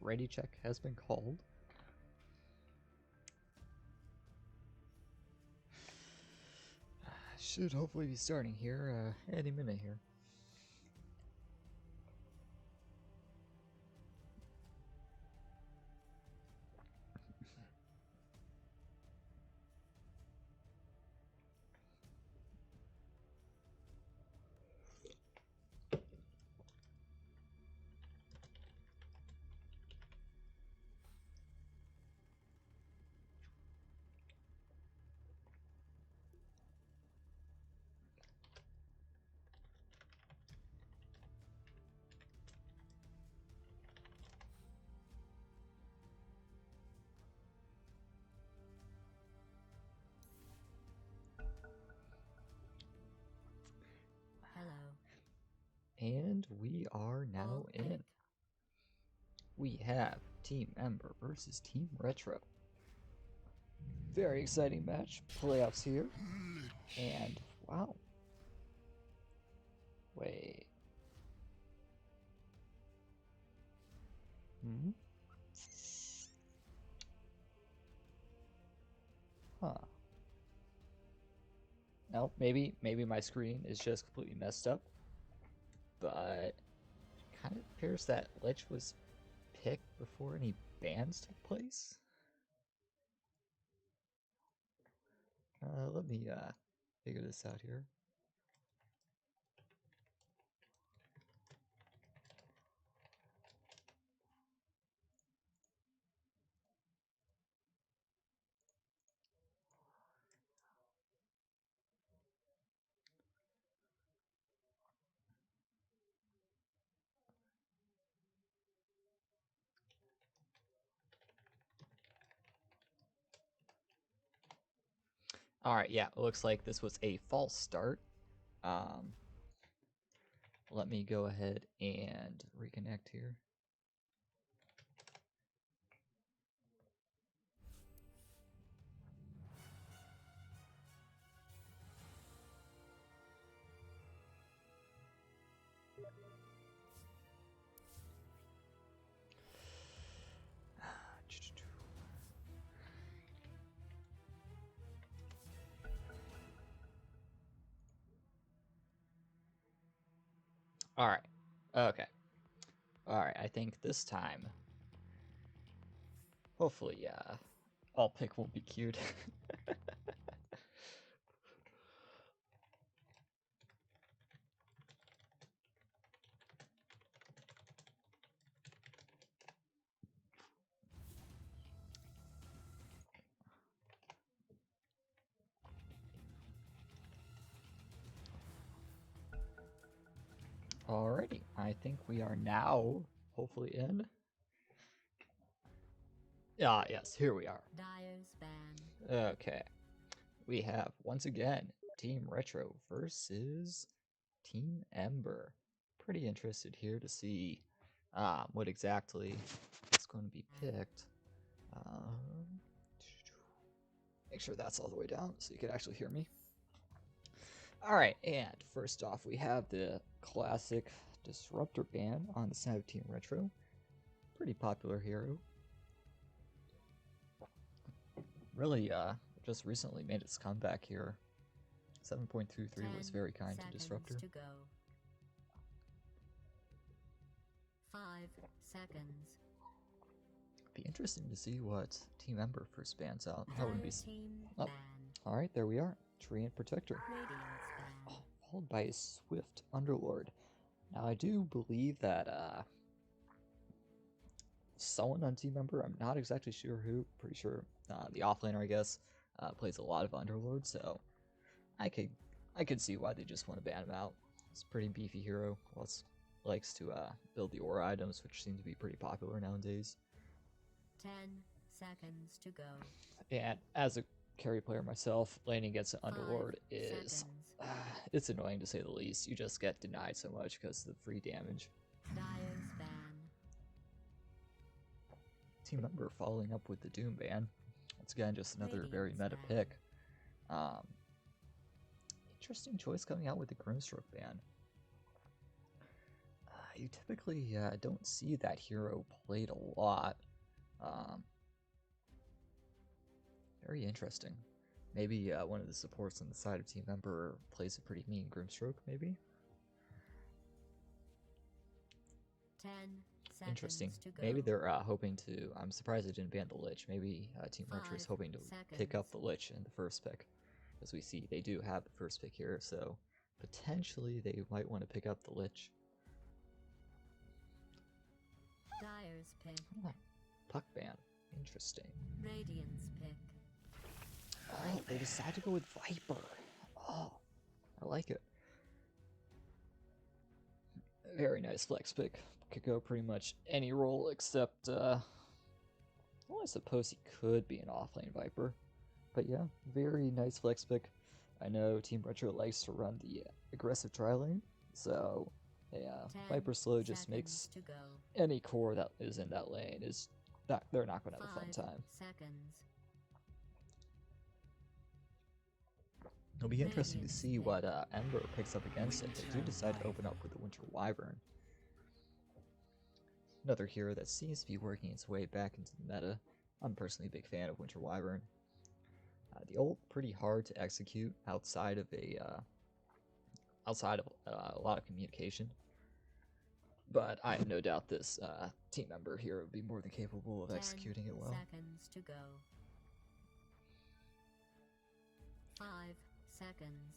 ready check has been called. Should hopefully be starting here any minute here. And we are now in. We have Team Ember versus Team Retro. Very exciting match. Playoffs here. And wow. Wait. Huh. No, maybe my screen is just completely messed up. But it kind of appears that Lich was picked before any bans took place. Let me figure this out here. Alright, yeah, it looks like this was a false start. Let me go ahead and reconnect here. Alright, okay. Alright, I think this time, hopefully, all pick won't be queued. Alrighty, I think we are now hopefully in. Ah, yes, here we are. Okay, we have once again Team Retro versus Team Ember. Pretty interested here to see what exactly is going to be picked. Make sure that's all the way down so you can actually hear me. Alright, and first off we have the classic Disruptor ban on the side of Team Retro. Pretty popular hero. Really, just recently made its comeback here. 7.23 was very kind to Disruptor. To go. 5 seconds. Be interesting to see what Team Ember first bans out. That would be. Oh, all right, there we are. Treant Protector, followed by a Swift Underlord. Now I do believe that someone on Team Ember, I'm not exactly sure who. Pretty sure the offlaner, I guess, plays a lot of Underlord, so I could see why they just want to ban him out. It's a pretty beefy hero. Likes to build the aura items, which seem to be pretty popular nowadays. 10 seconds to go. And as a carry player myself, laning against an Underlord is it's annoying to say the least. You just get denied so much because of the free damage. Team Member following up with the Doom ban. Once again, just another very meta pick. Interesting choice coming out with the Grimstroke ban. You typically don't see that hero played a lot. Um, very interesting. Maybe one of the supports on the side of Team Ember plays a pretty mean Grimstroke, maybe? 10 seconds Interesting. to go. Maybe they're hoping to... I'm surprised they didn't ban the Lich. Maybe Team Retro is 5 hoping to pick up the Lich in the first pick. As we see, they do have the first pick here, so potentially they might want to pick up the Lich. Dyer's pick. Oh, puck ban. Interesting. Radiant's pick. Oh, they decided to go with Viper. Oh, I like it. Very nice flex pick. Could go pretty much any role except, well, I suppose he could be an offlane Viper. But yeah, very nice flex pick. I know Team Retro likes to run the aggressive tri lane, so yeah, Viper Slow just makes any core that is in that lane is that they're not going to have a fun time. Seconds. It'll be interesting to see what Ember picks up against it. They do decide to open up with the Winter Wyvern. Another hero that seems to be working its way back into the meta. I'm personally a big fan of Winter Wyvern. The ult pretty hard to execute outside of a lot of communication, but I have no doubt this team member here would be more than capable of executing it well. 10 seconds to go. 5 seconds.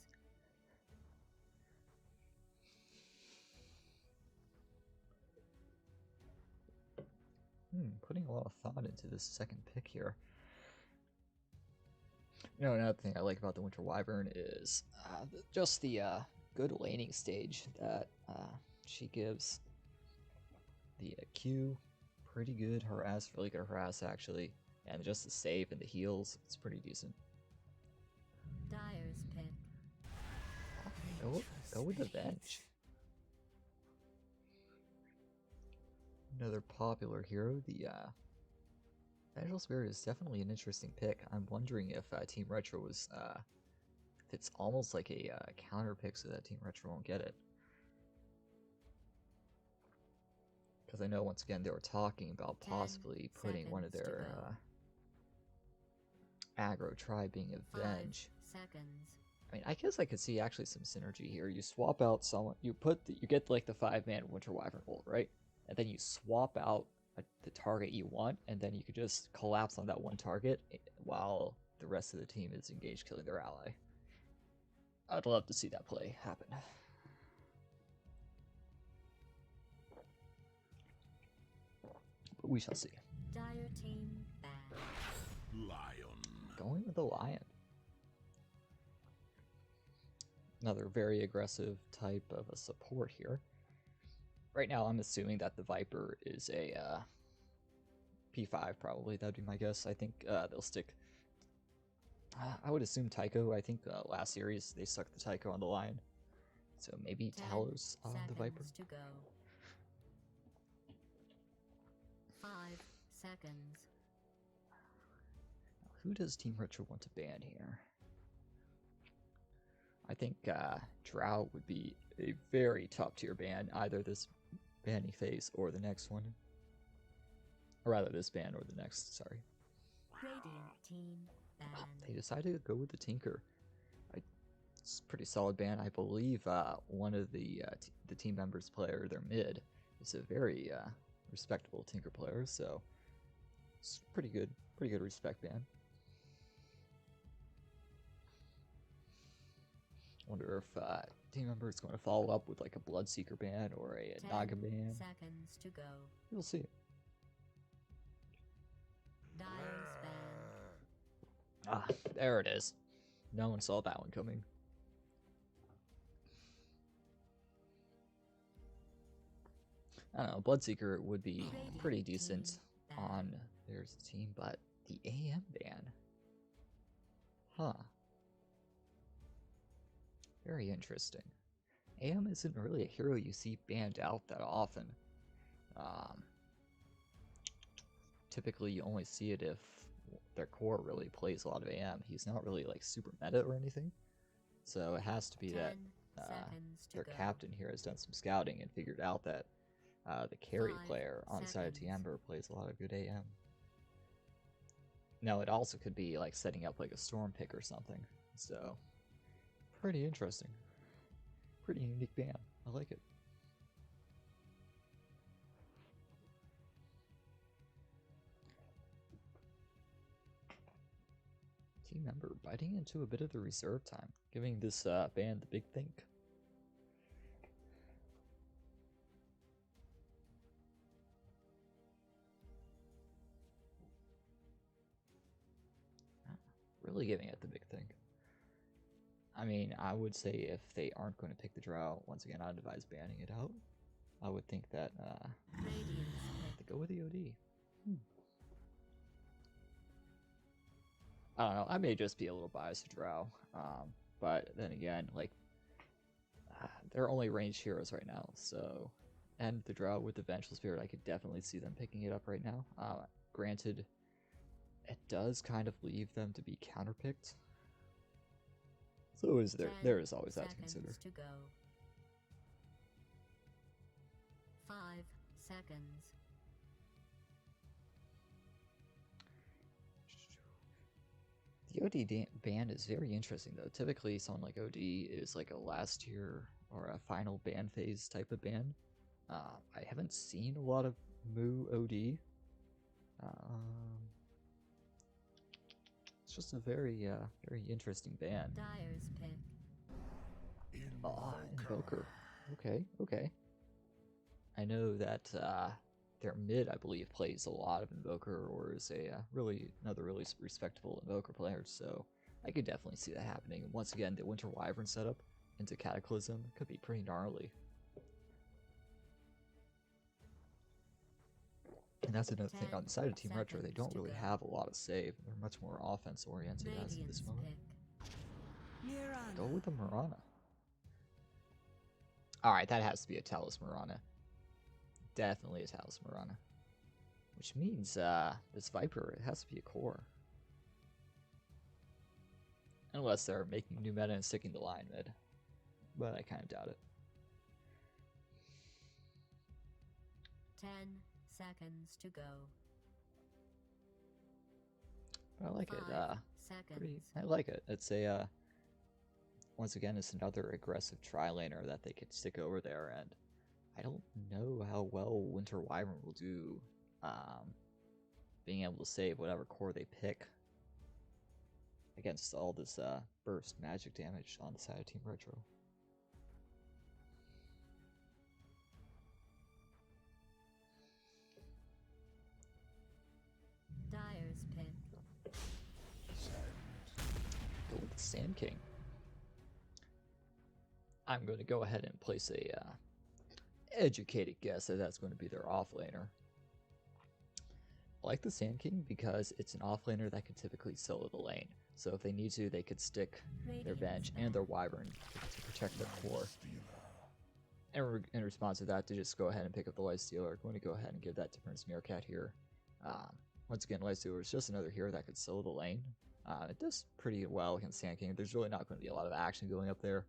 Putting a lot of thought into this second pick here. You know, another thing I like about the Winter Wyvern is just the good laning stage that she gives. The Q, pretty good harass, really good harass actually, and just the save and the heals, it's pretty decent. Dyer's pick. Go with the Venge. Another popular hero, the Vengeful Spirit is definitely an interesting pick. I'm wondering if Team Retro was, if it's almost like a counter pick so that Team Retro won't get it. Because I know, once again, they were talking about possibly putting one of their aggro tribe being a Venge. 5 seconds. I mean, I guess I could see actually some synergy here. You swap out someone, you get like the 5-man Winter Wyvern ult, right? And then you swap out the target you want, and then you could just collapse on that one target while the rest of the team is engaged killing their ally. I'd love to see that play happen. But we shall see. Dire team bad. Lion. Going with the Lion. Another very aggressive type of a support here. Right now, I'm assuming that the Viper is a P5, probably. That'd be my guess. I think they'll stick... I would assume Tycho. I think last series they stuck the Tycho on the Lion. So maybe Talos on the Viper. To go. 5 seconds. Who does Team Retro want to ban here? I think Drow would be a very top tier ban, either this banning phase or the next one. Or rather, this ban or the next, sorry. Radiant team ban. Oh, they decided to go with the Tinker. It's a pretty solid ban. I believe one of the team members player, their mid, is a very respectable Tinker player, so it's pretty good respect ban. Wonder if team member is going to follow up with like a Bloodseeker ban or a Naga ban. 10 seconds to go. We'll see. Dyer's ban. Ah, there it is. No one saw that one coming. I don't know, Bloodseeker would be pretty decent on there's a team, but the AM ban? Huh. Very interesting. AM isn't really a hero you see banned out that often. Typically you only see it if their core really plays a lot of AM. He's not really like super meta or anything. So it has to be that their captain here has done some scouting and figured out that the carry 5 player on the side of Team seconds. Ember plays a lot of good AM. Now, it also could be like setting up like a storm pick or something. So, pretty interesting. Pretty unique ban. I like it. Team Member biting into a bit of the reserve time, giving this band the big think. Really giving it the big think. I mean, I would say if they aren't going to pick the Drow, once again, I'd advise banning it out. I would think that they go with the OD. I don't know. I may just be a little biased to Drow, but then again, like they're only ranged heroes right now, so and the Drow with the Vengeful Spirit, I could definitely see them picking it up right now. Granted, it does kind of leave them to be counterpicked, so there is always that to consider. To go. 5 seconds. The OD ban is very interesting though. Typically, someone like OD is like a last tier or a final ban phase type of ban. I haven't seen a lot of Moo OD. It's just a very interesting ban. Dyer's pick. Invoker. Okay. I know that their mid, I believe, plays a lot of Invoker, or is a another really respectable Invoker player, so I could definitely see that happening. Once again, the Winter Wyvern setup into Cataclysm could be pretty gnarly. And that's another thing, on the side of Team Retro, they don't really have a lot of save. They're much more offense-oriented as of this moment. Go with the Mirana. Alright, that has to be a Talus Mirana. Definitely a Talus Mirana. Which means this Viper, it has to be a core. Unless they're making new meta and sticking to line mid. But I kind of doubt it. 10 seconds to go. But I like it. 5 seconds. I like it. It's a once again, it's another aggressive tri-laner that they could stick over there, and I don't know how well Winter Wyvern will do being able to save whatever core they pick against all this burst magic damage on the side of Team Retro. Dyer's pick. Go with the Sand King. I'm going to go ahead and place a educated guess that that's going to be their offlaner. I like the Sand King because it's an offlaner that can typically solo the lane. So if they need to, they could stick their Venge and their Wyvern to protect their core. And in response to that, to just go ahead and pick up the Lifestealer. I'm going to go ahead and give that to Prince Meerkat here. Once again, Lifestealer is just another hero that could solo the lane. It does pretty well against Sand King. There's really not going to be a lot of action going up there.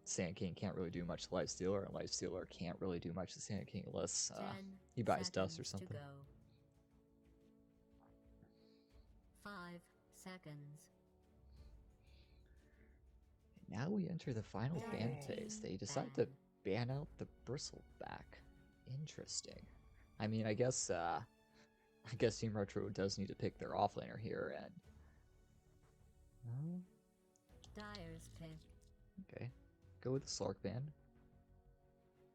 Sand King can't really do much to Lifestealer, and Lifestealer can't really do much to Sand King unless he buys dust or something. 5 seconds. Now we enter the final ban phase. They decide to ban out the Bristleback. Interesting. I mean, I guess Team Retro does need to pick their offlaner here, and Dyer's pick. okay, go with the Slark ban.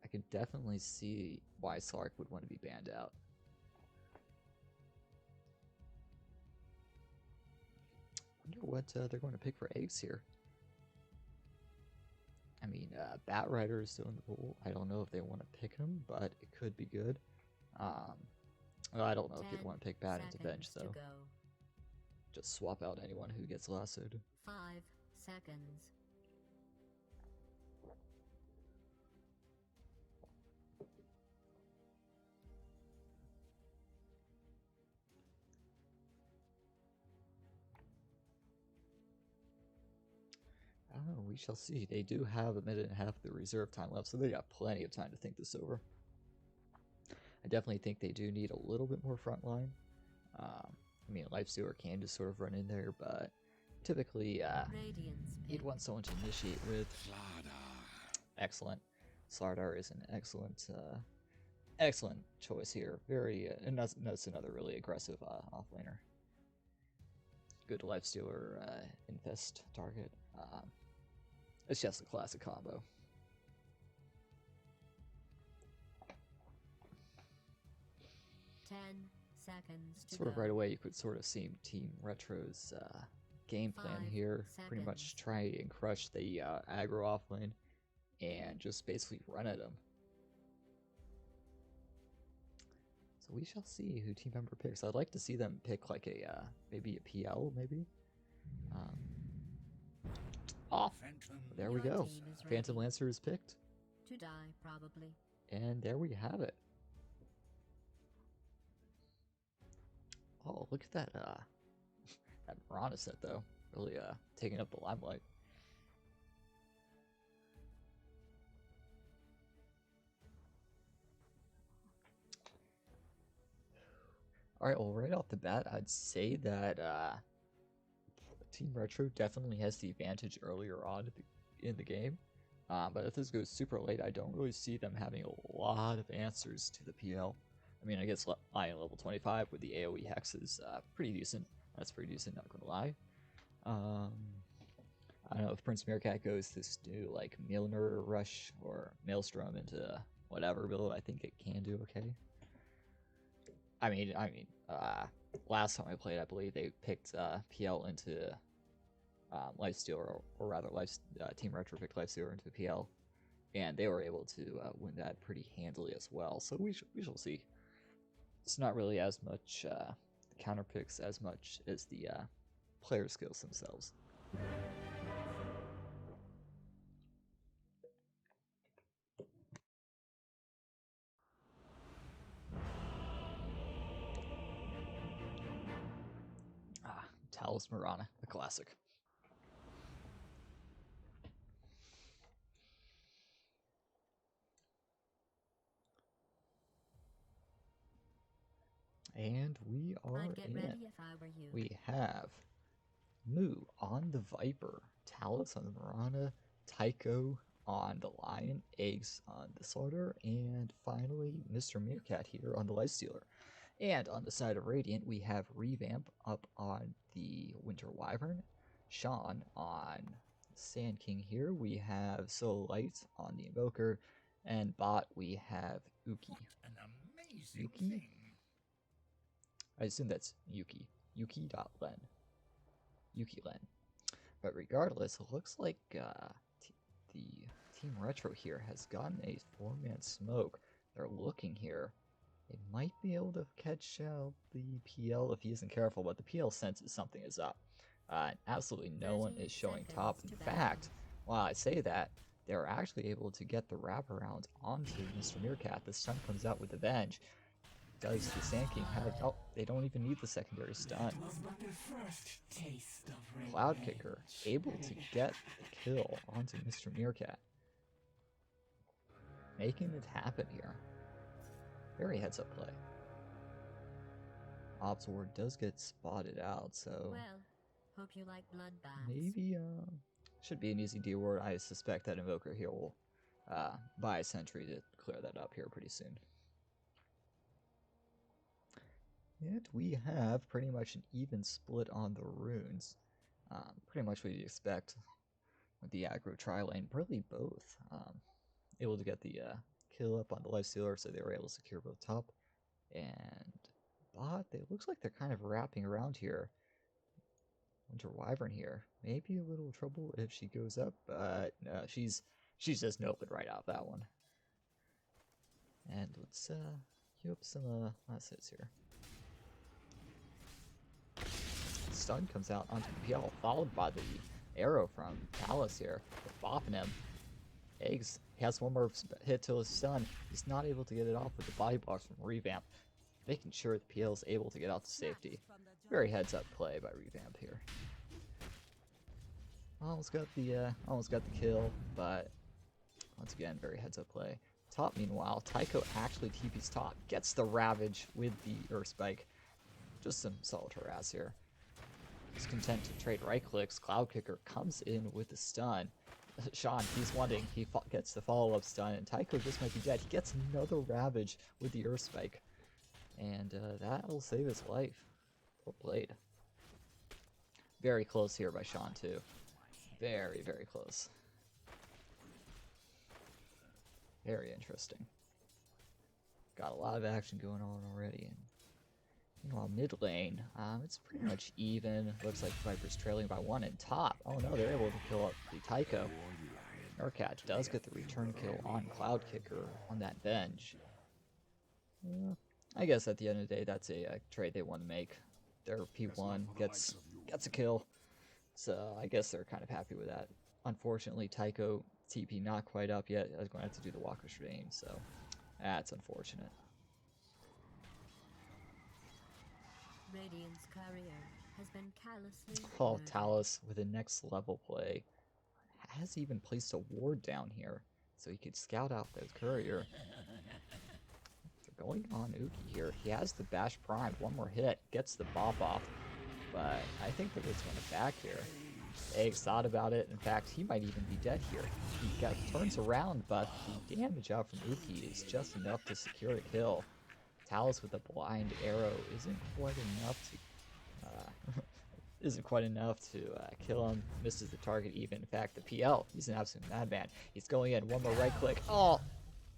I could definitely see why Slark would want to be banned out. Wonder what they're going to pick for eggs here. I mean, Bat Rider is still in the pool. I don't know if they want to pick him, but it could be good. Well, I don't know if you'd want to pick Bat into bench, though. Just swap out anyone who gets lassoed. 5 seconds. Oh, we shall see. They do have a minute and a half of the reserve time left, so they got plenty of time to think this over. I definitely think they do need a little bit more front line. I mean, Lifestealer can just sort of run in there, but typically Radiance you'd pick. want someone to initiate with. Slardar. Excellent. Slardar is an excellent choice here. Very, and that's another really aggressive offlaner. Good Lifestealer infest target. It's just a classic combo. 10 seconds to Sort of go. right away, you could sort of see Team Retro's game plan 5 here. Pretty much seconds. try and crush the aggro offlane and just basically run at him. So we shall see who team member picks. I'd like to see them pick like a maybe a PL, maybe. Oh, Phantom. there we Your go. team is Phantom ready. Lancer is picked, To die, probably. and there we have it. Oh, look at that that Mirana set though. Really taking up the limelight. All right, well, right off the bat, I'd say that Team Retro definitely has the advantage earlier on in the game. But if this goes super late, I don't really see them having a lot of answers to the PL. I mean, I guess Lion level 25 with the AoE hex is pretty decent. That's pretty decent, not gonna lie. I don't know if Prince Meerkat goes this new like Milner Rush or Maelstrom into whatever build. I think it can do okay. I mean, last time I played, I believe they picked PL into Lifestealer, or rather, Team Retro picked Lifestealer into PL, and they were able to win that pretty handily as well. So we shall see. It's not really as much counter picks as much as the player skills themselves. Talos Mirana, a classic. And we are I'd get in. ready if I were you. We have Moo on the Viper, Talos on the Mirana, Tycho on the Lion, Eggs on the Slaughter, and finally Mr. Meerkat here on the Lifestealer. And on the side of Radiant, we have Revamp up on the Winter Wyvern, Sean on Sand King here. We have Solo Light on the Invoker, and bot we have Uki. What an amazing Yuki? thing. I assume that's Yuki. Yuki.len. Yuki-len. But regardless, it looks like the Team Retro here has gotten a 4-man smoke. They're looking here. They might be able to catch the PL if he isn't careful, but the PL senses something is up. Absolutely no one 30 is showing seconds top. In to battle. fact, while I say that, they're actually able to get the wraparound onto Mr. Meerkat. The stun comes out with Avenge. Does the Sand King have... Oh, they don't even need the secondary stun. Cloud Kicker able to get the kill onto Mr. Meerkat. Making it happen here. Very heads up play. Ops Ward does get spotted out, so Well, hope you like bloodbaths. maybe should be an easy D ward. I suspect that Invoker here will buy a sentry to clear that up here pretty soon. And we have pretty much an even split on the runes. Pretty much what you'd expect with the aggro tri-lane. Really both. Able to get the kill up on the Lifestealer, so they were able to secure both top and bot. It looks like they're kind of wrapping around here. Winter Wyvern here. Maybe a little trouble if she goes up, but no, she's just noping right out that one. And let's queue up some last hits here. Stun comes out onto the PL, followed by the arrow from Talos here. They're bopping him. Eggs, he has one more hit to his stun. He's not able to get it off with the body blocks from Revamp, making sure the PL is able to get out to safety. Very heads up play by Revamp here. Almost got the kill, but once again, very heads up play. Top, meanwhile, Tycho actually TP's top, gets the Ravage with the Earth Spike. Just some solid harass here. He's content to trade right clicks. Cloud Kicker comes in with the stun. Sean, he's wanting, gets the follow-up stun, and Tycho just might be dead. He gets another Ravage with the Earth Spike, and that will save his life. Well played. Very close here by Sean, too. Very, very close. Very interesting. Got a lot of action going on already. And meanwhile, mid lane, it's pretty much even. Looks like Viper's trailing by 1 in top. Oh no, they're able to kill up the Tycho. Meerkat does get the return kill on Cloud Kicker on that bench. I guess at the end of the day, that's a trade they want to make. Their P1 gets a kill, so I guess they're kind of happy with that. Unfortunately, Tycho TP not quite up yet. I was going to have to do the Walk of Shame, so that's unfortunate. Radiant's courier has been callously Oh, murdered. Talus with a next level play has even placed a ward down here, so he could scout out that courier. They're going on Uki here. He has the Bash Prime. One more hit, gets the bop off, but I think that it's going to back here. Eggs thought about it. In fact, he might even be dead here. He turns around, but the damage out from Uki is just enough to secure a kill. Talus with a blind arrow isn't quite enough to kill him. Misses the target even. In fact, the PL, he's an absolute madman. He's going in. One more right click. Oh,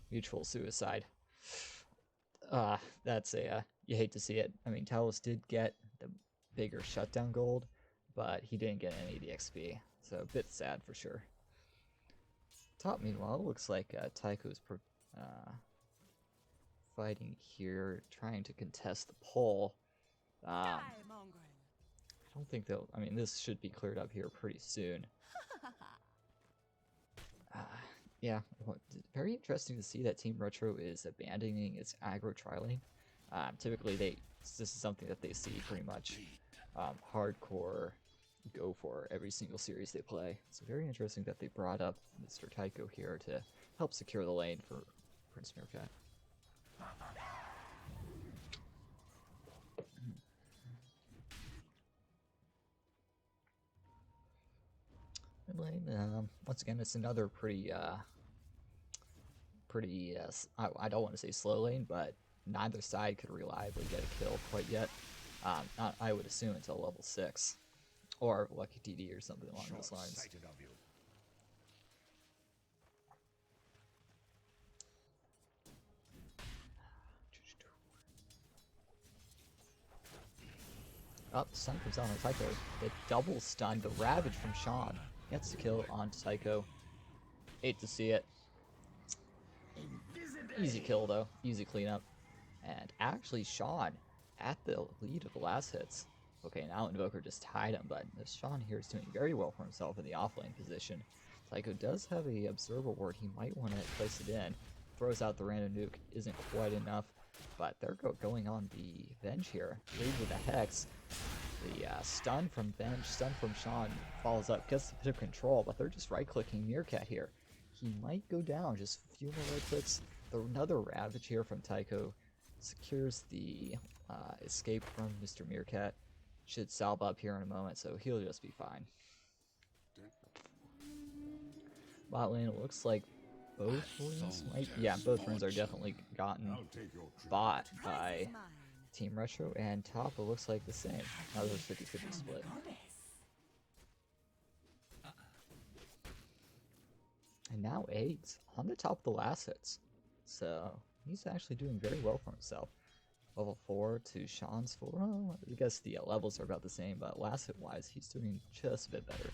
mutual suicide. That's you hate to see it. I mean, Talus did get the bigger shutdown gold, but he didn't get any of the XP, so a bit sad for sure. Top, meanwhile, looks like Tycho's fighting here, trying to contest the pole. I don't think they'll. I mean, this should be cleared up here pretty soon. Yeah, very interesting to see that Team Retro is abandoning its aggro tri-lane. Typically, this is something that they see pretty much hardcore go for every single series they play. So very interesting that they brought up Mr. Tycho here to help secure the lane for Prince Meerkat. Mid lane, once again, it's another pretty, I don't want to say slow lane, but neither side could reliably get a kill quite yet. Not, I would assume, until level 6. Or Lucky TD or something along those lines. Up, stun comes down on Tycho. The double stun, the Ravage from Sean. Gets the kill on Tycho. Hate to see it. Easy kill though, easy cleanup. And actually Sean at the lead of the last hits. Okay, now Invoker just tied him, but Sean here is doing very well for himself in the offlane position. Tycho does have a Observer Ward, he might want to place it in. Throws out the random nuke, isn't quite enough, but they're going on the bench here. Lead with the Hex. The stun from bench, stun from Sean follows up, gets the bit of control, but they're just right-clicking Meerkat here. He might go down, just a few more right clicks. Another Ravage here from Tycho secures the escape from Mr. Meerkat. Should salve up here in a moment, so he'll just be fine. Bot lane, it looks like both runes might... Yeah, both runes are definitely gotten bought by Team Retro, and top, it looks like the same. Another 50-50 split. And now Aid's on the top of the last hits. So he's actually doing very well for himself. Level 4 to Sean's 4. Well, I guess the levels are about the same, but last hit wise, he's doing just a bit better.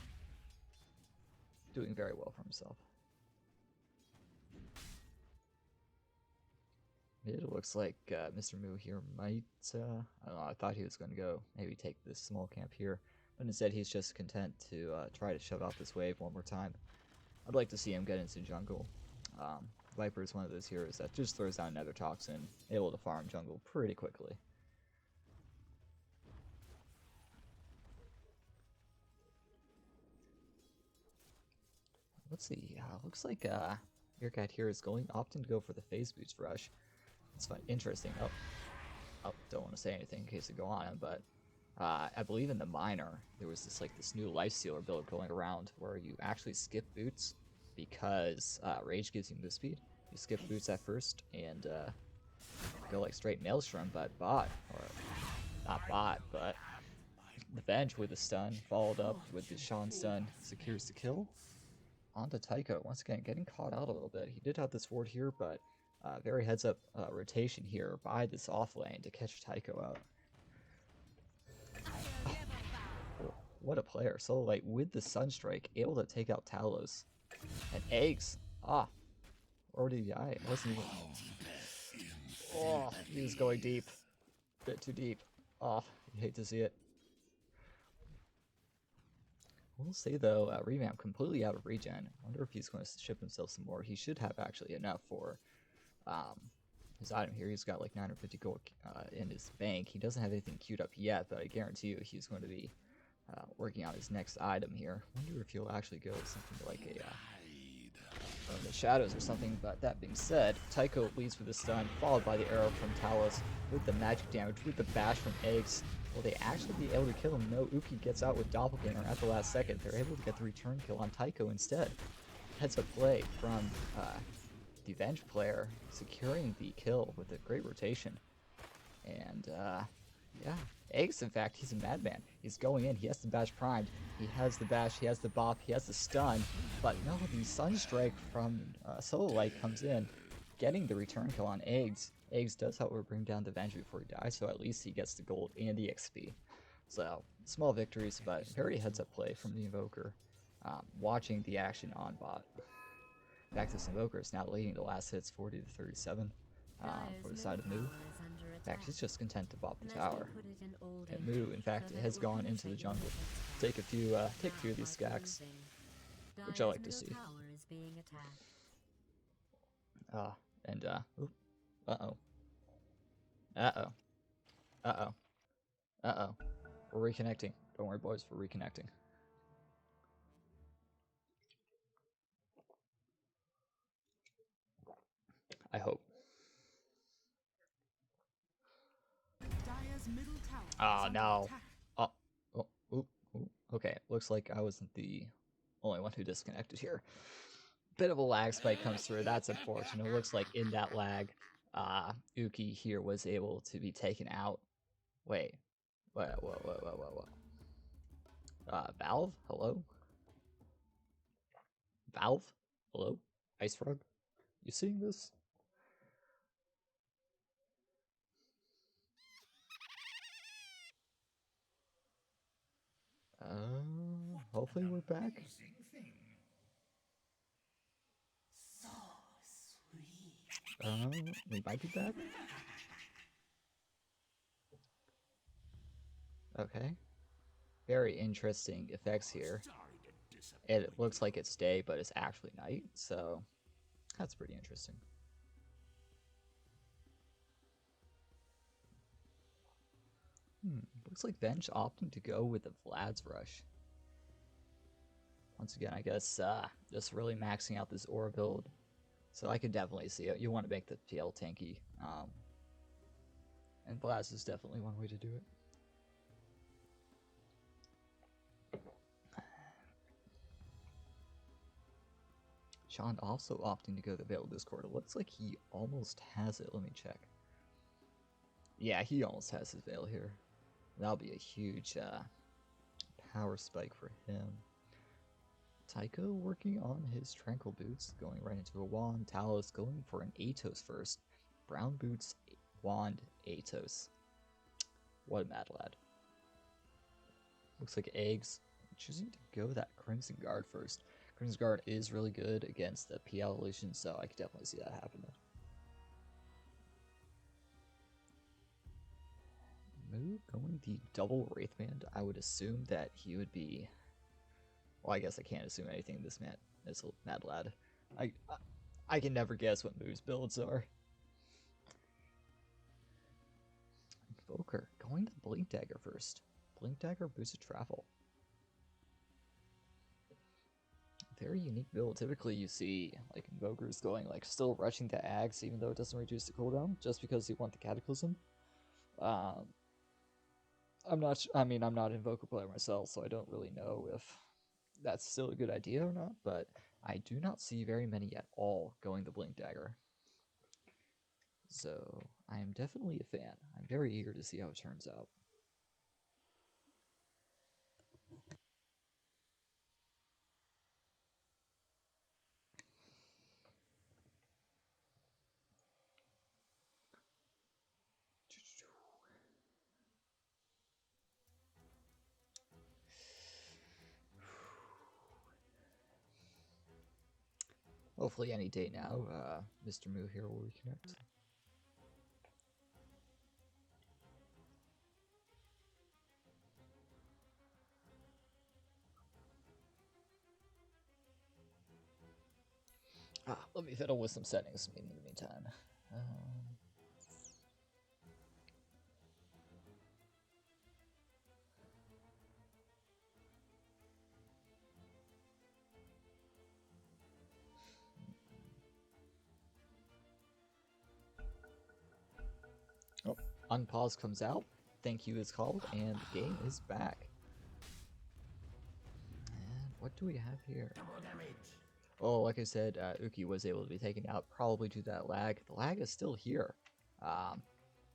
Doing very well for himself. It looks like Mr. Moo here might, I don't know, I thought he was going to go maybe take this small camp here, but instead he's just content to try to shove out this wave one more time. I'd like to see him get into jungle. Viper is one of those heroes that just throws down Nether Toxin, able to farm jungle pretty quickly. let's see. Looks like your cat here is opting to go for the phase boost rush. It's fun, interesting. Oh, don't want to say anything in case I go on him, but I believe in the minor there was this new lifestealer build going around where you actually skip boots because rage gives you move speed. You skip boots at first and go like straight maelstrom, but bot, or not bot, but the Venge with the stun followed up with the Sean stun secures the kill. On to Tycho, once again getting caught out a little bit. He did have this ward here, but very heads up rotation here by this off lane to catch Tycho out. What a player. So like with the Sunstrike, able to take out Talos. And eggs. Or did he die? It wasn't even. Oh, he was going deep. A bit too deep. Oh, you hate to see it. We'll say though, Revamp completely out of regen. I wonder if he's going to ship himself some more. He should have actually enough for his item here. He's got like 950 gold in his bank. He doesn't have anything queued up yet, but I guarantee you he's going to be working on his next item here. I wonder if he'll actually go something like a the shadows or something. But that being said, Tycho leads with a stun, followed by the arrow from Talos with the magic damage, with the bash from Eggs. Will they actually be able to kill him? No, Uki gets out with Doppelganger at the last second. They're able to get the return kill on Tycho instead. Heads up play from the Venge player, securing the kill with a great rotation. And yeah, Eggs, in fact, he's a madman. He's going in, he has the bash primed, he has the bash, he has the bop, he has the stun, but no, the Sunstrike from Solo Light comes in, getting the return kill on Eggs. Eggs does, however, bring down the Venge before he dies, so at least he gets the gold and the XP. So, small victories, but very heads-up play from the Invoker, watching the action on bot. Back to this Invoker is now leading the last hits 40 to 37 for the side of Moo. In fact, he's just content to bop the tower. And Moo, in fact, has gone into the jungle. Take a few of these stacks, which I like to see. Uh-oh. We're reconnecting. Don't worry, boys, we're reconnecting. I hope. No. Okay, looks like I wasn't the only one who disconnected here. Bit of a lag spike comes through. That's unfortunate. It looks like in that lag, Uki here was able to be taken out. Wait. What? Valve? Hello? Valve? Hello? Ice Frog? You seeing this? Hopefully we're back. We might be back. Okay. Very interesting effects here. It looks like it's day, but it's actually night, so that's pretty interesting. Looks like Bench opting to go with the Vlad's Rush. Once again, I guess just really maxing out this aura build. So I could definitely see it. You want to make the PL tanky. And Blast is definitely one way to do it. Sean also opting to go the Veil Discord. It looks like he almost has it. Let me check. Yeah, he almost has his Veil here. That'll be a huge power spike for him. Tycho working on his Tranquil Boots, going right into a Wand. Talos going for an Atos first. Brown Boots, Wand, Atos. What a mad lad. Looks like Eggs choosing to go that Crimson Guard first. Crimson Guard is really good against the PL illusion, so I could definitely see that happening. Moo going the double Wraithband, I would assume that he would be... Well, I guess I can't assume anything this mad lad. I can never guess what Moo's builds are. Invoker going to Blink Dagger first. Blink Dagger boosted travel. very unique build. Typically you see like invokers going like still rushing to Axe even though it doesn't reduce the cooldown just because you want the Cataclysm. I'm not I mean I'm not an invoker player myself, so I don't really know if that's still a good idea or not, but I do not see very many at all going the Blink Dagger. So I am definitely a fan. I'm very eager to see how it turns out. Hopefully any day now, Mr. Moo here will reconnect. Let me fiddle with some settings in the meantime. Oh, unpause comes out. Thank you is called, and the game is back. And what do we have here? Oh, like I said, Uki was able to be taken out probably due to that lag. The lag is still here. I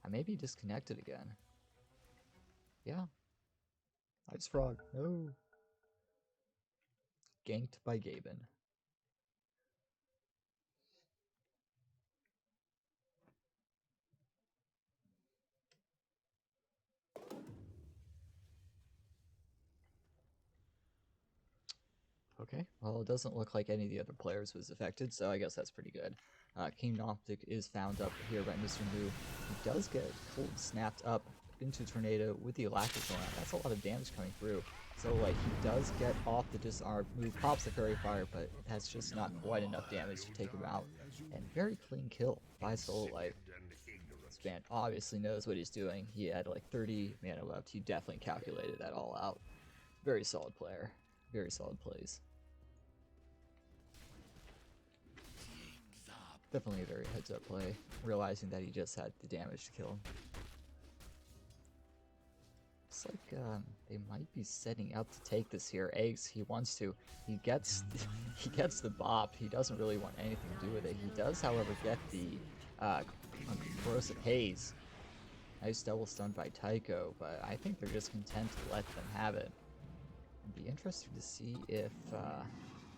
may be disconnected again. Yeah. Ice Frog. No. Ganked by Gaben. Okay, well, it doesn't look like any of the other players was affected, so I guess that's pretty good. King Optic is found up here by Mr. Moo. He does get cold snapped up into Tornado with the Electric going on. That's a lot of damage coming through. So, like, he does get off the disarm. Moo pops the Fairy Fire, but that's just not quite enough damage to take him out. And very clean kill by Solo Life. This man obviously knows what he's doing. He had like 30 mana left. He definitely calculated that all out. Very solid player. Very solid plays. Definitely a very heads-up play, realizing that he just had the damage to kill him. Looks like they might be setting up to take this here. Eggs, he wants to. He gets the bop. He doesn't really want anything to do with it. He does, however, get the corrosive haze. Nice double stun by Tycho, but I think they're just content to let them have it. It'd be interesting to see if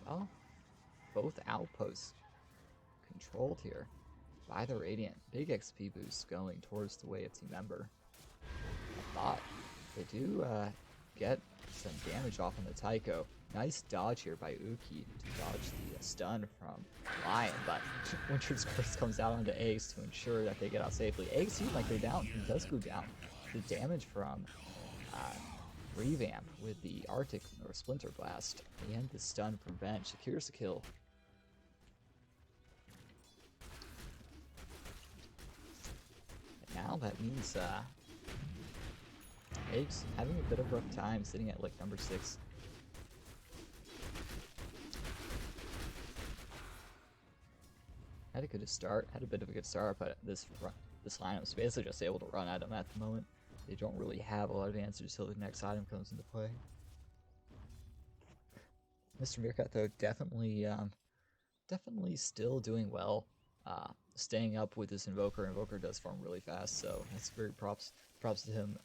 well, both outposts controlled here by the Radiant. Big XP boost going towards the way of Team Member. I thought they do get some damage off on the Tycho. Nice dodge here by Uki to dodge the stun from Lion, but Winter's Curse comes out onto Ace to ensure that they get out safely. Ace, he might go down. He does go down. The damage from Revamp with the Arctic or Splinter Blast and the stun from bench secures the kill. Now that means Ace having a bit of a rough time sitting at like number 6. Had a bit of a good start, but this lineup is basically just able to run at him at the moment. They don't really have a lot of answers till the next item comes into play. Mr. Meerkat, though, definitely still doing well. Staying up with this Invoker. Invoker does farm really fast, so that's very props to him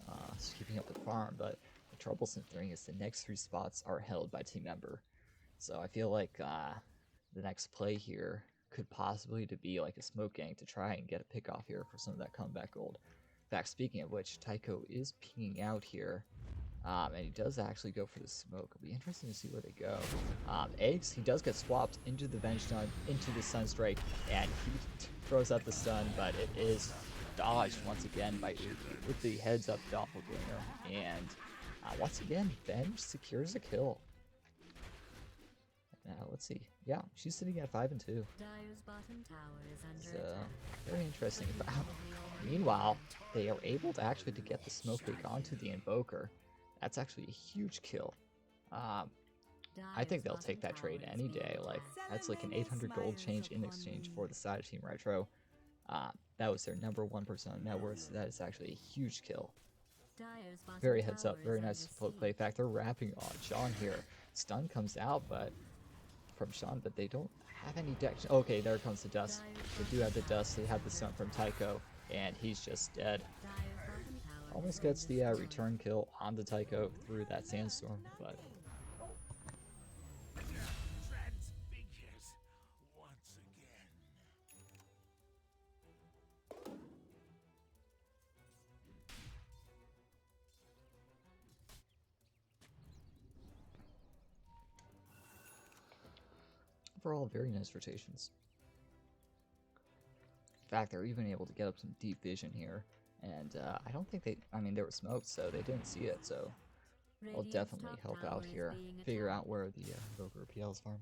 keeping up the farm. But the troublesome thing is the next 3 spots are held by Team Member. So I feel like the next play here could possibly to be like a smoke gang to try and get a pick off here for some of that comeback gold. In fact, speaking of which, Tycho is pinging out here, and he does actually go for the smoke. It'll be interesting to see where they go. Eggs, he does get swapped into the bench stun, into the Sunstrike, and he throws out the stun, but it is dodged once again by Uki with the heads-up doppelganger, and once again, bench secures a kill. Now, let's see. Yeah, she's sitting at 5 and 2. Dire's bottom tower is under So, attack. very interesting. Meanwhile, they are able to actually get the smoke pick onto the Invoker. That's actually a huge kill. I think they'll take that trade any day. Like, that's like an 800 gold change in exchange for the side of Team Retro. That was their number 1% net worth, so that is actually a huge kill. Very heads up, very nice play fact. They're wrapping on Sean here. Stun comes out, but from Sean, but they don't have any deck. Okay, there comes the dust. They do have the dust. They have the stun from Tycho, and he's just dead. Almost gets the return kill on the Tycho through that sandstorm, but Transfigures once again. overall, very nice rotations. In fact, they're even able to get up some deep vision here. And I don't think they, I mean, they were smoked, so they didn't see it. So I'll definitely help out here, figure out where the Rover PL is farming.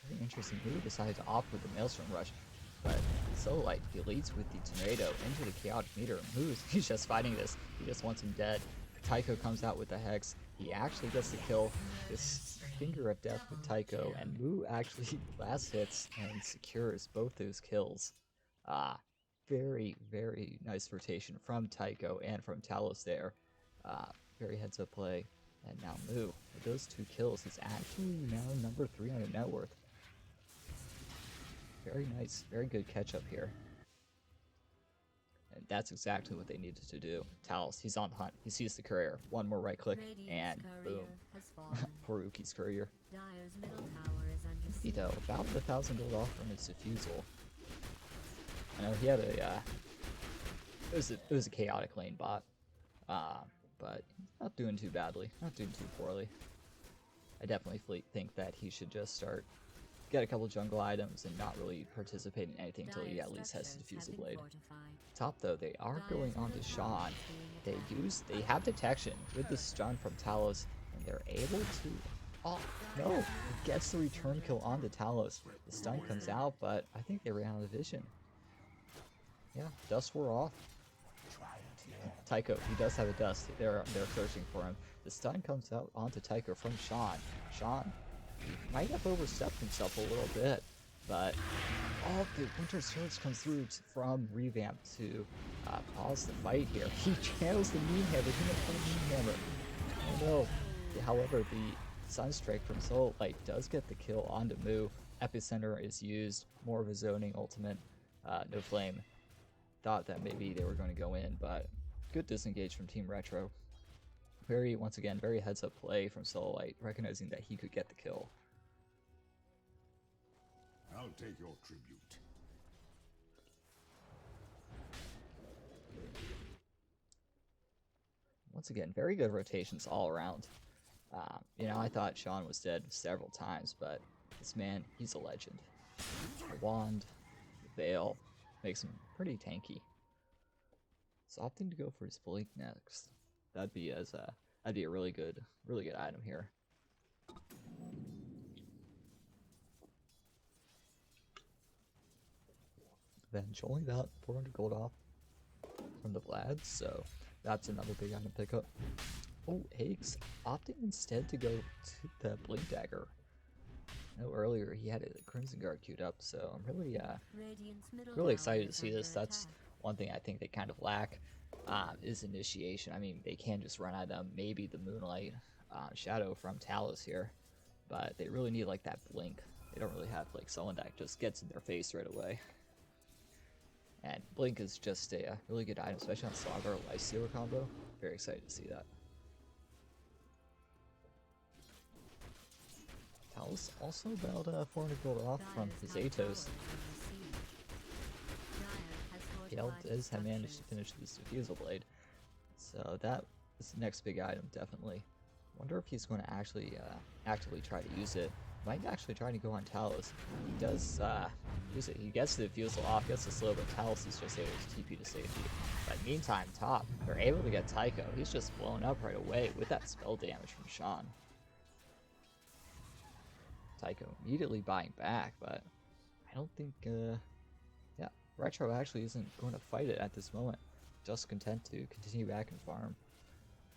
Very interesting. Maybe decided to opt for the Maelstrom Rush, but Solite deletes with the Tornado into the Chaotic Meter and moves. He's just fighting this. He just wants him dead. Tycho comes out with the Hex. He actually gets the kill. This Finger of Death with Tycho, and Moo actually last hits and secures both those kills. Very, very nice rotation from Tycho and from Talos there. Very heads up play. And now Moo, with those 2 kills, is actually now number 3 on the net worth. Very nice, very good catch up here. And that's exactly what they needed to do. Talos, he's on the hunt. He sees the courier. One more right click, and boom. Poor Uki's courier. Though, about 1,000 gold off from his defusal. I know he had a, it was a chaotic lane bot. But not doing too badly, not doing too poorly. I definitely think that he should just get a couple jungle items and not really participate in anything until he at least has the Diffusal Blade. Top though, they are going on to Sean. They have detection with the stun from Talos, and they're able to, oh no, it gets the return kill on the Talos. The stun comes out, but I think they ran out of vision. Yeah, dust wore off. Tycho, he does have a dust. They're searching for him. The stun comes out onto Tycho from Sean. Sean, he might have overstepped himself a little bit, but the Winter Surge comes through from Revamp to pause the fight here. He channels the Moonhammer. He went for the Moonhammer. Oh no. However, the Sunstrike from Solite does get the kill onto Moo. Epicenter is used. More of a zoning ultimate. No flame. Thought that maybe they were going to go in, but good disengage from Team Retro. Once again, very heads up play from Solite, recognizing that he could get the kill. I'll take your tribute. Once again, very good rotations all around. I thought Sean was dead several times, but this man, he's a legend. The wand, the veil, makes him pretty tanky. So opting to go for his blink next. That'd be a really good item here. Bench only about 400 gold off from the Vlad, so that's another big item pickup. Oh, Higgs opting instead to go to the Blink Dagger. I know earlier he had a Crimson Guard queued up, so I'm really excited to see this. That's one thing I think they kind of lack, is initiation. I mean, they can just run at them, maybe the Moonlight Shadow from Talos here, but they really need like that Blink. They don't really have like someone that just gets in their face right away. And Blink is just a really good item, especially on Saga or Lifestealer combo. Very excited to see that. Talos also about 400 gold off from his Atos. PL does have managed to finish this Diffusal Blade, so that is the next big item, definitely. Wonder if he's going to actually actively try to use it. Might actually try to go on Talos. He does use it. He gets the Diffusal off, gets the slow, but Talos is just able to TP to safety. But meantime, top, they're able to get Tycho. He's just blown up right away with that spell damage from Sean. Tycho immediately buying back, but I don't think, yeah, Retro actually isn't going to fight it at this moment. Just content to continue back and farm.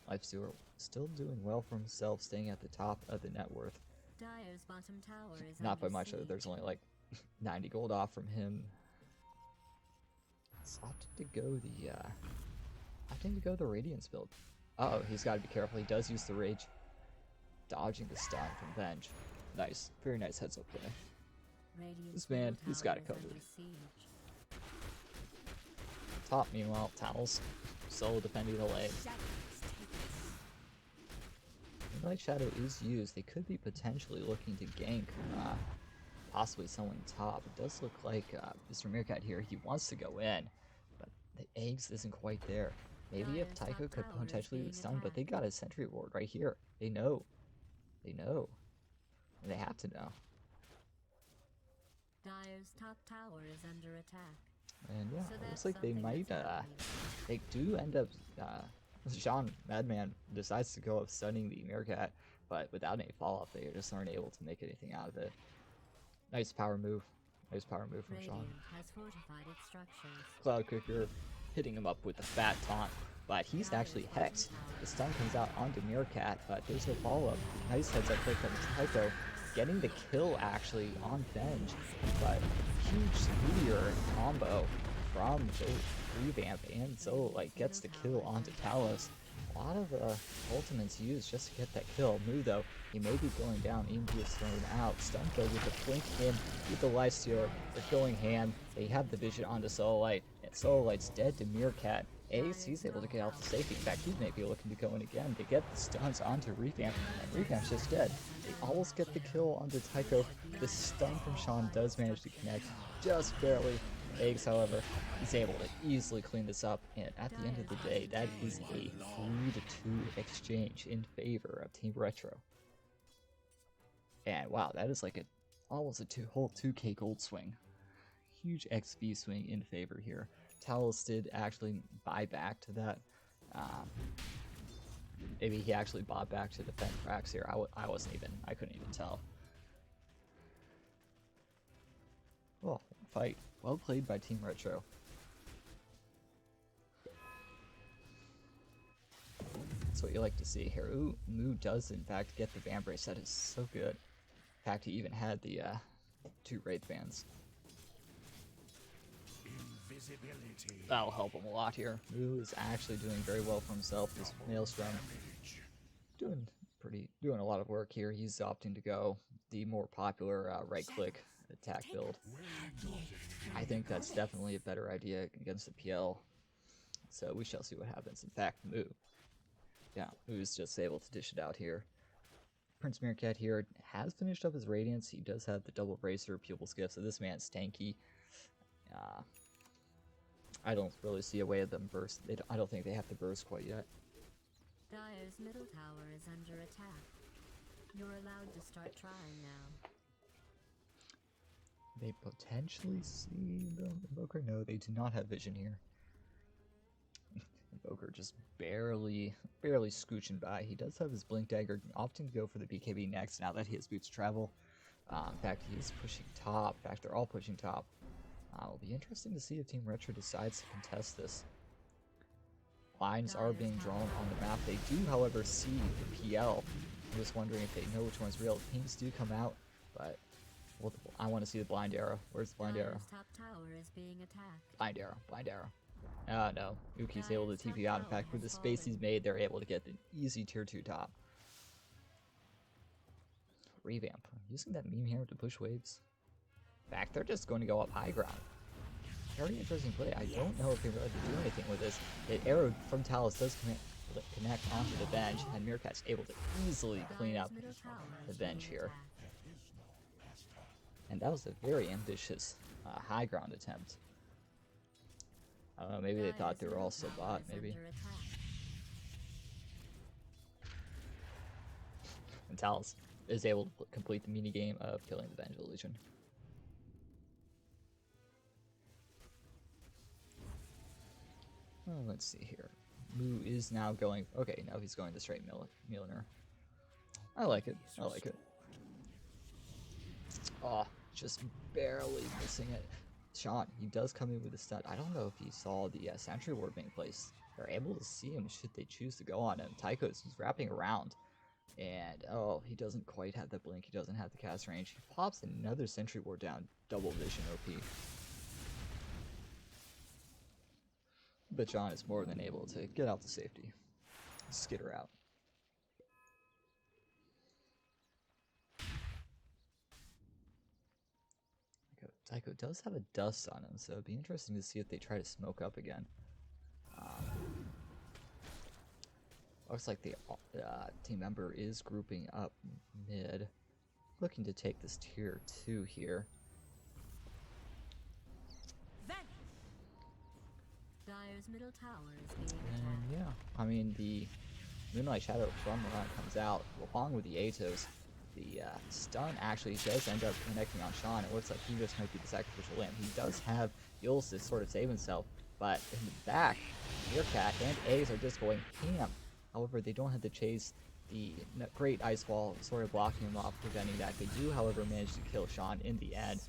Lifestealer still doing well for himself, staying at the top of the net worth. Dire's bottom tower is Not by under much, though. siege. There's only like 90 gold off from him. He's opting to go the Radiance build. Uh-oh, he's got to be careful. He does use the Rage. Dodging the stun from Venge. Nice. Very nice heads up play. Radiant's This man, middle he's tower got it is covered. under siege. Top, meanwhile, Towels. Solo defending the lane. Moonlight Shadow is used. They could be potentially looking to gank possibly someone top. It does look like Mr. Meerkat here, he wants to go in, but the eggs isn't quite there. Maybe if Dire's Tycho top could tower is potentially being stun, but they attacked. got a sentry ward right here. They know. They know. And they have to know. Dire's top tower is under attack. And yeah, So it looks that's like they something might, that's happening. they do end up, Sean Madman decides to go up stunning the Meerkat, but without any follow-up, they just aren't able to make anything out of it. Nice power move. Nice power move from Sean. Radiant has fortified its structures. Cloud Kicker hitting him up with the fat taunt, but he's actually hexed. The stun comes out onto Meerkat, but there's no follow-up. Nice heads up click from Tycho, getting the kill actually on Venge, but huge meteor combo from the revamp, and so like gets the kill onto Talos. A lot of ultimates used just to get that kill. Mu though, he may be going down, EMP is thrown out. Stun kill with the blink in, with the lifestealer. They're going hand. They have the vision onto Sololite, and Sololite's dead to Meerkat. Ace, he's able to get out to safety. In fact, he may be looking to go in again. They get the stuns onto Revamp, and Revamp's just dead. They almost get the kill onto Tycho. The stun from Sean does manage to connect, just barely. Eggs, however, is able to easily clean this up, and at the end of the day, that is a 3-2 exchange in favor of Team Retro. And wow, that is like almost a whole 2k gold swing. Huge XP swing in favor here. Talos did actually buy back to that. Maybe he actually bought back to defend cracks here. I couldn't even tell. Oh, fight. Well played by Team Retro. That's what you like to see here. Ooh, Mu does in fact get the Vambrace. That is so good. In fact, he even had the 2 Wraith Bands. Invisibility. That'll help him a lot here. Mu is actually doing very well for himself. This Maelstrom doing a lot of work here. He's opting to go the more popular right-click attack build. I think that's definitely a better idea against the PL. So we shall see what happens. In fact, Mu's just able to dish it out here. Prince Meerkat here has finished up his Radiance. He does have the double bracer, Pupil's Gift, so this man's tanky. I don't really see a way of them burst. I don't think they have to burst quite yet. Dire's middle tower is under attack. You're allowed to start trying now. They potentially see the Invoker? No, they do not have vision here. Invoker just barely scooching by. He does have his Blink Dagger, opting to go for the BKB next now that he has Boots Travel. In fact, he is pushing top. In fact, they're all pushing top. It'll be interesting to see if Team Retro decides to contest this. Lines are being drawn on the map. They do, however, see the PL. I'm just wondering if they know which one's real. Teams do come out, but I want to see the blind arrow. Where's the blind arrow? Dire's top tower is being attacked. Blind arrow, blind arrow. No. Uki's able to TP out. In fact, with the space he's made, they're able to get an easy tier 2 top. Revamp. Using that meme here to push waves. In fact, they're just going to go up high ground. Very interesting play. I don't know if they really do anything with this. The arrow from Talos does connect onto the bench, and Meerkat's able to easily clean up Dire's middle tower the is bench being here. attacked. And that was a very ambitious high ground attempt. I don't know, maybe they thought they were all so bot, maybe. And Talos is able to complete the mini game of killing the Vengeful Legion. Oh, let's see here. Mu is now going. Okay, now he's going the straight Milliner. I like it. I like it. Oh, just barely missing it. Sean, he does come in with a stud. I don't know if he saw the sentry ward being placed. They're able to see him should they choose to go on him. Tycho's he's wrapping around. And, oh, he doesn't quite have the blink. He doesn't have the cast range. He pops another sentry ward down. Double vision OP. But John is more than able to get out to safety. Skitter out. Tycho does have a dust on him, so it'd be interesting to see if they try to smoke up again. Looks like the team member is grouping up mid, looking to take this tier 2 here. Dire's middle tower is being And attacked. yeah, I mean, the Moonlight Shadow from Milan comes out along with the Atos. The stun actually does end up connecting on Sean. It looks like he just might be the sacrificial lamb. He does have heals to sort of save himself, but in the back, Meerkat and A's are just going ham. However, they don't have to chase the great ice wall, sort of blocking him off, preventing that. They do, however, manage to kill Sean in the end.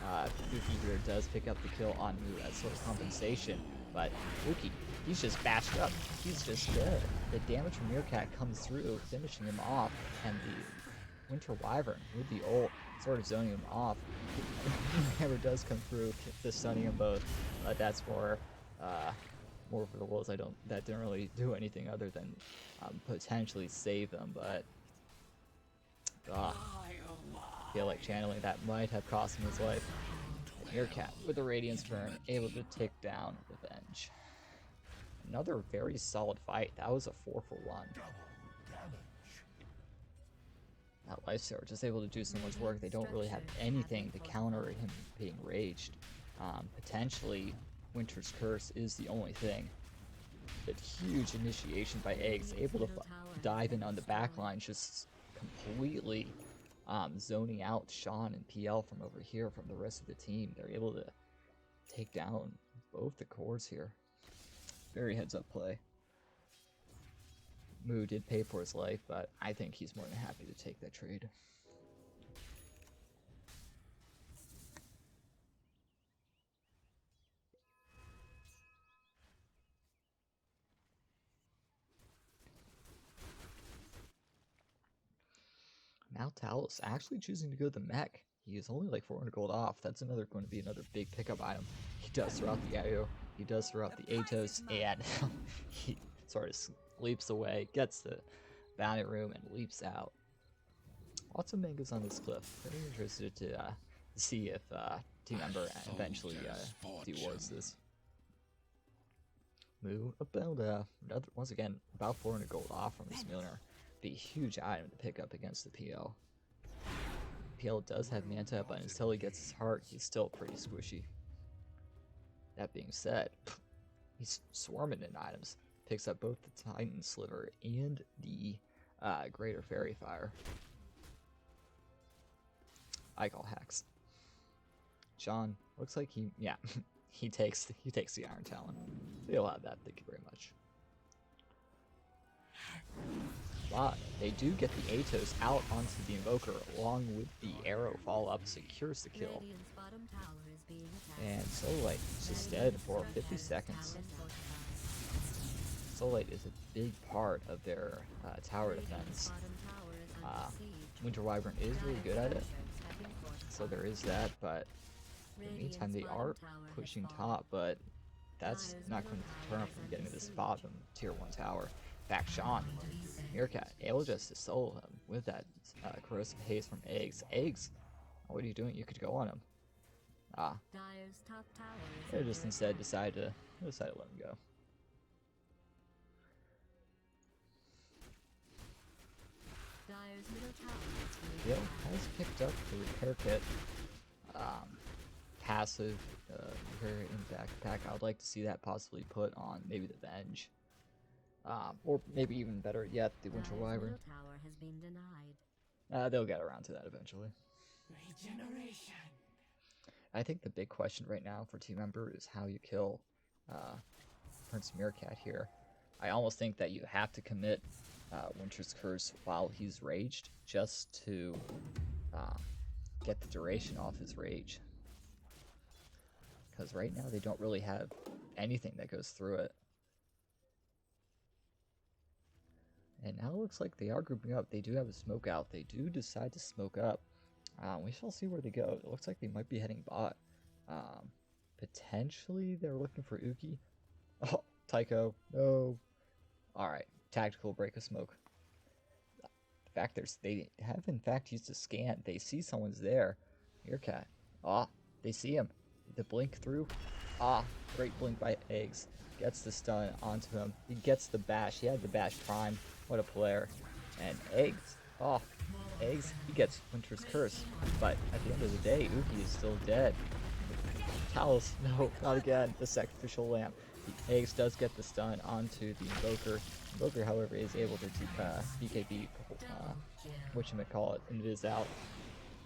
Uki here does pick up the kill on Mu as sort of compensation, but Uki, he's just bashed up. He's just dead. The damage from Meerkat comes through, finishing him off, and the Winter Wyvern with the ult sort of zoning him off. Never does come through, just stunning them both, but that's more for the wolves. That didn't really do anything other than potentially save them, but I feel like channeling that might have cost him his life. Meerkat with the Radiance Burn, able to take down Revenge. Another very solid fight. That was a 4-for-1. That Lifestealer just able to do so much work. They don't really have anything to counter him being raged. Potentially, Winter's Curse is the only thing. But huge initiation by Eggs, able to dive in on the back line, just completely zoning out Sean and PL from over here from the rest of the team. They're able to take down both the cores here. Very heads-up play. Mu did pay for his life, but I think he's more than happy to take that trade. Now Talos actually choosing to go the mech. He is only like 400 gold off. That's going to be another big pickup item. He does throw out the Ayo. He does throw out the Atos, and he sort of leaps away, gets the bounty room, and leaps out. Lots of mangas on this cliff. Very interested to see if team member eventually dewards this. Mu about once again about 400 gold off from this Milner. Be a huge item to pick up against the PL. PL does have Manta, but until he gets his heart, he's still pretty squishy. That being said, he's swarming in items. Picks up both the Titan Sliver and the Greater Fairy Fire. I call hacks. John looks like he takes the Iron Talon. We'll have that. Thank you very much. But they do get the Atos out onto the Invoker along with the arrow follow-up, secures the kill. And Soullight is just dead for 50 seconds. Soullight is a big part of their tower defense. Winter Wyvern is really good at it, so there is that, but in the meantime they are pushing top, but that's not going to deter them from getting to the spot from tier 1 tower. Back Sean, Meerkat, able just to solo him with that corrosive haze from Eggs. Eggs, what are you doing? You could go on him. They just instead decided to let him go. Yep, has picked up the repair kit. Passive repair in backpack. I would like to see that possibly put on maybe the Venge. Or maybe even better yet, the Winter Wyvern. They'll get around to that eventually. Regeneration. I think the big question right now for Team Member is how you kill Prince Meerkat here. I almost think that you have to commit Winter's Curse while he's raged, just to get the duration off his rage. because right now they don't really have anything that goes through it. And now it looks like they are grouping up. They do have a smoke out. They do decide to smoke up. We shall see where they go. It looks like they might be heading bot. Potentially they're looking for Uki. Oh, Tycho. No. Alright. Tactical break of smoke. In fact, they have in fact used a scan. They see someone's there. Meerkat. Ah, they see him. The blink through. Ah, great blink by Eggs. Gets the stun onto him. He gets the bash. He had the bash prime. What a player. And Eggs. Oh, Eggs. He gets Winter's Curse. But at the end of the day, Uki is still dead. Talos. No, not again. The sacrificial lamb. The Eggs does get the stun onto the Invoker. Invoker, however, is able to BKB, whatchamacallit, and it is out.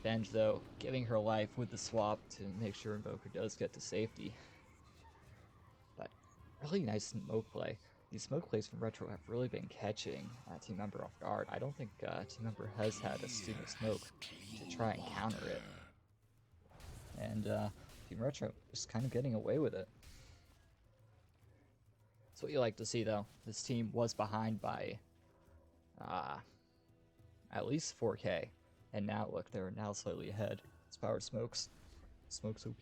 Benj, though, giving her life with the swap to make sure Invoker does get to safety. But really nice smoke play. These smoke plays from Retro have really been catching Team Member off guard. I don't think Team Member has had a student smoke to try and counter it. And Team Retro just kind of getting away with it. That's what you like to see, though. This team was behind by at least 4K. And now, look, they're now slightly ahead. It's Powered Smokes. Smokes OP.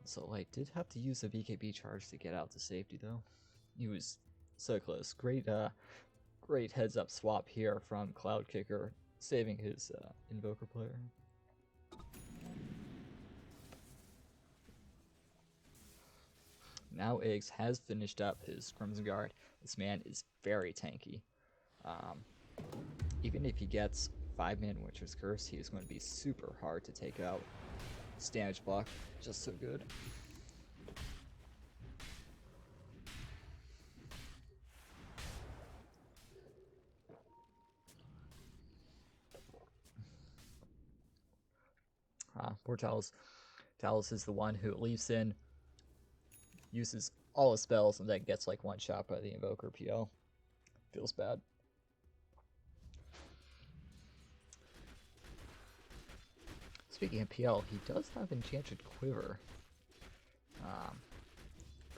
So, Light did have to use a BKB charge to get out to safety, though. He was so close. Great heads-up swap here from Cloud Kicker, saving his Invoker player. Now Eggs has finished up his Crimson Guard. This man is very tanky. Even if he gets 5-man Witcher's Curse, he is going to be super hard to take out. His damage block, just so good. Poor Talos. Talos is the one who leaps in, uses all his spells, and then gets like one shot by the Invoker PL. Feels bad. Speaking of PL, he does have Enchanted Quiver.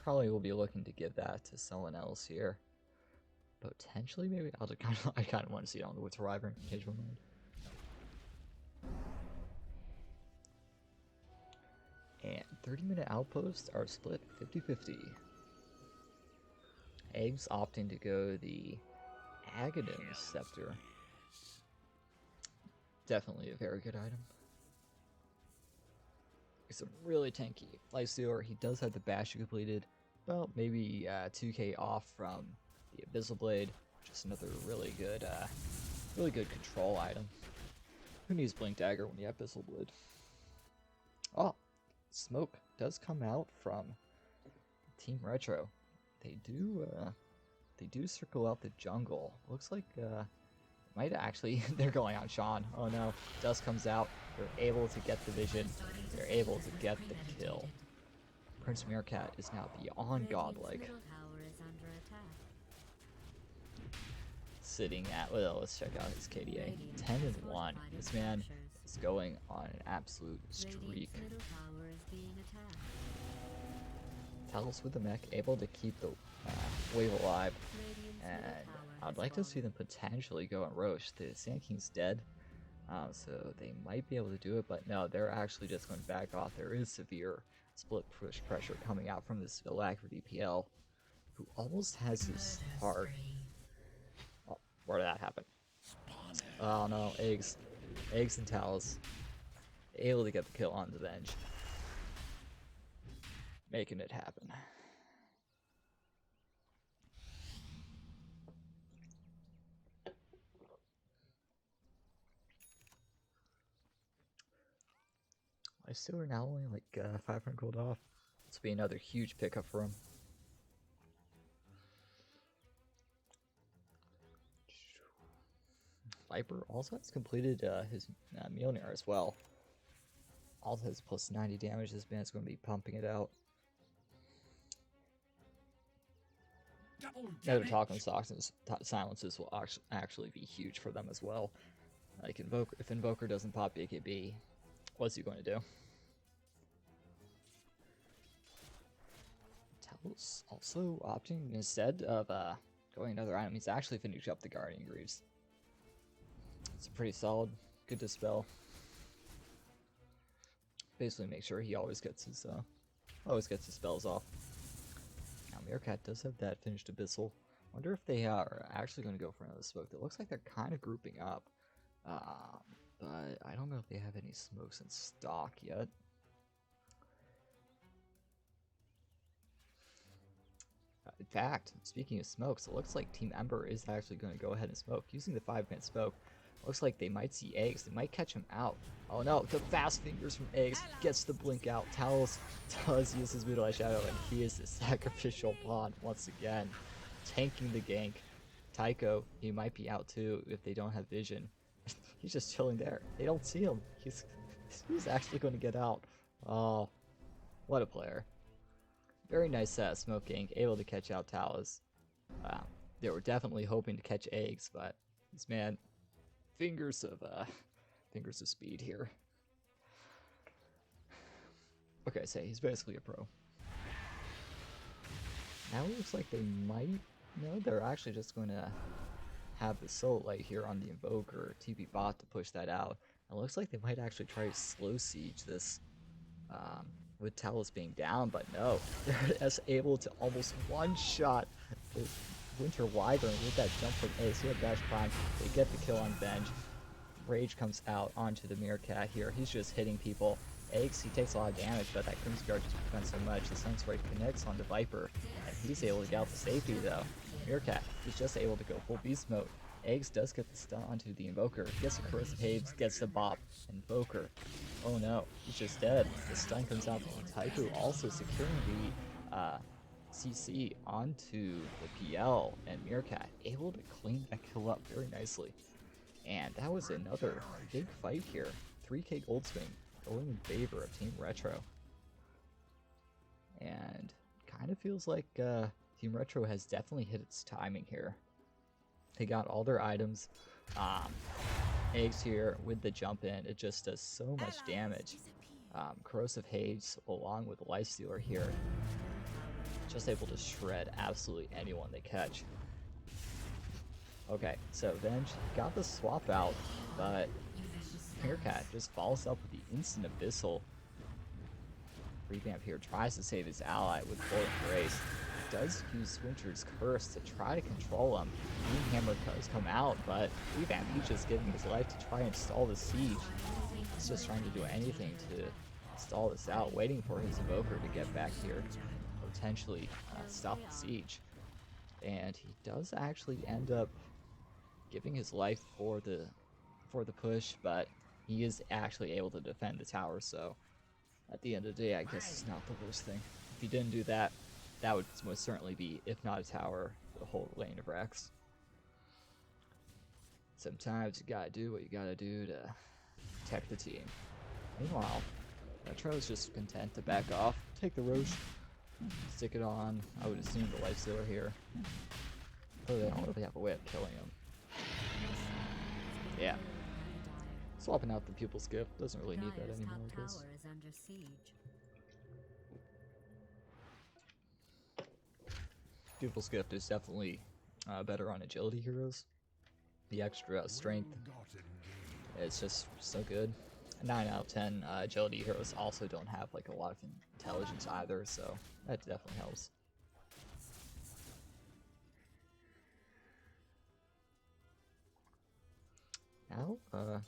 Probably will be looking to give that to someone else here. Potentially, maybe. I kind of want to see it on the Woods Arriver in casual mode. And 30-minute outposts are split 50-50. Eggs opting to go the Aghanim Scepter. Definitely a very good item. It's a really tanky Lifestealer. He does have the bash completed. Well, maybe 2k off from the Abyssal Blade. Just another really good control item. Who needs Blink Dagger when you have Abyssal Blade? Oh, smoke does come out from Team Retro. They do circle out the jungle. Looks like might actually they're going on Sean. Oh no, Dust comes out. They're able to get the vision. They're able to get the kill. Prince Meerkat is now beyond godlike. Sitting at, well, let's check out his KDA. 10-1. This man is going on an absolute streak. Talos with the mech, able to keep the wave alive. And I'd like to see them potentially go on Roche. The Sand King's dead, so they might be able to do it, but no, they're actually just going to back off. There is severe split push pressure coming out from this Alacrity PL, who almost has his heart. Oh, where did that happen? Oh no, Eggs and Talos able to get the kill on the bench, making it happen. I still are now only like 500 gold off. This will be another huge pickup for him. Viper also has completed his Mjolnir as well. Also has plus 90 damage. This man's going to be pumping it out. Never talking silences will actually be huge for them as well. Like if Invoker doesn't pop BKB, What's he going to do? Talos also opting instead of going another item. He's actually finishing up the Guardian Greaves. It's a pretty solid, good dispel. Basically, make sure he always gets his spells off. Now Meerkat does have that finished Abyssal. Wonder if they are actually going to go for another smoke. It looks like they're kind of grouping up, but I don't know if they have any smokes in stock yet. In fact, speaking of smokes, it looks like Team Ember is actually going to go ahead and smoke. Using the 5-minute smoke, looks like they might see Eggs. They might catch him out. Oh no, the fast fingers from Eggs gets the blink out. Talos does use his Mutilate Shadow, and he is the sacrificial pawn once again, tanking the gank. Tycho, he might be out too if they don't have vision. He's just chilling there. They don't see him. He's actually going to get out. Oh, what a player. Very nice smoke gank, able to catch out Talos. They were definitely hoping to catch Eggs, but this man, fingers of speed here. Okay, so he's basically a pro. Now it looks like they might. No, they're actually just going to have the Soul Light here on the Invoker TP bot to push that out. It looks like they might actually try to slow siege this. With Talos being down, but no, they're as able to almost one-shot the Winter Wyvern with that jump from Ace. He had Dash Prime. They get the kill on Venge. Rage comes out onto the Meerkat here. He's just hitting people. Eggs, he takes a lot of damage, but that Crimson Guard just prevents so much. The Sunspray connects onto Viper, and he's able to get out the safety though. Meerkat is just able to go full beast mode. Eggs does get the stun onto the Invoker, gets the Corrosive Haze, gets the Bop. Invoker, oh no, he's just dead. The stun comes out from Taiku, also securing the CC onto the PL, and Meerkat able to clean that kill up very nicely. And that was another big fight here. 3k gold swing going in favor of Team Retro. And kind of feels like Team Retro has definitely hit its timing here. They got all their items. Eggs here with the jump in, it just does so much damage. Corrosive Haze along with Lifestealer here, just able to shred absolutely anyone they catch. Okay, so Venge got the swap out, but Meerkat just follows up with the instant Abyssal. Revamp here tries to save his ally with Full Embrace. Does use Winter's Curse to try to control him. Hammer does come out, but Revamp, he's just giving his life to try and stall the siege. He's just trying to do anything to stall this out, waiting for his Invoker to get back here, potentially stop the siege. And he does actually end up giving his life for the push, but he is actually able to defend the tower, so at the end of the day, I guess it's not the worst thing. If he didn't do that, that would most certainly be, if not a tower, the whole lane of Rex. Sometimes you gotta do what you gotta do to protect the team. Meanwhile, Retro is just content to back off, take the Roche, stick it on, I would assume the Lifestealer here. Though they don't really have a way of killing him. Yeah. Swapping out the Pupil's Gift, doesn't really need that anymore, I guess. Pupil's Gift is definitely better on agility heroes. The extra strength is just so good. 9 out of 10 agility heroes also don't have like a lot of intelligence either, so that definitely helps. Now,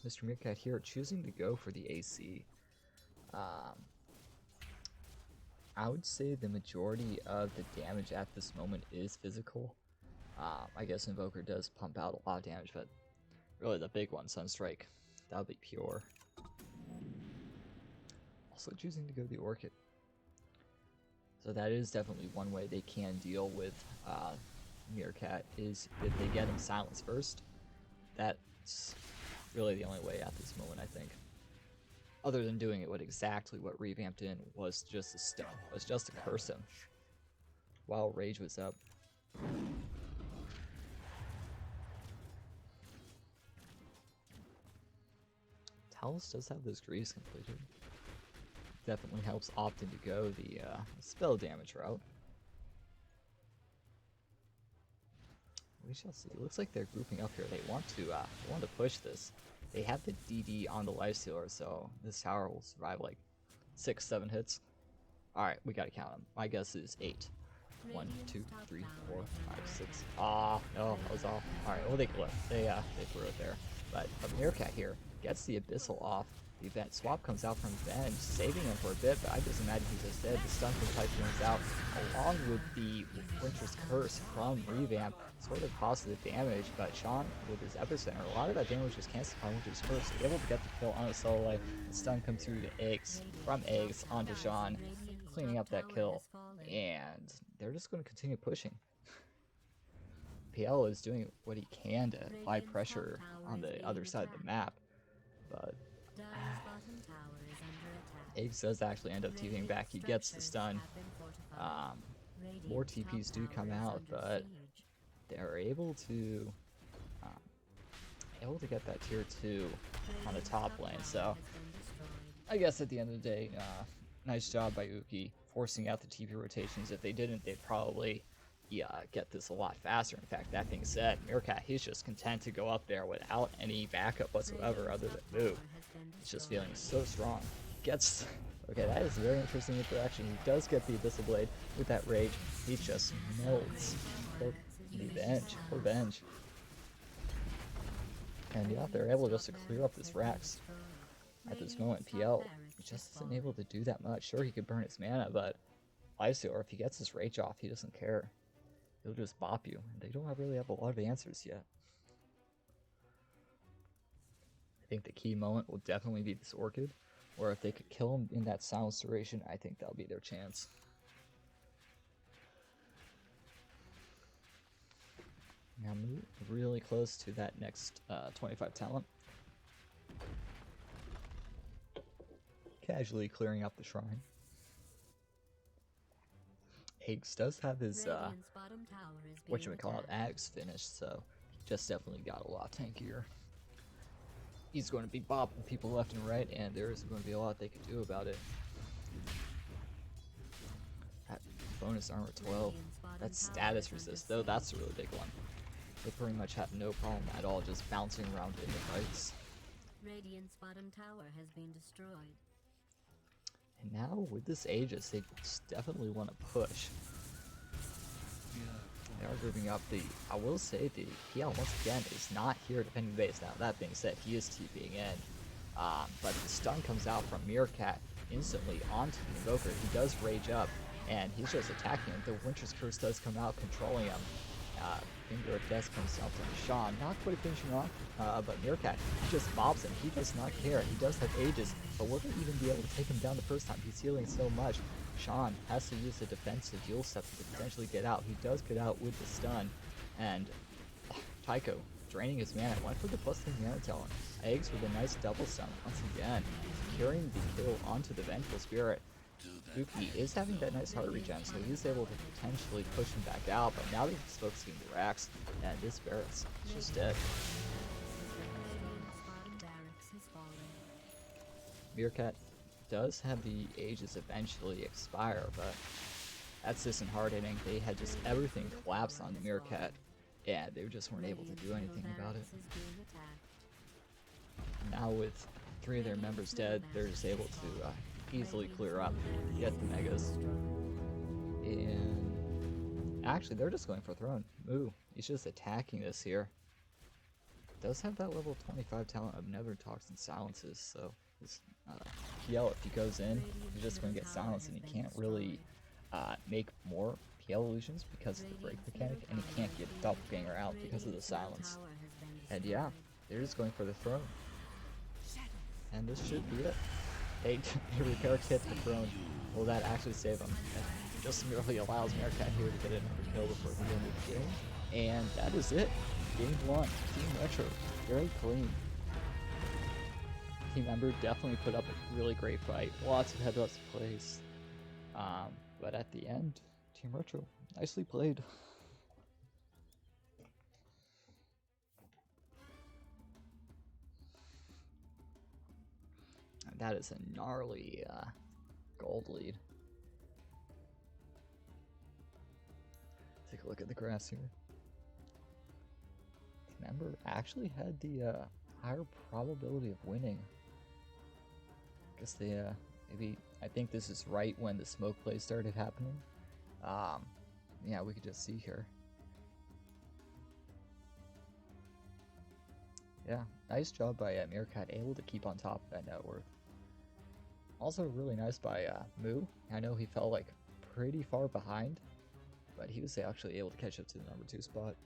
Mr. Meerkat here choosing to go for the AC. I would say the majority of the damage at this moment is physical. I guess Invoker does pump out a lot of damage, but really the big one, Sunstrike, that would be pure. Also choosing to go the Orchid. So that is definitely one way they can deal with Meerkat, is if they get him silenced first. That's really the only way at this moment, I think. Other than doing it with exactly what Revamped in was just a stun, was just to curse him while Rage was up. Palace does have this grease completed. Definitely helps opt in to go the spell damage route. We shall see. It looks like they're grouping up here. They want to push this. They have the DD on the lifestealer, so this tower will survive like 6-7 hits. All right, we gotta count them. My guess is 8. 1, 2, 3, 4, 5, 6. Ah, no, that was off. All right, well they threw it there. But a Meerkat here gets the Abyssal off. The event swap comes out from Venge, saving him for a bit, but I just imagine he's just dead. The stun from Typhoon's out, along with the Winter's Curse from Revamp, sort of positive damage, but Sean with his Epicenter, a lot of that damage was cancelled by Winter's Curse, so able to get the kill on a solo life. The stun comes through the eggs, from eggs onto Sean, cleaning up that kill, and they're just going to continue pushing. PL is doing what he can to apply pressure on the other side of the map, but Eggs does actually end up TPing back. He gets the stun. More TPs do come out, but they're able to get that tier 2 on the top lane. So I guess at the end of the day, nice job by Uki forcing out the TP rotations. If they didn't, they'd probably get this a lot faster. In fact, that being said, Meerkat, he's just content to go up there without any backup whatsoever other than move. He's just feeling so strong. Gets... Okay, that is a very interesting interaction. He does get the Abyssal Blade with that rage. He just melts. Poor Venge. And yeah, they're able just to clear up this Rax. At this moment, PL just isn't able to do that much. Sure, he could burn his mana, but Lifestealer, if he gets his rage off, he doesn't care. He'll just bop you. And they don't really have a lot of answers yet. I think the key moment will definitely be this Orchid. Or if they could kill him in that silence duration, I think that'll be their chance. Now move really close to that next 25 talent. Casually clearing up the shrine. Eggs does have his Axe finished, so he just definitely got a lot tankier. He's going to be bopping people left and right, and there isn't going to be a lot they can do about it. That bonus armor 12, that status resist though, that's a really big one. They pretty much have no problem at all just bouncing around in the fights. Radiant's bottom tower has been destroyed. And now with this Aegis, they definitely want to push. They are grouping up. I will say the PL once again is not here defending base. Now that being said, he is TPing in, but the stun comes out from Meerkat instantly onto the Invoker. He does rage up, and he's just attacking him. The Winter's Curse does come out, controlling him. Finger of Death comes out to Sean, not quite finishing off, but Meerkat, he just mobs him. He does not care. He does have Aegis, but will they even be able to take him down the first time? He's healing so much. Sean has to use the defensive dual step to potentially get out. He does get out with the stun, and Tycho, draining his mana, went for the +3 mana talent. Eggs with a nice double stun once again, carrying the kill onto the Vengeful Spirit. Uki is having that nice heart regen, so he's able to potentially push him back out, but now that he's focusing the Rax, and this Barrett's just dead. Meerkat does have the Aegis eventually expire, but that's just hard hitting. They had just everything collapse on the Meerkat, and they just weren't able to do anything about it. Now with 3 of their members dead, they're just able to easily clear up, get the Megas. And actually, they're just going for Throne. Ooh, he's just attacking this here. Does have that level 25 talent of Nether Toxin Silences, so this PL, if he goes in, he's just going to get silenced, and he can't really make more PL illusions because of the break mechanic, and he can't get Doppelganger out because of the silence. And yeah, they're just going for the Throne. And this should be it. A repair kit the Throne. Will that actually save him? It just merely allows Meerkat here to get another kill before the end of the game. And that is it. Game 1. Team Retro. Very clean. Team Ember definitely put up a really great fight. Lots of head-ups plays. But at the end, Team Retro. Nicely played. That is a gnarly gold lead. Take a look at the graphs here. Member actually had the higher probability of winning. Guess they maybe, I think this is right when the smoke plays started happening. Yeah, we could just see here. Yeah, nice job by Meerkat, able to keep on top of that net worth. Also really nice by Moo. I know he fell like pretty far behind, but he was actually able to catch up to the number 2 spot.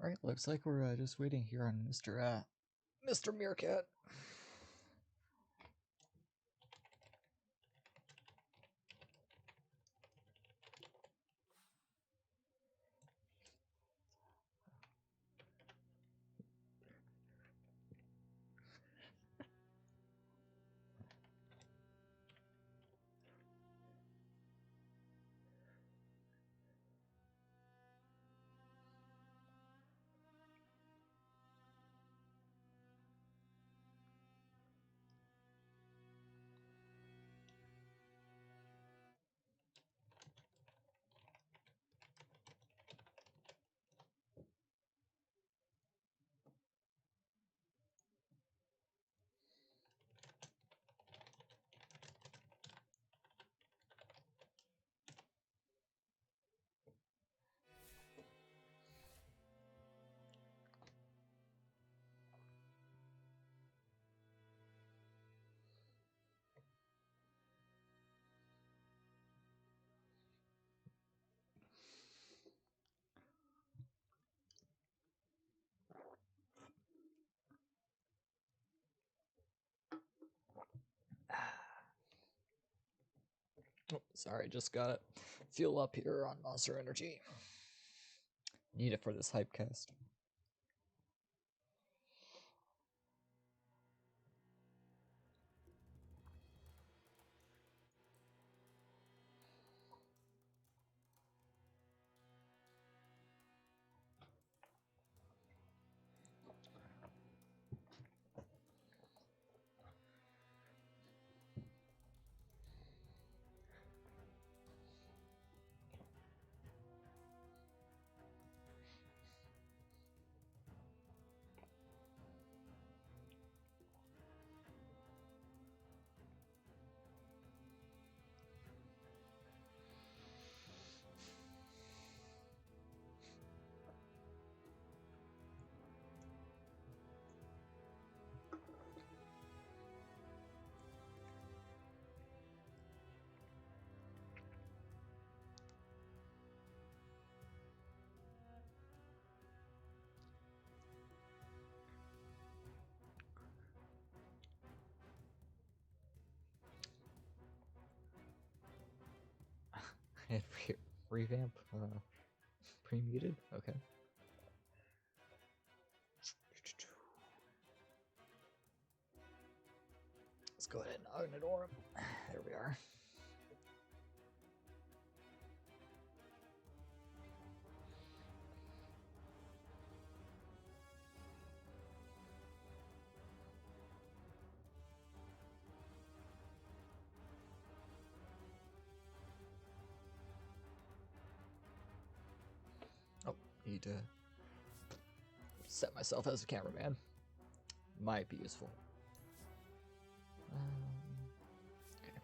Alright, looks like we're just waiting here on Mr. Meerkat. Oh, sorry, just got fuel up here on Monster Energy. Need it for this hype cast. And revamp pre-muted? Okay. Let's go ahead and ignore him. There we are. Oh, need to set myself as a cameraman. Might be useful. Okay.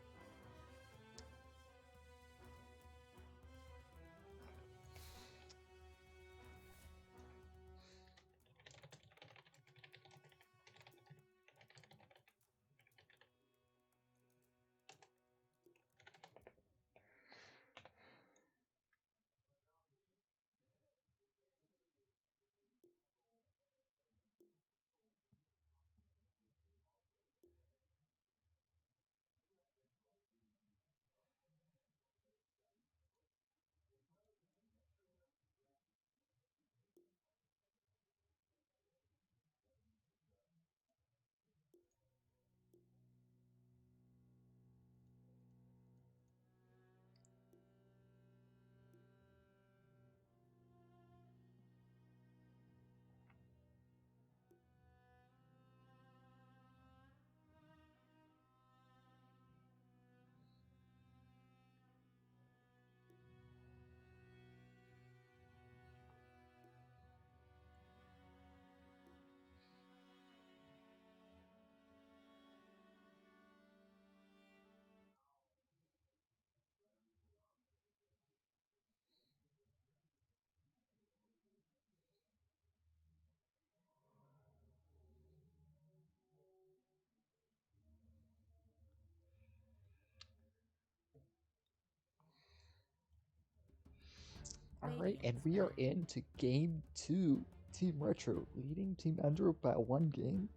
All right, and we are into game 2. Team Retro leading Team Ender by 1 game.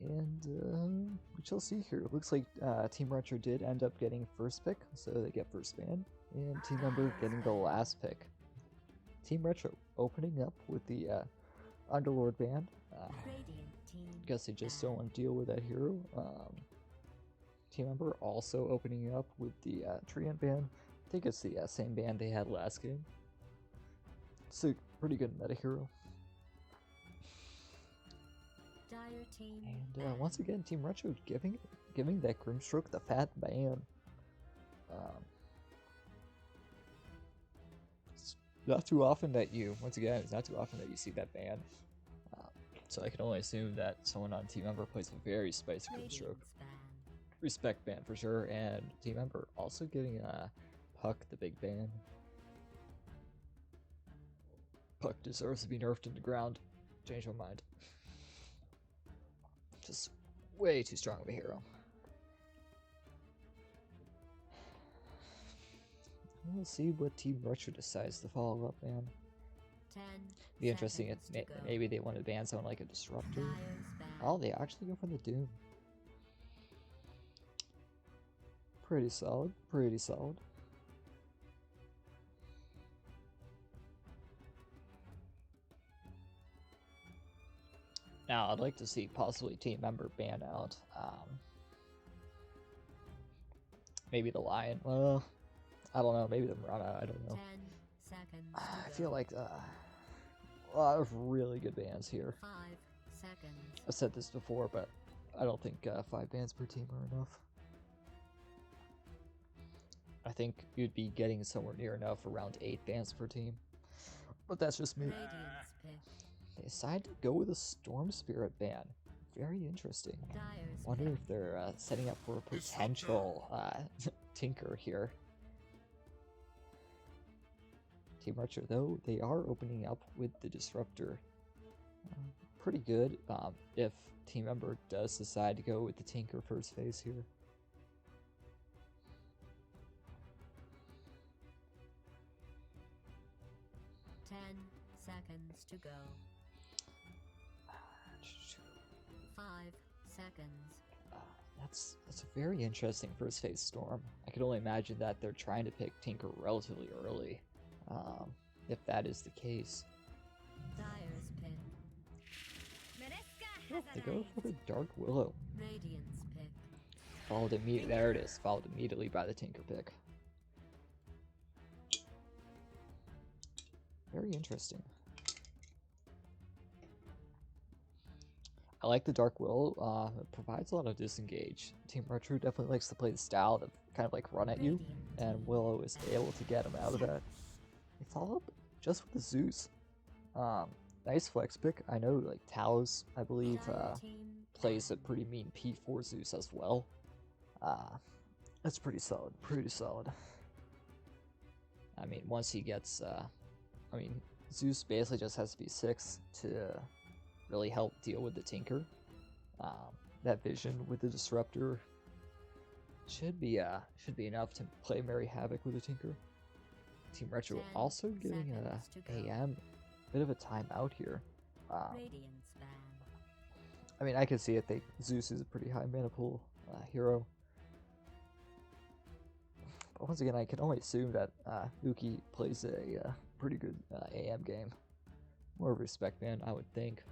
And we shall see here. It looks like Team Retro did end up getting first pick, so they get first ban. And Team Ember getting the last pick. Team Retro opening up with the Underlord ban. Guess they just don't want to deal with that hero. Team Ember also opening up with the Treant ban. I think it's the same ban they had last game. It's a pretty good meta hero. And once again, Team Retro giving that Grimstroke the fat ban. It's not too often that it's not too often that you see that ban. So I can only assume that someone on Team Ember plays a very spicy Grimstroke. Respect ban for sure, and Team Ember also getting Puck the big ban. Puck deserves to be nerfed into ground. Change my mind. Just way too strong of a hero. We'll see what Team Retro decides to follow up, man. Be interesting if maybe they want to ban someone like a Disruptor. Oh, they actually go for the Doom. Pretty solid, pretty solid. Now, I'd like to see possibly Team Member ban out. Maybe the Lion. Well, I don't know. Maybe the Murata. I don't know. 10 seconds. I feel like a lot of really good bans here. 5 seconds. I've said this before, but I don't think 5 bans per team are enough. I think you'd be getting somewhere near enough around 8 bans per team. But that's just me. They decided to go with a Storm Spirit ban. Very interesting. Wonder if they're setting up for a potential Tinker here. Team Retro, though, they are opening up with the Disruptor. Pretty good if Team Member does decide to go with the Tinker first phase here. Seconds to go. 5 seconds. That's a very interesting first phase Storm. I could only imagine that they're trying to pick Tinker relatively early, if that is the case. Dyer's pin. Oh, they go for the Dark Willow. Radiance pick. Followed immediately. There it is. Followed immediately by the Tinker pick. Very interesting. I like the Dark Willow. It provides a lot of disengage. Team Retro definitely likes to play the style to kind of like run at you, and Willow is able to get him out of that. They follow up just with the Zeus. Nice flex pick. I know like Talos, I believe, plays a pretty mean P4 Zeus as well. That's pretty solid. Pretty solid. I mean, once he gets, Zeus basically just has to be 6 to really help deal with the Tinker. That vision with the Disruptor should be enough to play Merry Havoc with the Tinker. Team Retro also giving AM a bit of a timeout here. I mean, I can see it. Zeus is a pretty high mana pool hero. But once again, I can only assume that Uki plays a pretty good AM game. More of a respect ban, I would think.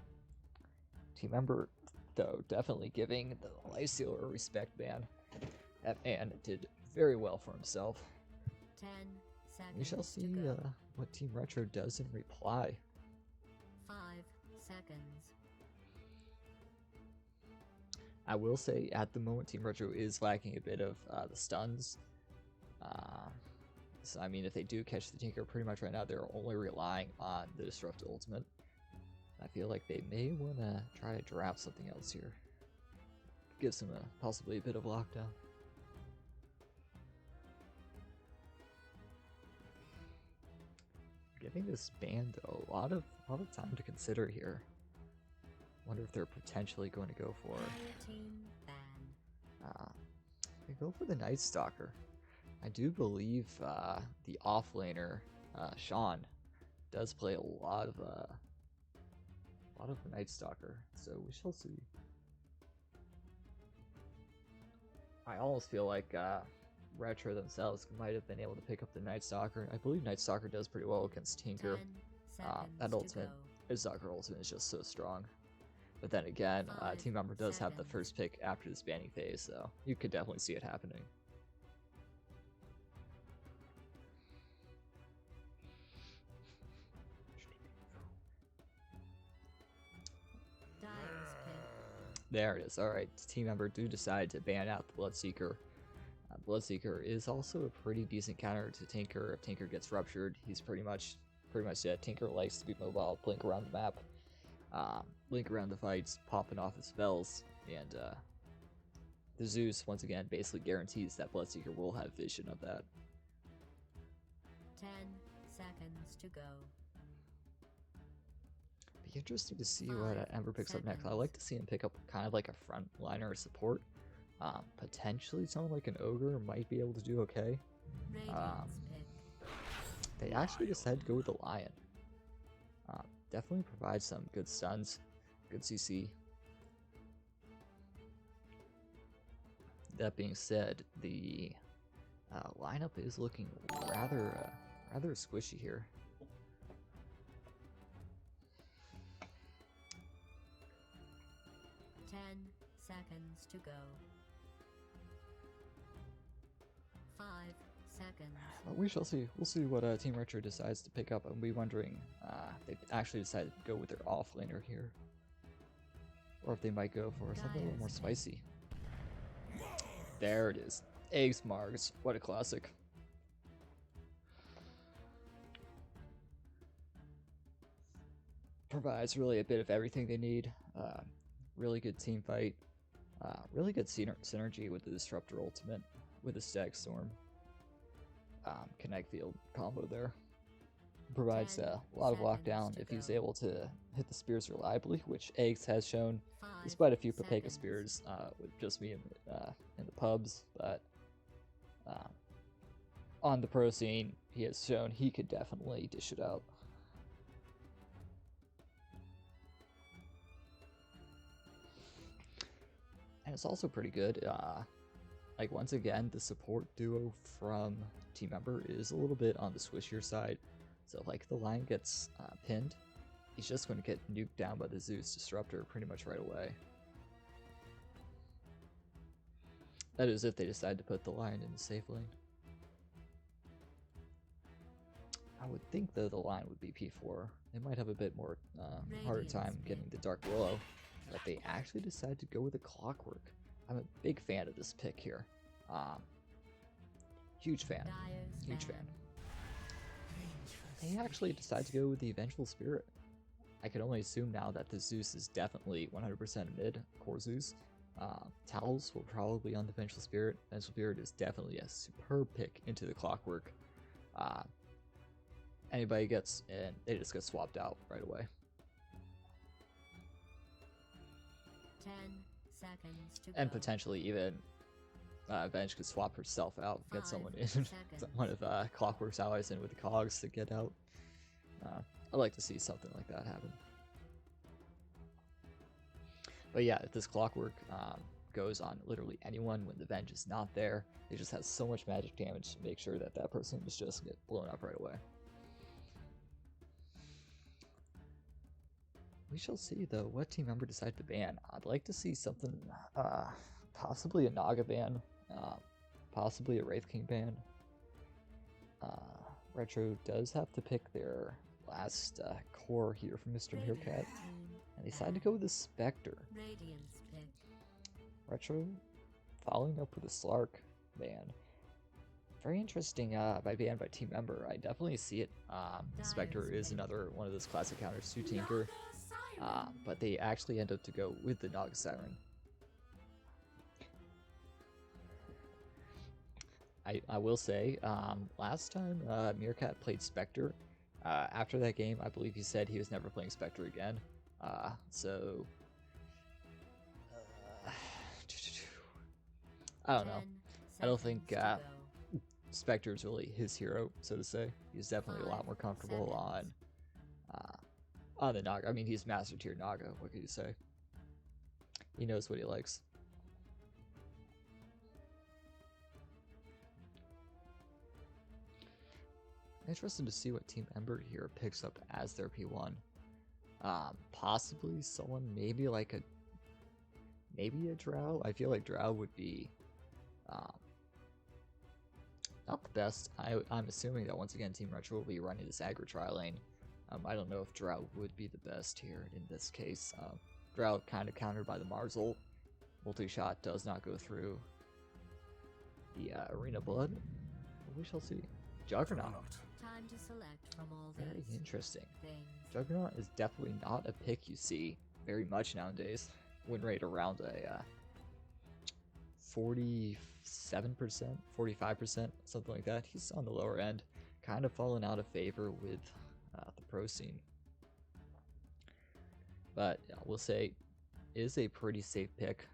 Team Ember, though, definitely giving the Lifestealer a respect ban. That man did very well for himself. 10 seconds. We shall see what Team Retro does in reply. 5 seconds. I will say, at the moment, Team Retro is lacking a bit of the stuns. So, I mean, if they do catch the Tinker, pretty much right now they're only relying on the Disrupt Ultimate. I feel like they may want to try to draft something else here. Gives them possibly a bit of lockdown. Getting this ban, though, a lot of time to consider here. Wonder if they're potentially going to go for they go for the Night Stalker. I do believe the offlaner Sean does play a lot of a lot of Night Stalker, so we shall see. I almost feel like Retro themselves might have been able to pick up the Night Stalker. I believe Night Stalker does pretty well against Tinker. 10 That seconds to ultimate, go. his Stalker ultimate is just so strong. But then again, 5 team member does have the seconds. first pick after this banning phase, so you could definitely see it happening. Dyer's pit. There it is. Alright, team member do decide to ban out the Bloodseeker. Bloodseeker is also a pretty decent counter to Tinker. If Tinker gets ruptured, he's pretty much dead. Tinker likes to be mobile, blink around the map, blink around the fights, popping off his spells, and the Zeus, once again, basically guarantees that Bloodseeker will have vision of that. 10 seconds to go. Be interesting to see what 5 Ember picks up next. I seconds. like to see him pick up kind of like a frontliner or support. Potentially someone like an Ogre might be able to do okay. Radiant's pick. They actually decided to go with the Lion. Definitely provides some good stuns, good CC. That being said, the lineup is looking rather squishy here. Seconds to go. 5 seconds. We shall see. We'll see what Team Retro decides to pick up. I'm wondering if they actually decided to go with their offlaner here, or if they might go for something a little more spicy. There it is. Eggs Margs. What a classic. Provides really a bit of everything they need. Really good team fight. Really good synergy with the Disruptor ultimate, with the Stag Storm. Connect field combo there. Provides a lot of lockdown if he's able to hit the spears reliably, which Eggs has shown, 5 despite a few Papeka seconds. spears with just me in the pubs. But on the pro scene, he has shown he could definitely dish it out. And it's also pretty good. Like, once again, the support duo from team member is a little bit on the squishier side. So, like, the Lion gets pinned, he's just going to get nuked down by the Zeus Disruptor pretty much right away. That is if they decide to put the Lion in the safe lane. I would think, though, the Lion would be P4. They might have a bit more harder time getting the Dark Willow, but they actually decide to go with the Clockwork. I'm a big fan of this pick here. Huge fan. Huge fan. They actually decide to go with the Vengeful Spirit. I can only assume now that the Zeus is definitely 100% mid, core Zeus. Towels will probably on the Vengeful Spirit. Vengeful Spirit is definitely a superb pick into the Clockwork. Anybody gets in, they just get swapped out right away. 10 seconds to And go. potentially even Venge could swap herself out, get 5 someone in, seconds. one of Clockwork's allies in with the Cogs to get out. I'd like to see something like that happen. But yeah, if this Clockwork goes on literally anyone when the Venge is not there, it just has so much magic damage to make sure that that person is just get blown up right away. We shall see, though, what team member decide to ban. I'd like to see something, possibly a Naga ban, possibly a Wraith King ban. Retro does have to pick their last core here from Mr. Meerkat, and they decided to go with the Spectre. Radiant's pick. Retro following up with a Slark ban. Very interesting by ban by team member. I definitely see it. Spectre is another one of those classic counters to Tinker. But they actually end up to go with the Naga Siren. I will say, last time Meerkat played Spectre, after that game, I believe he said he was never playing Spectre again. So I don't know. 10 I don't think seconds to go. Spectre is really his hero, so to say. He's definitely a lot more comfortable On the Naga. I mean, he's Master Tier Naga. What can you say? He knows what he likes. Interesting to see what Team Ember here picks up as their P1. Possibly someone maybe like a Drow. I feel like Drow would be not the best. I'm assuming that once again Team Retro will be running this aggro tri lane. I don't know if Drow would be the best here in this case. Drow kind of countered by the Mars ult. Multi-shot does not go through the Arena Blood. But we shall see. Juggernaut. Time to select from all Very these interesting. things. Juggernaut is definitely not a pick you see very much nowadays. Win rate around a 47%, 45%, something like that. He's on the lower end, kind of fallen out of favor with the pro scene. But yeah, we'll say is a pretty safe pick.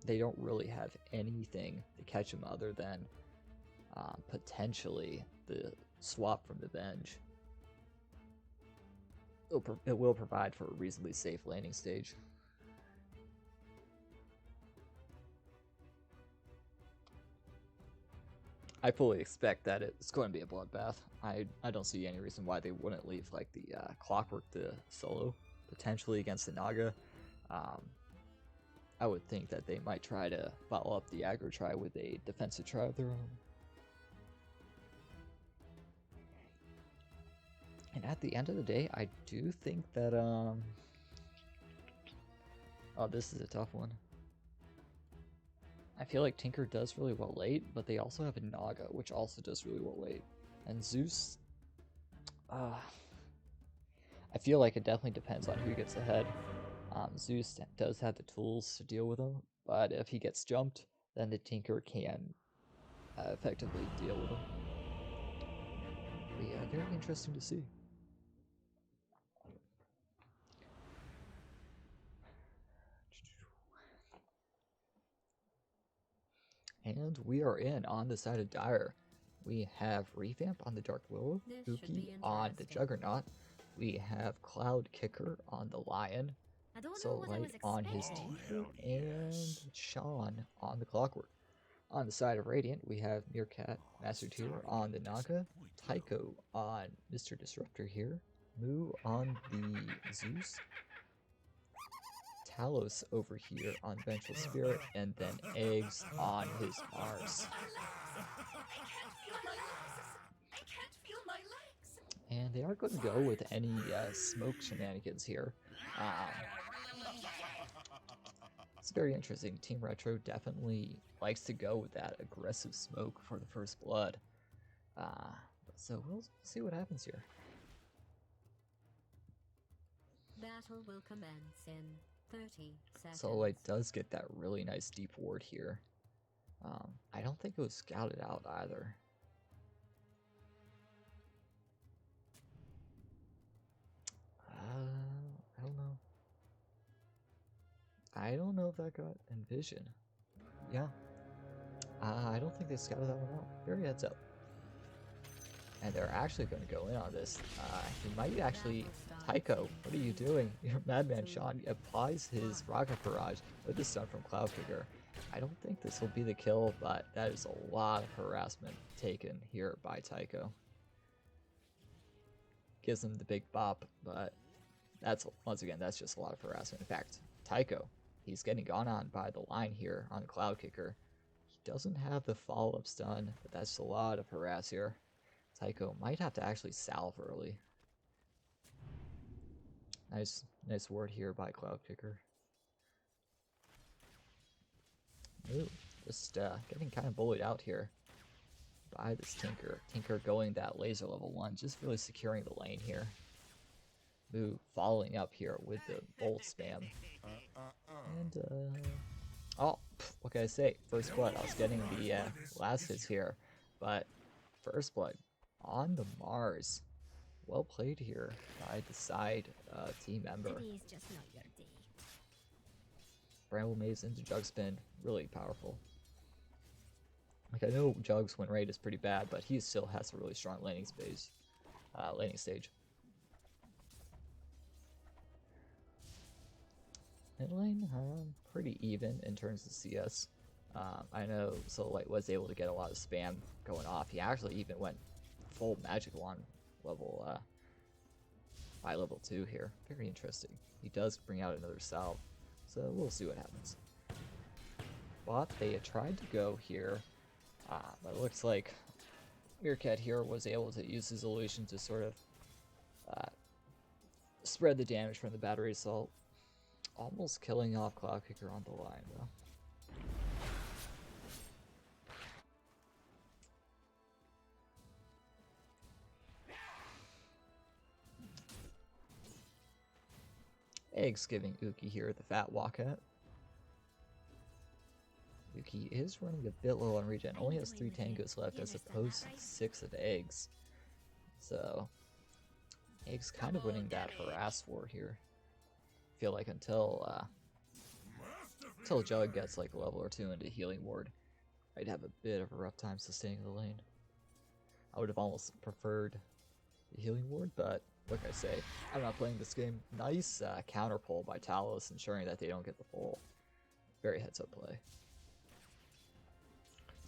They don't really have anything to catch him other than potentially the swap from the bench. It will provide for a reasonably safe landing stage. I fully expect that it's going to be a bloodbath. I don't see any reason why they wouldn't leave like the Clockwork the solo, potentially against the Naga. I would think that they might try to follow up the aggro try with a defensive try of their own. And at the end of the day, I do think that oh, this is a tough one. I feel like Tinker does really well late, but they also have a Naga, which also does really well late. And Zeus, I feel like it definitely depends on who gets ahead. Zeus does have the tools to deal with him, but if he gets jumped, then the Tinker can effectively deal with him. But yeah, very interesting to see. And we are in on the side of Dire. We have Revamp on the Dark Willow, Uki on the Juggernaut. We have Cloud Kicker on the Lion, Soullight on his Tinker, and Sean on the Clockwork. On the side of Radiant, we have Meerkat, Master Tier on the Naga, Tycho on Mr. Disruptor here, Moo on the Zeus, Talos over here on Vengeful Spirit, and then Eggs on his Mars. And they aren't going to go with any smoke shenanigans here. It's very interesting. Team Retro definitely likes to go with that aggressive smoke for the first blood. So we'll see what happens here. Battle will commence in 30 seconds. Soullight does get that really nice deep ward here. I don't think it was scouted out either. I don't know. I don't know if that got envisioned. Yeah. I don't think they scouted that one out. Very heads up. And they're actually going to go in on this. He might actually... Tycho, what are you doing? Your Madman Sean applies his Rocket Barrage with the stun from Cloud Kicker. I don't think this will be the kill, but that is a lot of harassment taken here by Tycho. Gives him the big bop, but that's, once again, that's just a lot of harassment. In fact, Tycho, he's getting gone on by the line here on the Cloud Kicker. He doesn't have the follow-up stun, but that's a lot of harass here. Tycho might have to actually salve early. Nice word here by Cloud Kicker. Ooh, just getting kind of bullied out here by this Tinker. Tinker going that laser level 1, just really securing the lane here. Ooh, following up here with the bolt spam. And, oh, what can I say? First blood. I was getting the last hits here, but first blood on the Mars. Well played here by the side Team Ember. Today's just not your day. Bramble Maze into Jug Spin, really powerful. Like, I know Jug's win rate is pretty bad, but he still has a really strong landing stage. Mid lane, pretty even in terms of CS. I know Soullight was able to get a lot of spam going off. He actually even went full magic wand level by level 2 here. Very interesting. He does bring out another salve, so we'll see what happens. But they had tried to go here, but it looks like Meerkat here was able to use his illusion to sort of spread the damage from the battery assault, almost killing off Cloudkicker on the line though. Eggs giving Uki here the fat walkout. Uki is running a bit low on regen, only has 3 tangos left as opposed to 6 of eggs. So Eggs kind of winning that harass war here. Feel like until Jug gets like a level or 2 into healing ward, I'd have a bit of a rough time sustaining the lane. I would have almost preferred the healing ward, but like I say, I'm not playing this game. Nice counter pull by Talos, ensuring that they don't get the full. Very heads up play.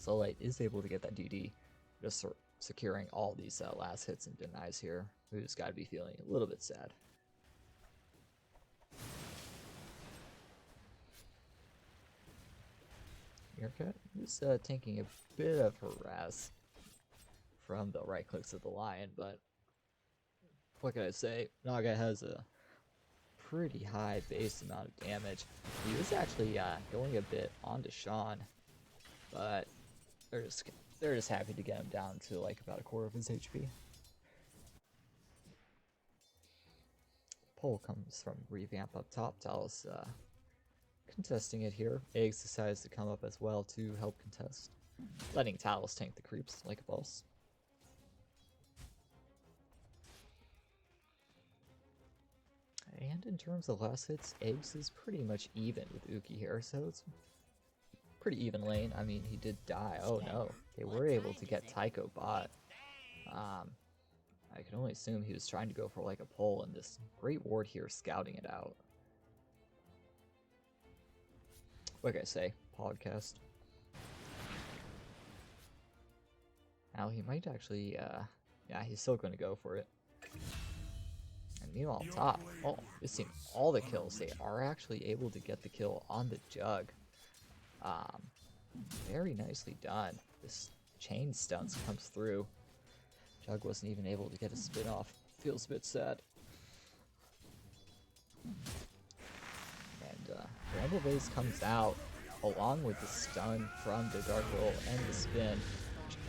Soullight is able to get that DD, just securing all these last hits and denies here. Who's got to be feeling a little bit sad. Meerkat is taking a bit of harass from the right clicks of the lion, but what can I say? Naga has a pretty high base amount of damage. He was actually going a bit onto Sean, but they're just happy to get him down to like about a quarter of his HP. Pull comes from Revamp up top. Talos contesting it here. Eggs decides to come up as well to help contest, letting Talos tank the creeps like a boss. And in terms of last hits, Eggs is pretty much even with Uki here, so it's pretty even lane. I mean, he did die. Oh no, they were able to get Tycho bot. I can only assume he was trying to go for like a pull, and this great ward here scouting it out. Like I say, podcast. Now he might actually, yeah, he's still going to go for it. And meanwhile, top, oh, this team, all the kills, they are actually able to get the kill on the Jug. Very nicely done. This chain stunts comes through. Jug wasn't even able to get a spin off. Feels a bit sad. And Bramble Vase comes out along with the stun from the Dark Roll and the spin.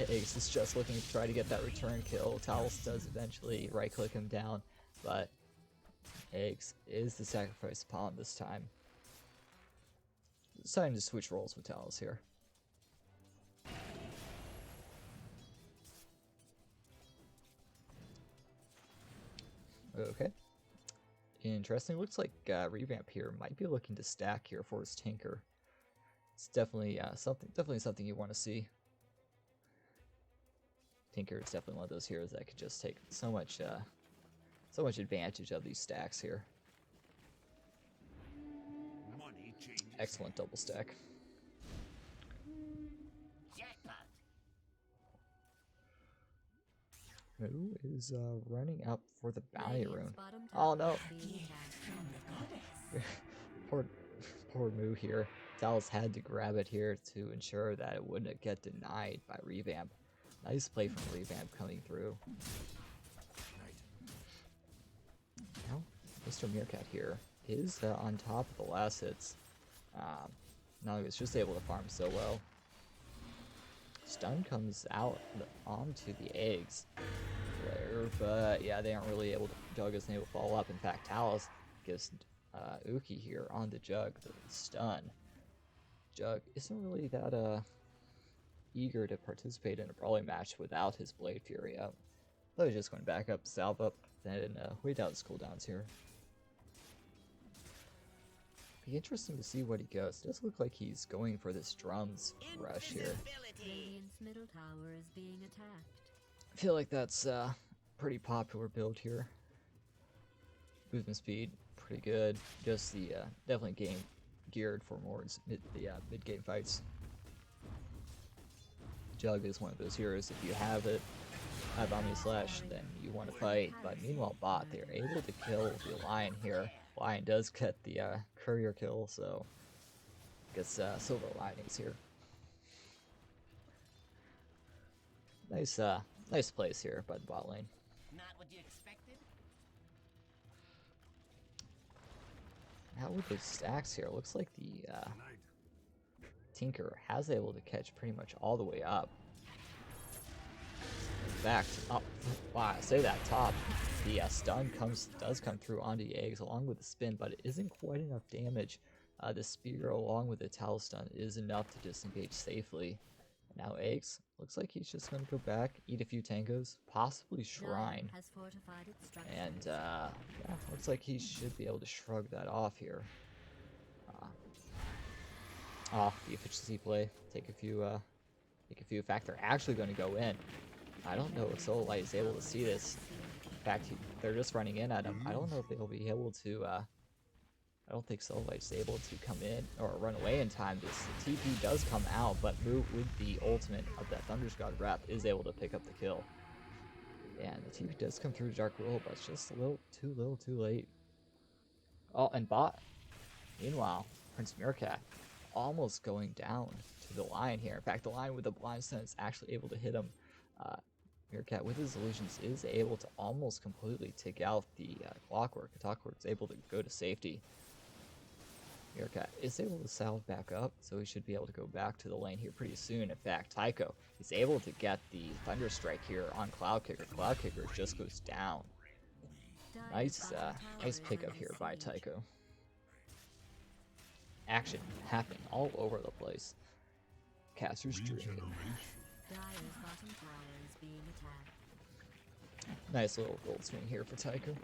Ace is just looking to try to get that return kill. Talos does eventually right click him down, but Eggs is the sacrifice pawn this time. Deciding to switch roles with Talos here. Okay. Interesting. Looks like Revamp here might be looking to stack here for his Tinker. It's definitely something you want to see. Tinker is definitely one of those heroes that could just take so much advantage of these stacks here. Excellent double stack. Who is running up for the bounty rune? Oh no! poor Moo here. Dallas had to grab it here to ensure that it wouldn't get denied by Revamp. Nice play from Revamp coming through. Now, Mr. Meerkat here is on top of the last hits. Now he was just able to farm so well. Stun comes out onto the eggs player, but yeah, they aren't really able to. Jug isn't able to follow up. In fact, Talos gives Uki here on the Jug the stun. Jug isn't really that eager to participate in a brawling match without his Blade Fury up. So he's just going back up, salve up, then wait out his cooldowns here. Be interesting to see what he goes. It does look like he's going for this drums rush here. Radiant's middle tower is being attacked. I feel like that's a pretty popular build here. Movement speed pretty good. Just the definitely game geared for more mid game fights. Jug is one of those heroes. If you have it, have Omni Slash, then you want to fight. But meanwhile, bot, they're able to kill the Lion here. Lion does get the courier kill, so gets silver linings here. Nice place here by the bot lane. Not what you expected? How with the stacks here, looks like the Tinker has able to catch pretty much all the way up. In fact, wow, I say that top, the stun does come through onto the eggs along with the spin, but it isn't quite enough damage. The spear along with the towel stun is enough to disengage safely. Now eggs, looks like he's just going to go back, eat a few tangos, possibly shrine, and yeah, looks like he should be able to shrug that off here. The efficiency play, take a few. In fact, they're actually going to go in. I don't know if Soul Light is able to see this. In fact, they're just running in at him. I don't know if they'll be able to. I don't think Soul Light's able to come in or run away in time. This TP does come out, but Moo with the ultimate of that Thunder's God rep is able to pick up the kill. And the TP does come through Dark Will, but it's just a little too late. Oh, and bot. Meanwhile, Prince Meerkat almost going down to the Lion here. In fact, the Lion with the blind stun is actually able to hit him. Meerkat with his illusions is able to almost completely take out the Clockwork. The Clockwork's able to go to safety. Meerkat is able to salve back up, so he should be able to go back to the lane here pretty soon. In fact, Tycho is able to get the Thunder Strike here on Cloudkicker. Cloudkicker just goes down. Nice pickup here by Tycho. Action happening all over the place. Caster's Dream. Nice little gold swing here for Tycho.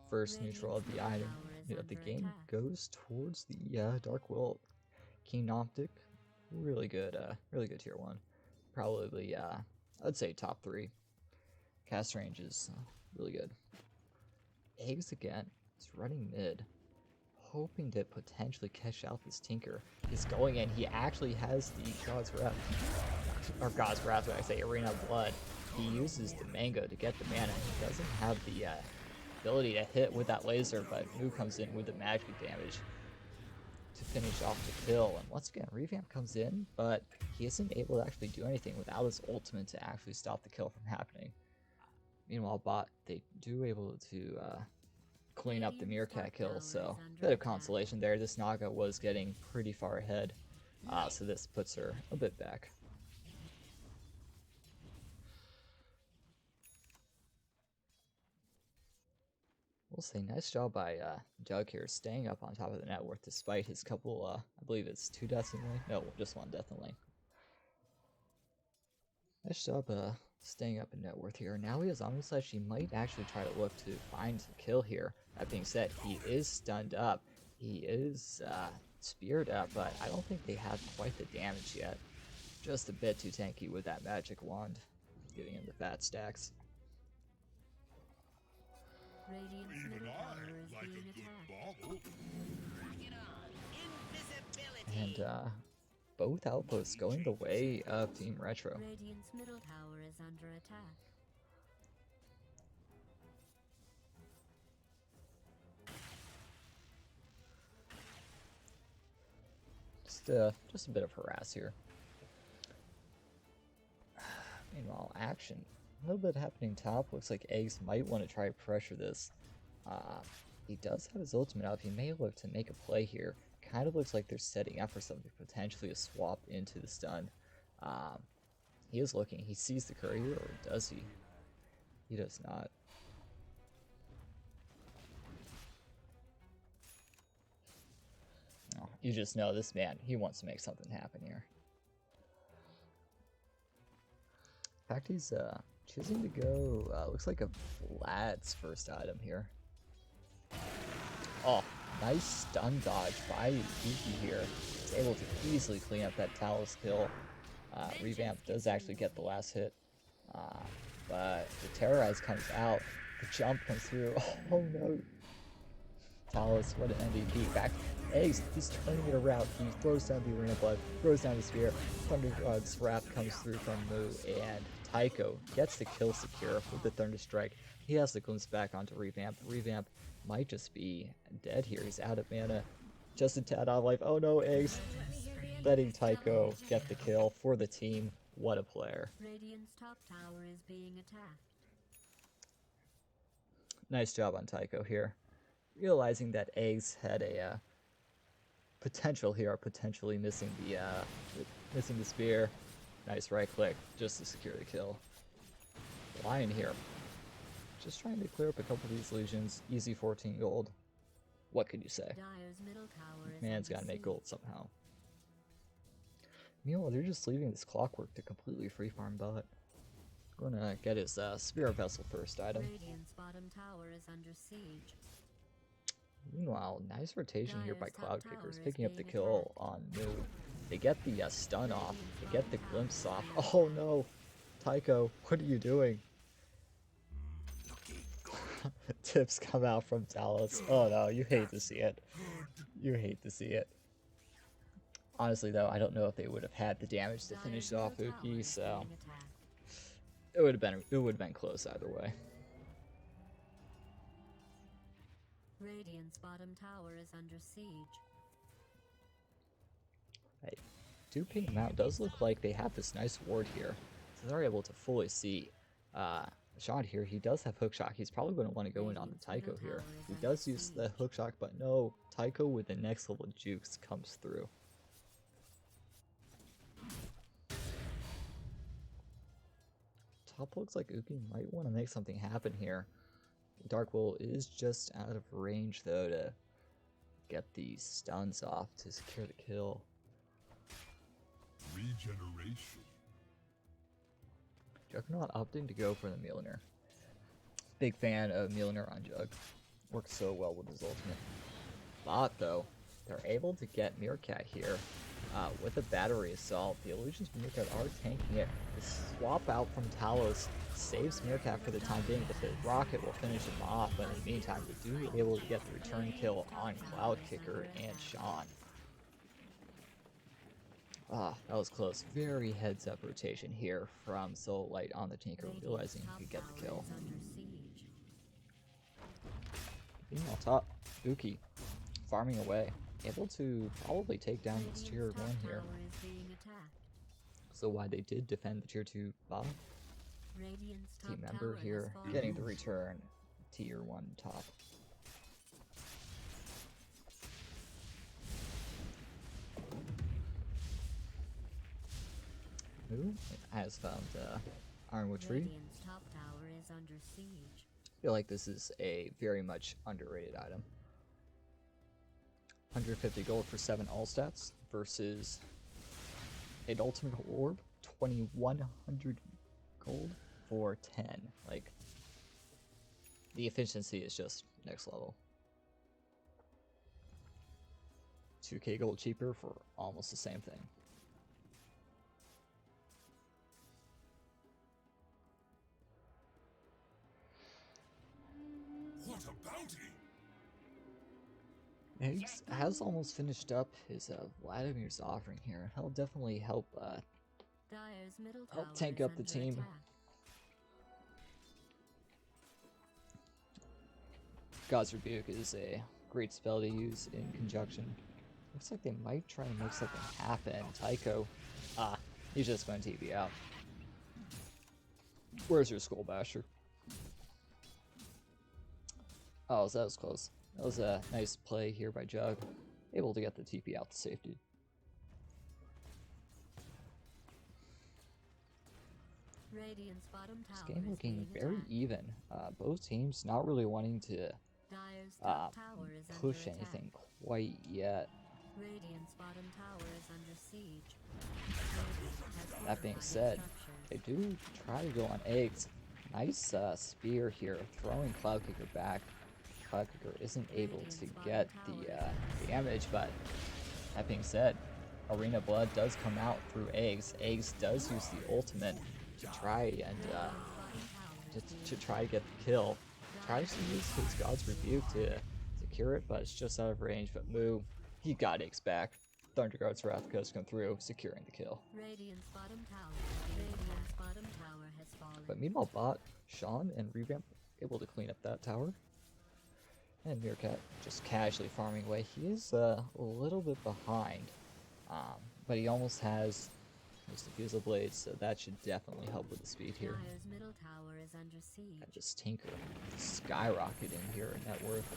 First neutral of the item of the game goes towards the Dark Will. Keen Optic, really good tier 1. Probably I'd say top 3. Cast range is really good. Eggs again is running mid, hoping to potentially catch out this Tinker. He's going in. He actually has the God's Wrath, or God's Wrath when I say Arena of Blood. He uses the Mango to get the mana. He doesn't have the ability to hit with that laser, but Moo comes in with the magic damage to finish off the kill. And once again, Revamp comes in, but he isn't able to actually do anything without his ultimate to actually stop the kill from happening. Meanwhile, bot, they do able to clean up the Meerkat kill, so a bit of consolation there. This Naga was getting pretty far ahead, so this puts her a bit back. We'll say nice job by Jug here, staying up on top of the net worth despite his couple, I believe it's 2 deaths in the lane? No, just 1 death in the lane. Nice job staying up in net worth here. Now he has Omni Slash. He might actually try to look to find the kill here. That being said, he is stunned up. He is speared up, but I don't think they have quite the damage yet. Just a bit too tanky with that magic wand, giving him the fat stacks. Radiant's middle tower is like being a good attacked. ball. Invisibility. And both outposts going the way of Team Retro. Radiant's middle tower is under attack. Just a bit of harass here. Meanwhile, action. A little bit happening top. Looks like Eggs might want to try to pressure this. He does have his ultimate up. He may look to make a play here. Kind of looks like they're setting up for something, potentially a swap into the stun. He is looking. He sees the courier, or does he? He does not. Oh, you just know this man. He wants to make something happen here. In fact, he's choosing to go. Looks like a Vlad's first item here. Oh, nice stun dodge by Yuki here. He's able to easily clean up that Talus kill. Revamp does actually get the last hit. but the Terrorize comes out. The jump comes through. Oh no. Talos, what an MVP. Back Eggs, he's turning it around. He throws down the Arena Blood, throws down the Spear. Thunder's Wrap comes through from Moo, and Tycho gets the kill secure with the Thunder Strike. He has the glimpse back onto Revamp. Revamp might just be dead here. He's out of mana. Just a tad out of life. Oh no, Eggs. Letting Tycho get the kill for the team. What a player. Radiant's top tower is being attacked. Nice job on Tycho here. Realizing that Eggs had a potential here, potentially missing the spear. Nice right click just to secure the kill. Lion here, just trying to clear up a couple of these legions. Easy 14 gold. What could you say? Dire's middle tower is Man's got to make gold somehow. Meanwhile, they're just leaving this clockwork to completely free farm bot. Gonna get his Spirit Vessel first item. Radiant's bottom tower is under siege. Meanwhile, nice rotation here by Dire's top Cloud tower Kickers, is picking up the being kill on Moo. They get the stun off, they get the glimpse off. Oh no! Tycho, what are you doing? Tips come out from Talos. Oh no, you hate to see it. You hate to see it. Honestly though, I don't know if they would have had the damage to finish off Uki, so it would have been close either way. Radiant's bottom tower is under siege. I do ping them out. It does look like they have this nice ward here, so they're able to fully see Sean here. He does have hookshot. He's probably going to want to go in on the Tycho here. He does use the hookshot, but no, Tycho with the next level jukes comes through. Top looks like Uki might want to make something happen here. Dark Will is just out of range though to get these stuns off to secure the kill. Regeneration. Juggernaut opting to go for the Mjolnir. Big fan of Mjolnir on Jug. Works so well with his ultimate. Bot though, they're able to get Meerkat here with a battery assault. The illusions from Meerkat are tanking it. The swap out from Talos saves Meerkat for the time being, but the rocket will finish him off. But in the meantime, they do able to get the return kill on Cloud Kicker and Sean. Ah, that was close. Very heads-up rotation here from Soul Light on the Tinker, realizing he could get the kill. Meanwhile, top, Uki, farming away. Able to probably take down this tier 1 here. So why they did defend the tier 2 bot. Team member here getting the return tier 1 top. Who has found Ironwood Tree? Top tower is under siege. I feel like this is a very much underrated item. 150 gold for 7 all stats versus an ultimate orb, 2100 gold for 10. Like, the efficiency is just next level. 2k gold cheaper for almost the same thing. What a bounty! Eggs has almost finished up his Vladimir's offering here. He'll definitely help Dire's middle help tower tank is up the under team. attack. God's Rebuke is a great spell to use in conjunction. Looks like they might try to make something happen. Tycho, he's just going to TP out. Where's your Skull Basher? Oh, so that was close. That was a nice play here by Jug. Able to get the TP out to safety. Radiant's bottom This tower game is looking being very attacked. even. Both teams not really wanting to Dire's top tower is push under attack. anything quite yet. Radiant's bottom tower is under siege. Radiant has That being fortified said, structures. they do try to go on eggs. Nice spear here, throwing Cloud Kicker back. Cloud Kicker isn't able to get the damage, but that being said, Arena Blood does come out through Eggs. Eggs does use the ultimate to try and to try to get the kill. Tries to use his God's Rebuke to secure it, but it's just out of range. But Moo, he got Aches back. Thunder Guard's Wrath goes come through, securing the kill. Radiant's bottom tower has fallen. But meanwhile, bot, Sean, and Revamp able to clean up that tower. And Meerkat just casually farming away. He is a little bit behind, but he almost has his Diffusal Blades, so that should definitely help with the speed here. Dire's middle tower is under siege. And just Tinker skyrocketing here in net worth.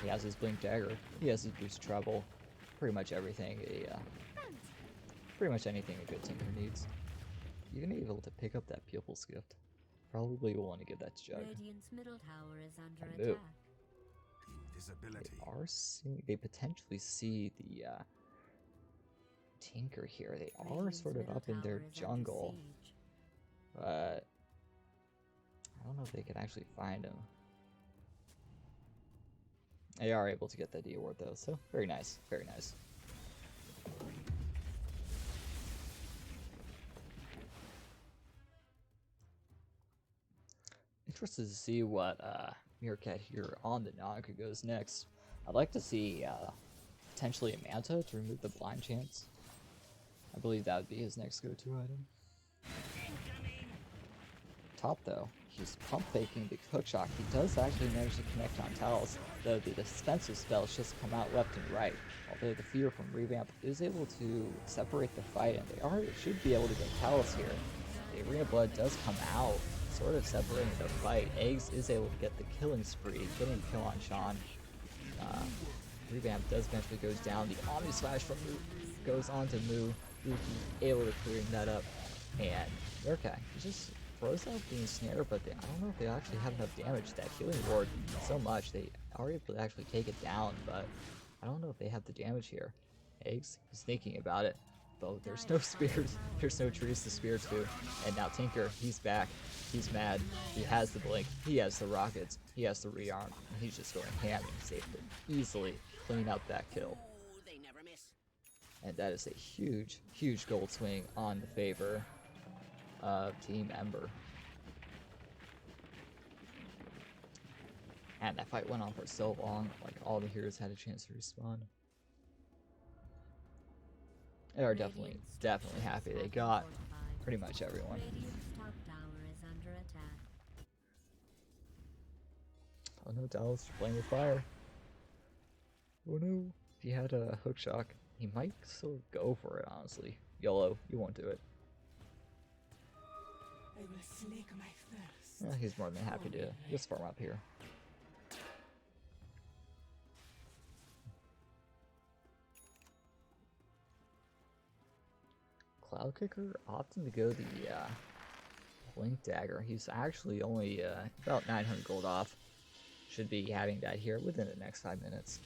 He has his Blink Dagger, he has his Boost Treble, pretty much everything pretty much anything a good Tinker needs. Even able to pick up that Pupil's Gift. Probably will want to give that to Jug. Radiant's middle tower is under And Moo. attack. Invisibility. They potentially see the Tinker here. They are Radiant's sort of middle up in their tower is under jungle, siege. but I don't know if they can actually find him. They are able to get that D award though, so very nice, very nice. Interested to see what Meerkat here on the Naga goes next. I'd like to see potentially a Manta to remove the blind chance. I believe that would be his next go-to item. Top though, he's pump faking the hook shot. He does actually manage to connect on Talos, though the defensive spells just come out left and right. Although the fear from Revamp is able to separate the fight, and they should be able to get Talos here. The Arena Blood does come out, sort of separating the fight. Eggs is able to get the killing spree, getting a kill on Sean. Revamp does eventually goes down. The Omni Slash from Moo goes on to Moo. Moo able to clearing that up. And Meerkat, he just throws out the snare, but I don't know if they actually have enough damage. That healing ward so much, they are able to actually take it down, but I don't know if they have the damage here. Eggs, he's thinking about it. Though there's no spears, there's no trees to spear to. And now Tinker, he's back. He's mad. He has the blink. He has the rockets. He has the rearm. And he's just going ham and safe to easily clean up that kill. Ooh, they never miss. And that is a huge, huge gold swing on the favor of Team Ember. And that fight went on for so long, like all the heroes had a chance to respawn. They are definitely happy they got pretty much everyone. Radiant's top tower is under attack. Oh no, Dallas, you're playing with fire. Oh no. If he had a hook shock, he might still go for it, honestly. YOLO, you won't do it. I will slake my thirst. Yeah, he's more than happy to just farm up here. Cloud Kicker opting to go the Blink Dagger. He's actually only about 900 gold off. Should be having that here within the next 5 minutes.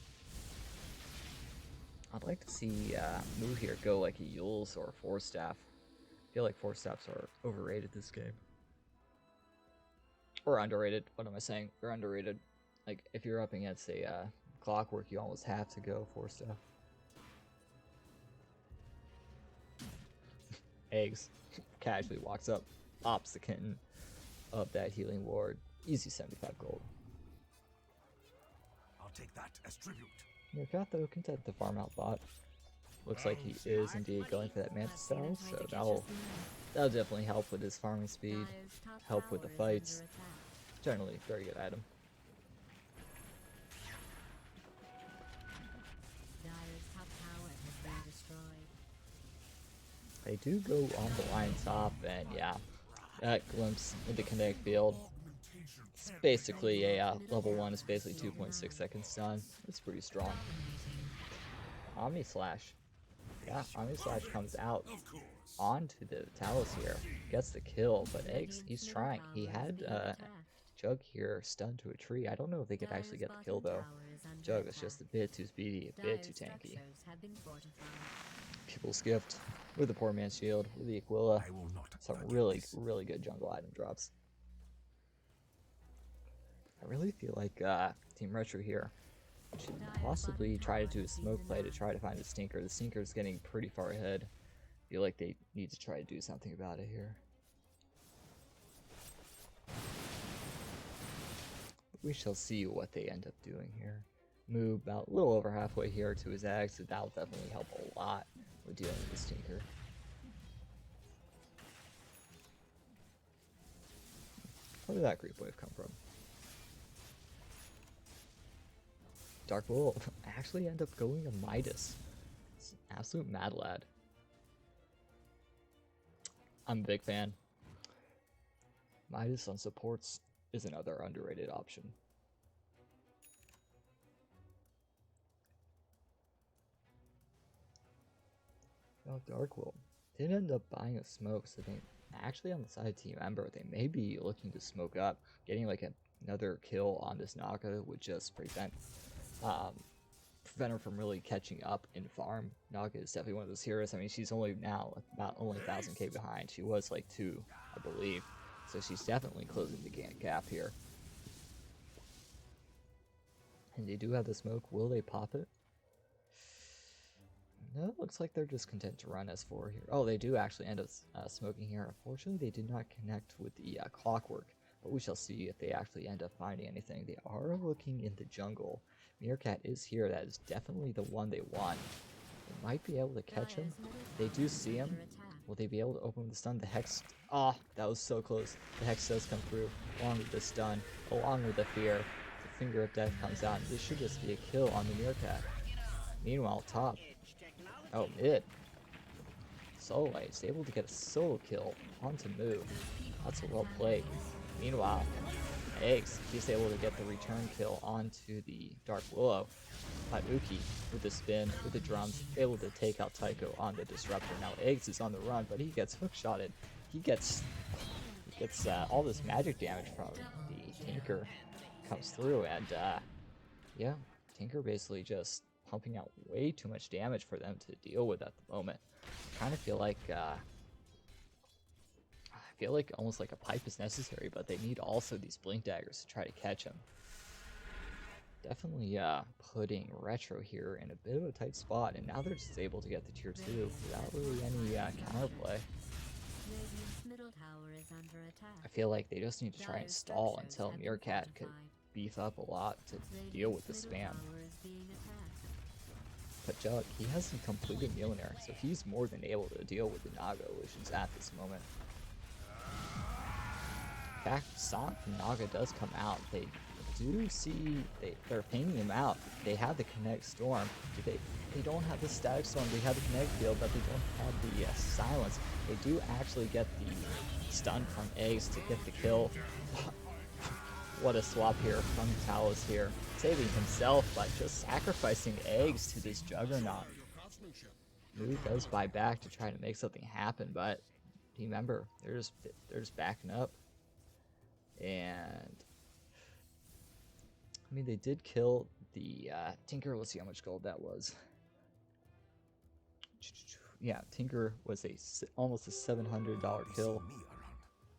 I'd like to see Moo here go like a Yules or a Force Staff. I feel like Force Staffs are overrated this game. Or underrated. What am I saying? They're underrated. Like, if you're up against a Clockwork, you almost have to go Force Staff. Eggs casually walks up, ops the kitten of that healing ward. Easy 75 gold. I'll take that as tribute. Meerkat though content to farm out bot. Looks like he is indeed going for that Mantis style, so that'll definitely help with his farming speed, Dire's top help with the tower is fights. under attack. Generally, very good item. Dire's top tower has been destroyed. They do go on the line top, and yeah, that glimpse into kinetic field. It's basically a level 1 is basically 2.6 seconds stun. It's pretty strong. Omni Slash. Yeah, Omni Slash comes out onto the Talos here. Gets the kill, but Eggs, he's trying. He had Jug here stunned to a tree. I don't know if they could actually get the kill though. Jug is just a bit too speedy, a bit too tanky. People's Gift with the Poor Man's Shield, with the Aquila. I will not Some budge really, this. really good jungle item drops. I really feel like Team Retro here should possibly try to do a smoke play to try to find the Stinker. The Stinker is getting pretty far ahead. I feel like they need to try to do something about it here. We shall see what they end up doing here. Move about a little over halfway here to his Ags, so that'll definitely help a lot with dealing with this Tinker. Where did that creep wave come from? Dark Bull actually end up going to Midas. It's an absolute mad lad. I'm a big fan. Midas on supports is another underrated option. Oh, Darkwill did end up buying a smoke, so they actually on the side of Team Ember, they may be looking to smoke up. Getting like another kill on this Naga would just prevent her from really catching up in farm. Naga is definitely one of those heroes. I mean, she's only now about only 1000k behind. She was like 2, I believe. So she's definitely closing the gap here. And they do have the smoke. Will they pop it? No, it looks like they're just content to run S4 here. Oh, they do actually end up smoking here. Unfortunately, they did not connect with the clockwork, but we shall see if they actually end up finding anything. They are looking in the jungle. Meerkat is here. That is definitely the one they want. They might be able to catch him. They do see him. Will they be able to open the stun? The Hex... Oh, that was so close. The Hex does come through, along with the stun, along with the fear. The Finger of Death comes out. This should just be a kill on the Meerkat. Meanwhile, top... Oh, mid. Solite is able to get a solo kill onto move. That's well played. Meanwhile, Eggs, he's able to get the return kill onto the Dark Willow. Uki with the spin, with the drums, able to take out Tycho on the Disruptor. Now Eggs is on the run, but he gets hookshotted. He gets all this magic damage from the Tinker comes through, and yeah, Tinker basically just pumping out way too much damage for them to deal with at the moment. I kind of feel like almost like a pipe is necessary, but they need also these blink daggers to try to catch him. Definitely putting Retro here in a bit of a tight spot, and now they're just able to get the tier 2 without really any counterplay. I feel like they just need to try and stall until Meerkat could beef up a lot to deal with the spam. But Jug, he hasn't completed Mjolnir, so he's more than able to deal with the Naga illusions at this moment. In fact, Sonic from Naga does come out. They do see they're pinging him out. They have the Kinetic Storm. They don't have the Static Storm. They have the Kinetic Field, but they don't have the Silence. They do actually get the stun from Eggs to get the kill. What a swap here from Talos here, saving himself by just sacrificing Eggs to this Juggernaut. Mood does buy back to try to make something happen, but remember, they're just backing up. And I mean, they did kill the Tinker. Let's see how much gold that was. Yeah, Tinker was almost a $700 kill,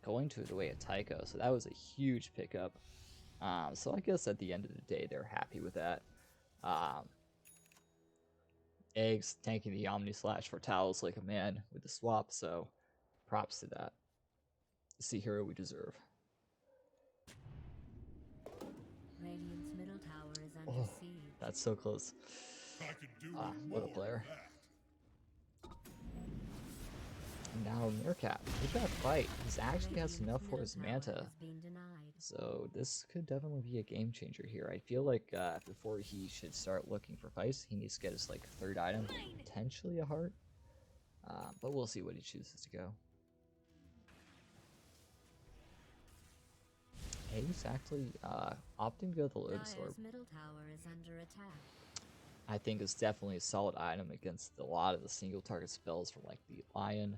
going to the way of Tycho. So that was a huge pickup. So I guess at the end of the day, they're happy with that. Eggs tanking the Omni Slash for Talos like a man with the swap, so props to that. It's the hero we deserve. Radiant's middle tower is under siege. That's so close. What a player. Now Meerkat, with that fight, he actually has enough for his Manta. So this could definitely be a game changer here. I feel like before he should start looking for fights, he needs to get his like third item, potentially a heart. But we'll see what he chooses to go. He's actually opting to go the Lotus Orb. I think it's definitely a solid item against a lot of the single target spells from like the Lion.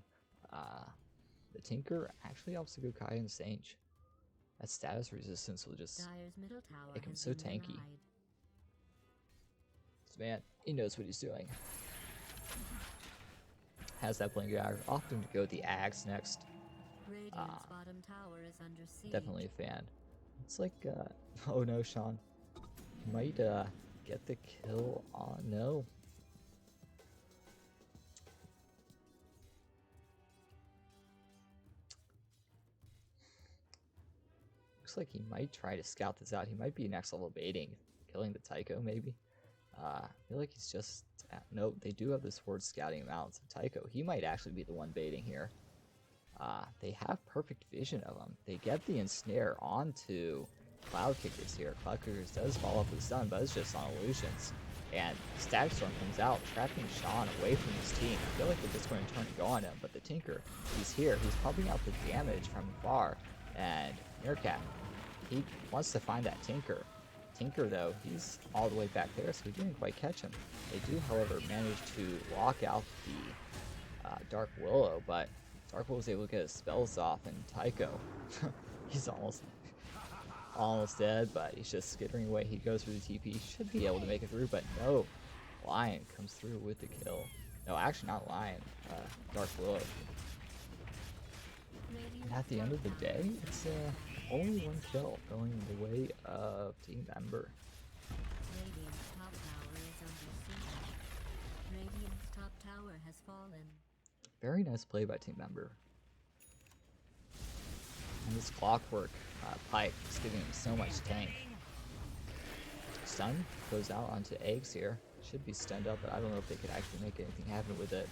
The Tinker actually opts to go Kai and Sage. That status resistance will just make him so tanky. This man, he knows what he's doing. Has that blink dagger, opting to go the Axe next. Definitely a fan. It's like, oh no, Sean. You might get the kill on, no. Looks looks like he might try to scout this out. He might be next level baiting, killing the Tycho maybe. I feel like he's just... no, they do have this horde scouting him out. So Tycho, he might actually be the one baiting here. They have perfect vision of him. They get the ensnare onto Cloud Kickers here. Cloud Kickers does fall off with the stun, but it's just on illusions. And Static Storm comes out, trapping Sean away from his team. I feel like they're just going to turn to go on him, but the Tinker, he's here. He's pumping out the damage from afar. And Meerkat, he wants to find that Tinker. Tinker, though, he's all the way back there, so he didn't quite catch him. They do, however, manage to lock out the Dark Willow, but Dark Willow was able to get his spells off, and Tycho, he's almost dead, but he's just skittering away. He goes through the TP, should be able to make it through, but no. Lion comes through with the kill. No, actually not Lion, Dark Willow. And at the end of the day, it's only one kill going the way of Team Ember. Radiant's top tower is under siege. Radiant's top tower has fallen. Very nice play by Team Ember. And this Clockwork pipe is giving him so much tank. Stun goes out onto eggs here. Should be stunned up, but I don't know if they could actually make anything happen with it.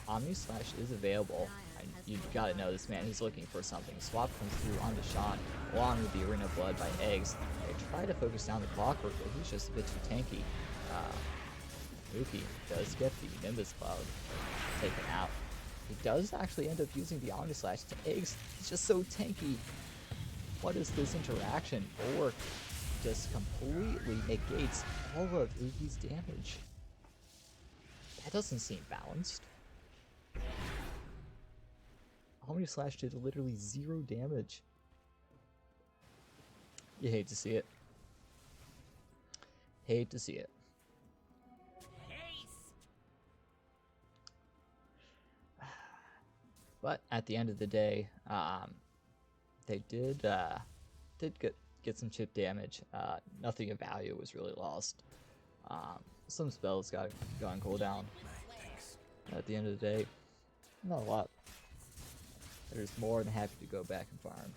Omni Slash is available. You've got to know this man, he's looking for something. Swap comes through onto Sean, along with the Arena of Blood by Eggs. They try to focus down the Clockwork, but he's just a bit too tanky. Mookie does get the Nimbus Cloud taken out. He does actually end up using the Omni Slash to Eggs. He's just so tanky. What is this interaction? Bulwark just completely negates all of Uki's damage. That doesn't seem balanced. Omni Slash did literally 0 damage. You hate to see it. Hate to see it. But at the end of the day, they did get some chip damage. Nothing of value was really lost. Some spells got on cooldown. At the end of the day, not a lot. They're just more than happy to go back and farm.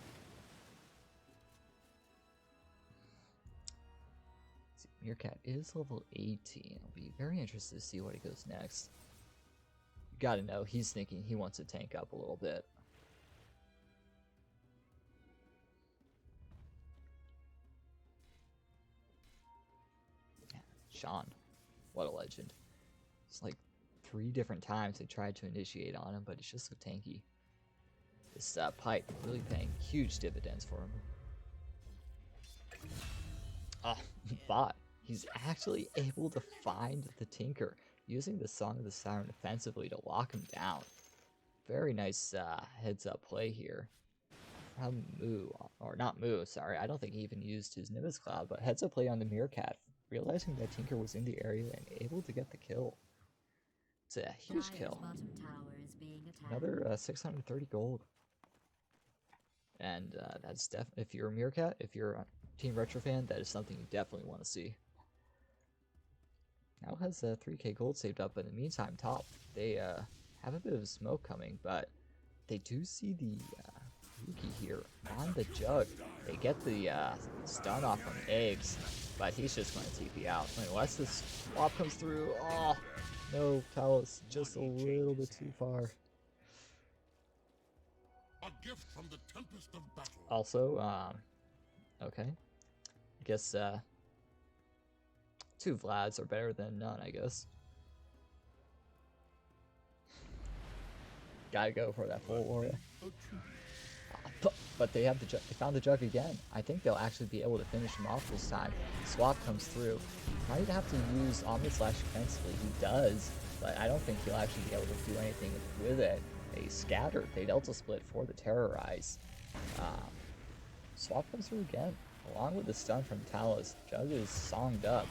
See, Meerkat is level 18. I'll be very interested to see what he goes next. You gotta know, he's thinking he wants to tank up a little bit. Sean, what a legend. It's like 3 different times they tried to initiate on him, but it's just so tanky. This pipe really paying huge dividends for him. Oh, bot. He's actually able to find the Tinker, using the Song of the Siren offensively to lock him down. Very nice heads up play here from Moo, or not Moo, sorry. I don't think he even used his Nimbus Cloud, but heads up play on the Meerkat, realizing that Tinker was in the area and able to get the kill. It's a huge kill. Bottom tower is being attacked. Another 630 gold. And that's definitely, if you're a Meerkat, if you're a Team Retro fan, that is something you definitely want to see. Now has 3k gold saved up, but in the meantime, top, they have a bit of smoke coming, but they do see the Yuki here on the Jug. They get the stun off from Eggs, but he's just going to TP out. Unless this swap comes through, oh, no, Talos, just a little bit too far. A gift from the tempest of battle. Also, okay. I guess 2 Vlads are better than none, I guess. Gotta go for that full Aura. But they have the they found the Jug again. I think they'll actually be able to finish him off this time. Swap comes through. Might have to use Omni Slash defensively. He does, but I don't think he'll actually be able to do anything with it. They scattered. They Delta split for the Terrorize. Swap comes through again, along with the stun from Talos. Jug is songed up,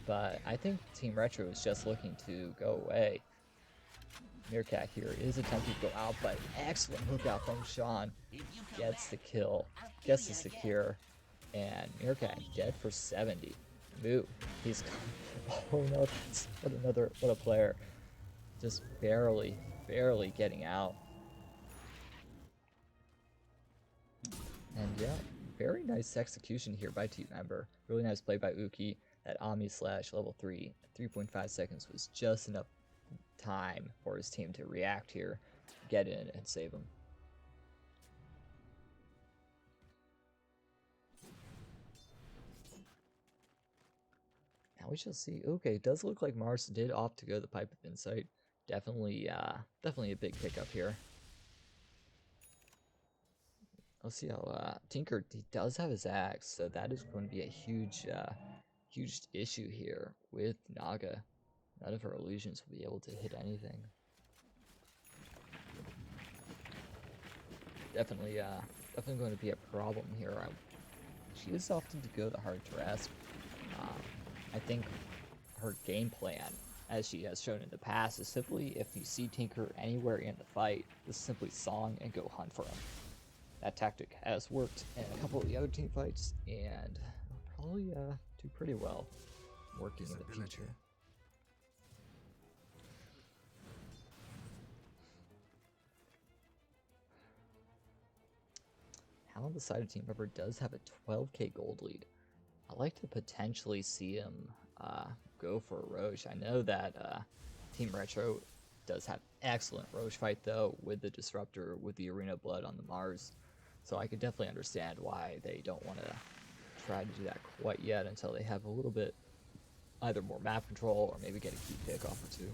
but I think Team Retro is just looking to go away. Meerkat here is attempting to go out, but excellent hook out from Sean. Gets the kill, gets the secure, and Meerkat dead for 70. Moo, he's oh no, what a player. Just barely getting out. And yeah, very nice execution here by Team Member. Really nice play by Uki. That Omni Slash level 3, 3.5 seconds was just enough time for his team to react here, get in, and save him. Now we shall see. Okay, it does look like Mars did opt to go the Pipe of Insight. Definitely a big pickup here. Let's see how Tinker, he does have his axe, so that is going to be a huge issue here with Naga. None of her illusions will be able to hit anything. Definitely going to be a problem here. She is often to go the hard dress. I think her game plan, as she has shown in the past, is simply if you see Tinker anywhere in the fight, just simply song and go hunt for him. That tactic has worked in a couple of the other team fights, and will probably do pretty well working in the future. Now on the side of Team Member does have a 12k gold lead. I'd like to potentially see him go for a Roche. I know that Team Retro does have excellent Roche fight though, with the Disruptor, with the Arena Blood on the Mars. So I could definitely understand why they don't want to try to do that quite yet until they have a little bit either more map control or maybe get a key pick off or two.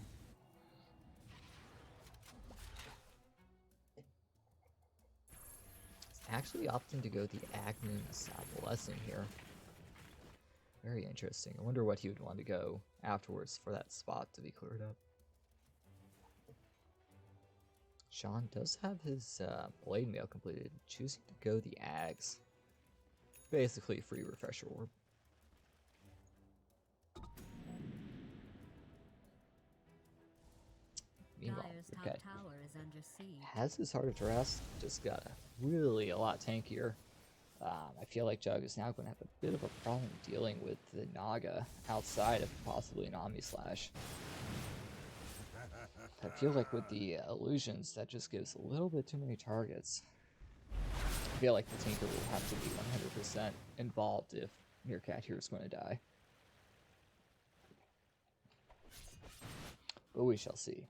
It's actually opting to go the Agnus Blessing here. Very interesting. I wonder what he would want to go afterwards for that spot to be cleared up. Sean does have his blade mail completed, choosing to go the Ags. Basically a free refresher orb. Meanwhile, Dire's top tower is under siege. has his Heart of Duress, just got really a lot tankier. I feel like Jug is now going to have a bit of a problem dealing with the Naga outside of possibly an Omni Slash. I feel like with the illusions, that just gives a little bit too many targets. I feel like the Tinker will have to be 100% involved if Meerkat here is going to die. But we shall see.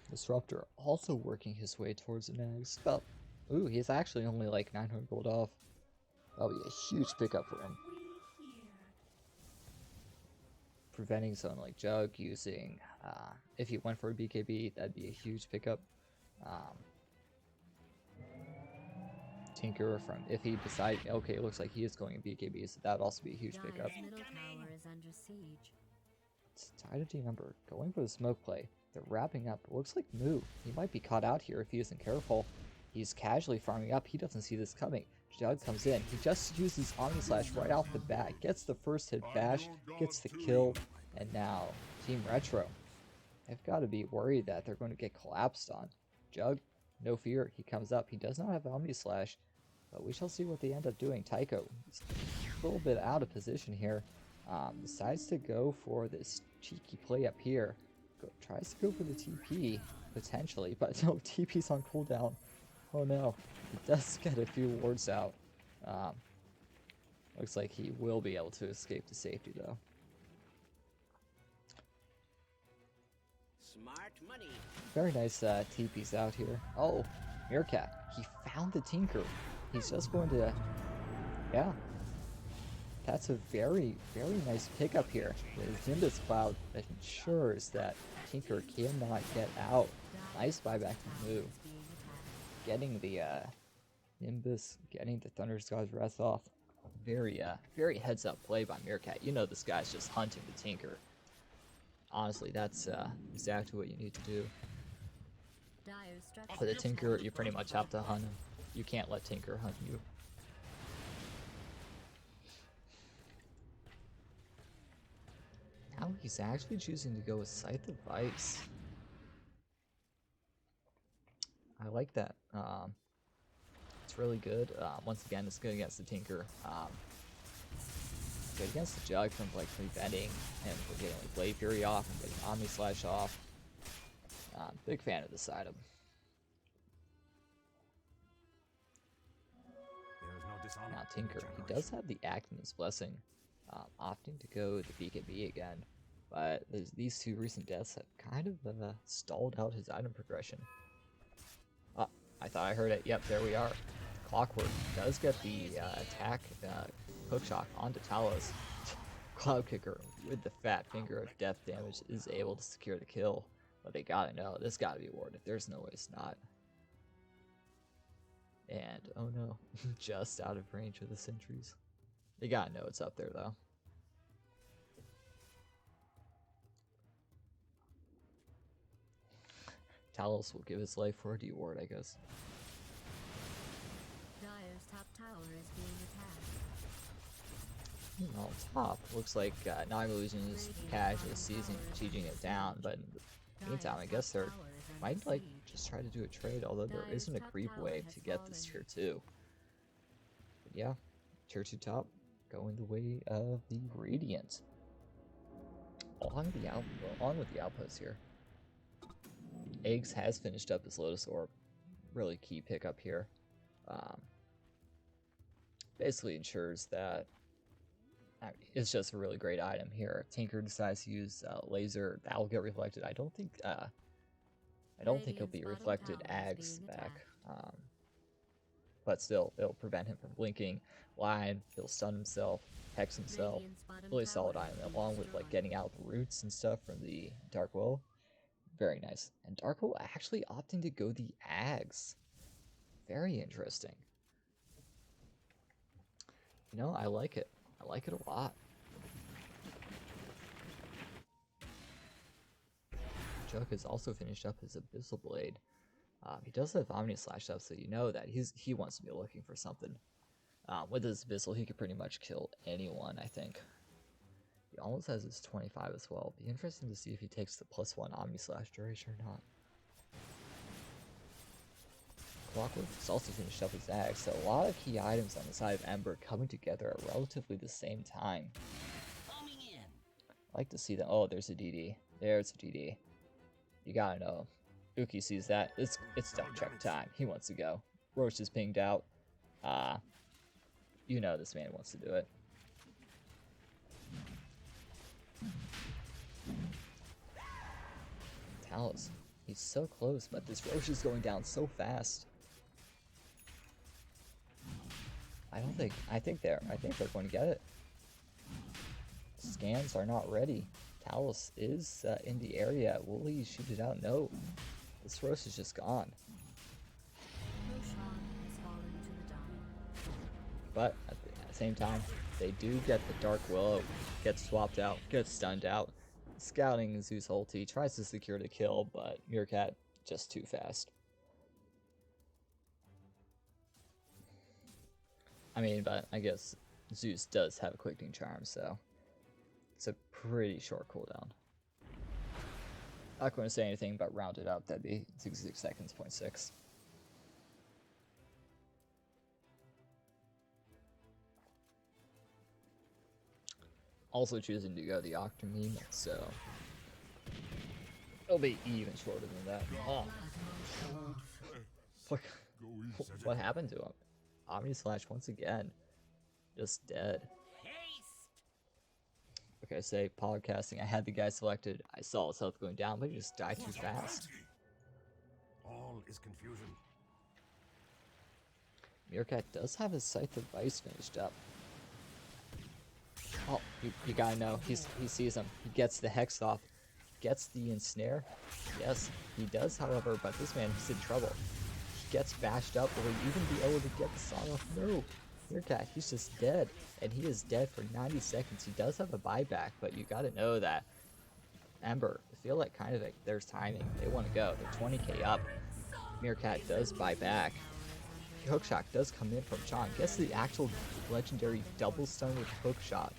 Disruptor also working his way towards the Nags. Well, ooh, he's actually only like 900 gold off. That'll be a huge pickup for him. Preventing someone like Jug using, if he went for a BKB, that'd be a huge pickup. Tinker from, if he decided, okay, it looks like he is going BKB, so that'd also be a huge pickup. Dire's middle tower is under siege. It's tied to Team Member, going for the smoke play. They're wrapping up. It looks like Moo. He might be caught out here if he isn't careful. He's casually farming up. He doesn't see this coming. Jug comes in. He just uses Omni Slash right off the bat. Gets the first hit bash. Gets the kill. And now, Team Retro. They've got to be worried that they're going to get collapsed on. Jug, no fear. He comes up. He does not have Omni Slash. But we shall see what they end up doing. Tycho, he's a little bit out of position here. Decides to go for this cheeky play up here. Tries to go for the TP, potentially, but no, TP's on cooldown. Oh no, he does get a few wards out. Looks like he will be able to escape to safety though. Smart money. Very nice TP's out here. Oh, Meerkat, he found the Tinker. He's just going to, yeah. That's a very, very nice pickup here. The Nimbus Cloud that ensures that Tinker cannot get out. Nice buyback from Moo. Getting the Nimbus, getting the Thunder God's Wrath off. Very heads up play by Meerkat. You know this guy's just hunting the Tinker. Honestly, that's exactly what you need to do. For the Tinker, you pretty much have to hunt him. You can't let Tinker hunt you. Now he's actually choosing to go with Scythe of Ice. I like that. It's really good. Once again, it's good against the Tinker. good against the Jug from like preventing him from getting like Blade Fury off and getting Omni Slash off. Big fan of this item. Now Tinker, he does have the Activeness Blessing, opting to go the BKB again, but these two recent deaths have kind of stalled out his item progression. I thought I heard it. Yep, there we are. Clockwork does get the attack hookshot onto Talos. Cloud Kicker with the fat finger of death damage is able to secure the kill, but they gotta know this gotta be awarded. There's no way it's not. And oh no, just out of range of the sentries. They gotta know it's up there though. Talos will give his life for a D ward, I guess. Dire's top tower is being attacked. On top, looks like Illusion is casually sieging it down, but in the meantime, I guess they're might like just try to do a trade, although there isn't a creep wave to get this tier 2. But yeah, tier 2 top going the way of the Radiant. On with the outpost here. Eggs has finished up his Lotus Orb. Really key pickup here. Basically ensures that it's just a really great item here. Tinker decides to use Laser. That will get reflected. I don't think it'll be reflected Ags back. But still, it'll prevent him from blinking. Lion, he'll stun himself, hex himself. Really solid item, along with like getting out the roots and stuff from the Dark Will. Very nice. And Dark Will actually opting to go the Ags. Very interesting. You know, I like it. I like it a lot. Jug has also finished up his Abyssal Blade. He does have Omni Slash up, so you know that he wants to be looking for something. With his Abyssal, he could pretty much kill anyone, I think. He almost has his 25 as well. Be interesting to see if he takes the +1 Omni Slash duration or not. Clockwork has also finished up his Axe, so a lot of key items on the side of Ember coming together at relatively the same time. I like to see that. Oh, there's a DD. There's a DD. You gotta know. Uki sees that. It's duck check time. He wants to go. Roche is pinged out. You know this man wants to do it. Talos. He's so close, but this Roche is going down so fast. I think they're going to get it. Scans are not ready. Talos is in the area. Will he shoot it out? No. This Roche is just gone. But at the same time, they do get the Dark Willow, gets swapped out, gets stunned out. Scouting Zeus ulti, tries to secure the kill, but Meerkat just too fast. I mean, but I guess Zeus does have a quickening charm, so it's a pretty short cooldown. Not going to say anything, but round it up, that'd be 66 seconds, 0.6. Also choosing to go the Octomeme, so it'll be even shorter than that. Oh. What happened to him? Omni Slash once again. Just dead. Okay, say podcasting. I had the guy selected. I saw his health going down, but he just died too fast. All is confusion. Meerkat does have his Scythe of Vice finished up. Oh, you gotta know. He sees him. He gets the Hex off. Gets the Ensnare. Yes, he does, however, but this man is in trouble. He gets bashed up. Will he even be able to get the song off? No. Meerkat, he's just dead. And he is dead for 90 seconds. He does have a buyback, but you gotta know that Ember, I feel like kind of like there's timing. They want to go. They're 20k up. Meerkat does buy back. Hookshot does come in from Sean. Gets the actual legendary double stun with hookshot.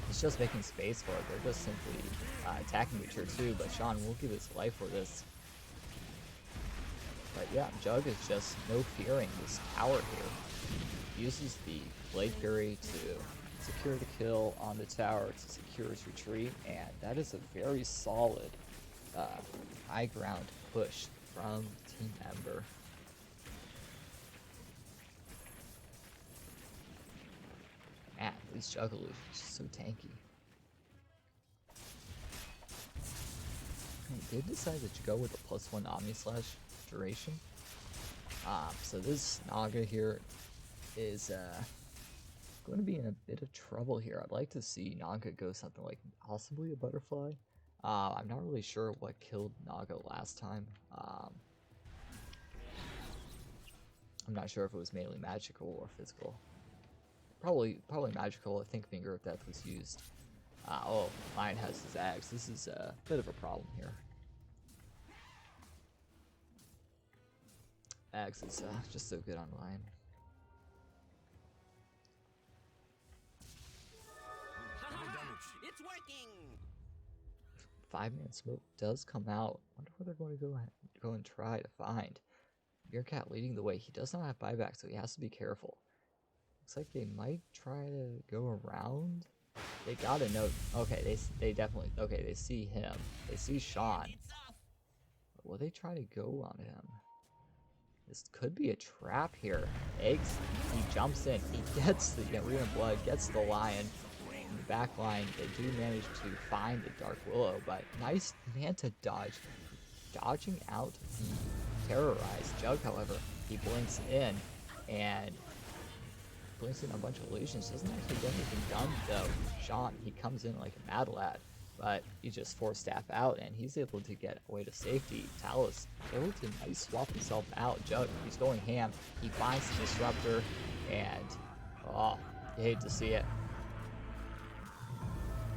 He's just making space for it. They're just simply attacking the tier 2, but Sean will give his life for this. But yeah, Jug is just no fearing this tower here. Uses the Blade Fury to secure the kill on the tower to secure his retreat, and that is a very solid high ground push from Team Ember. Man, these jugglers are just so tanky. They did decide to go with a +1 Omni Slash duration. So this Naga here is going to be in a bit of trouble here. I'd like to see Naga go something like possibly a butterfly. I'm not really sure what killed Naga last time. I'm not sure if it was mainly magical or physical. Probably magical. I think Finger of Death was used. Oh, Lion has his axe. This is a bit of a problem here. Axe is just so good on Lion. It's working. 5-man smoke does come out. Wonder what they're going to go and try to find. Meerkat leading the way. He does not have buyback, so he has to be careful. Looks like they might try to go around. They gotta know. Okay, they definitely. Okay, they see him. They see Sean. But will they try to go on him? This could be a trap here. Eggs. He jumps in. He gets the Arena Blood. Gets the Lion. In the back line, they do manage to find the Dark Willow, but nice Manta dodge. Dodging out the terrorized Jug, however, he blinks in and blinks in a bunch of illusions. Doesn't actually get anything done though. Sean, he comes in like a mad lad, but he just 4-staff out and he's able to get away to safety. Talus able to nice swap himself out. Jug, he's going ham. He finds the disruptor and oh, you hate to see it.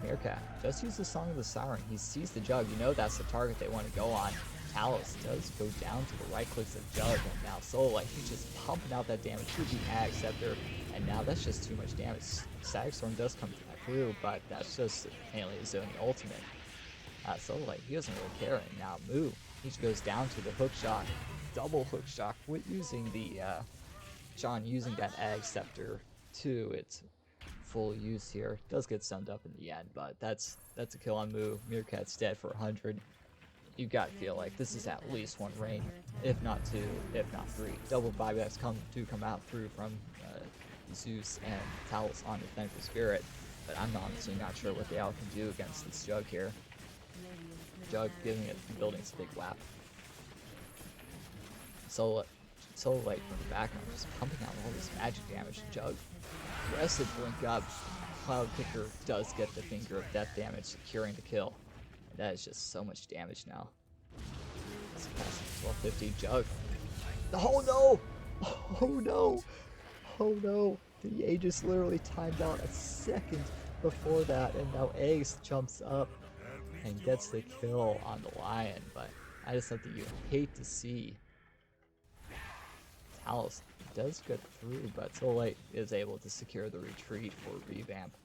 Meerkat just use the Song of the Siren. He sees the Jug. You know that's the target they want to go on. Talus does go down to the right clicks of Jug, and now Solar, he's just pumping out that damage to the Ag Scepter, and now that's just too much damage. Sagstorm does come through, but that's just mainly his own ultimate. Solar, he doesn't really care, and now Moo, he just goes down to the hook shot, double hook shot, with using the, Sean using that Ag Scepter to its full use here. Does get summed up in the end, but that's a kill on Moo. Meerkat's dead for 100. You gotta feel like this is at least one rain, if not two, if not three. Double buybacks come out through from Zeus and Talus on the Thankful Spirit, but I'm honestly not sure what the Owl can do against this Jug here. Jug giving it building a big whap. Solar Light from the background just pumping out all this magic damage. Jug aggressive blink up. Cloud Kicker does get the Finger of Death damage, securing the kill. And that is just so much damage now. It's past 1250. Jug. Oh no! Oh no! Oh no! The Aegis literally timed out a second before that, and now Ace jumps up and gets the kill on the Lion. But that is something you hate to see. Talus does get through, but Soullight is able to secure the retreat for Revamp.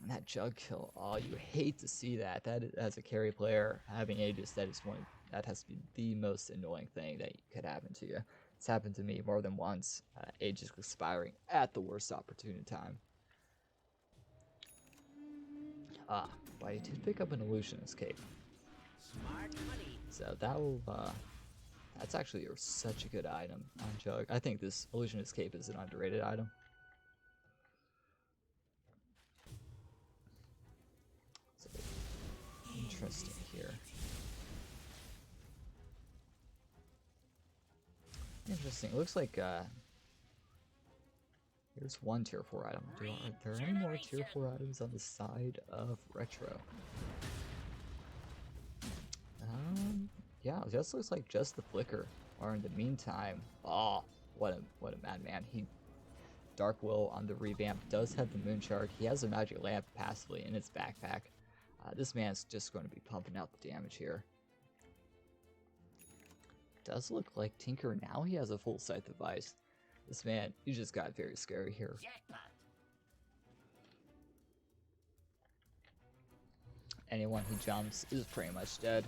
And that Jug kill, oh, you hate to see that. That is, as a carry player, having Aegis, that has to be the most annoying thing that could happen to you. It's happened to me more than once. Aegis expiring at the worst opportune time. But I did pick up an Illusionist Cape. Smart money. So that will, that's actually such a good item on Jug. I think this Illusionist Cape is an underrated item. So, interesting here. Interesting. It looks like here's one tier 4 item. Are there any more tier 4 items on the side of Retro? Yeah, it just looks like just the Flicker. Or in the meantime, oh, what a madman. Dark Will on the Revamp does have the Moon Shard. He has a Magic Lamp passively in his backpack. This man's just going to be pumping out the damage here. Does look like Tinker now he has a full sight device. This man, he just got very scary here. Jackpot. Anyone who jumps is pretty much dead.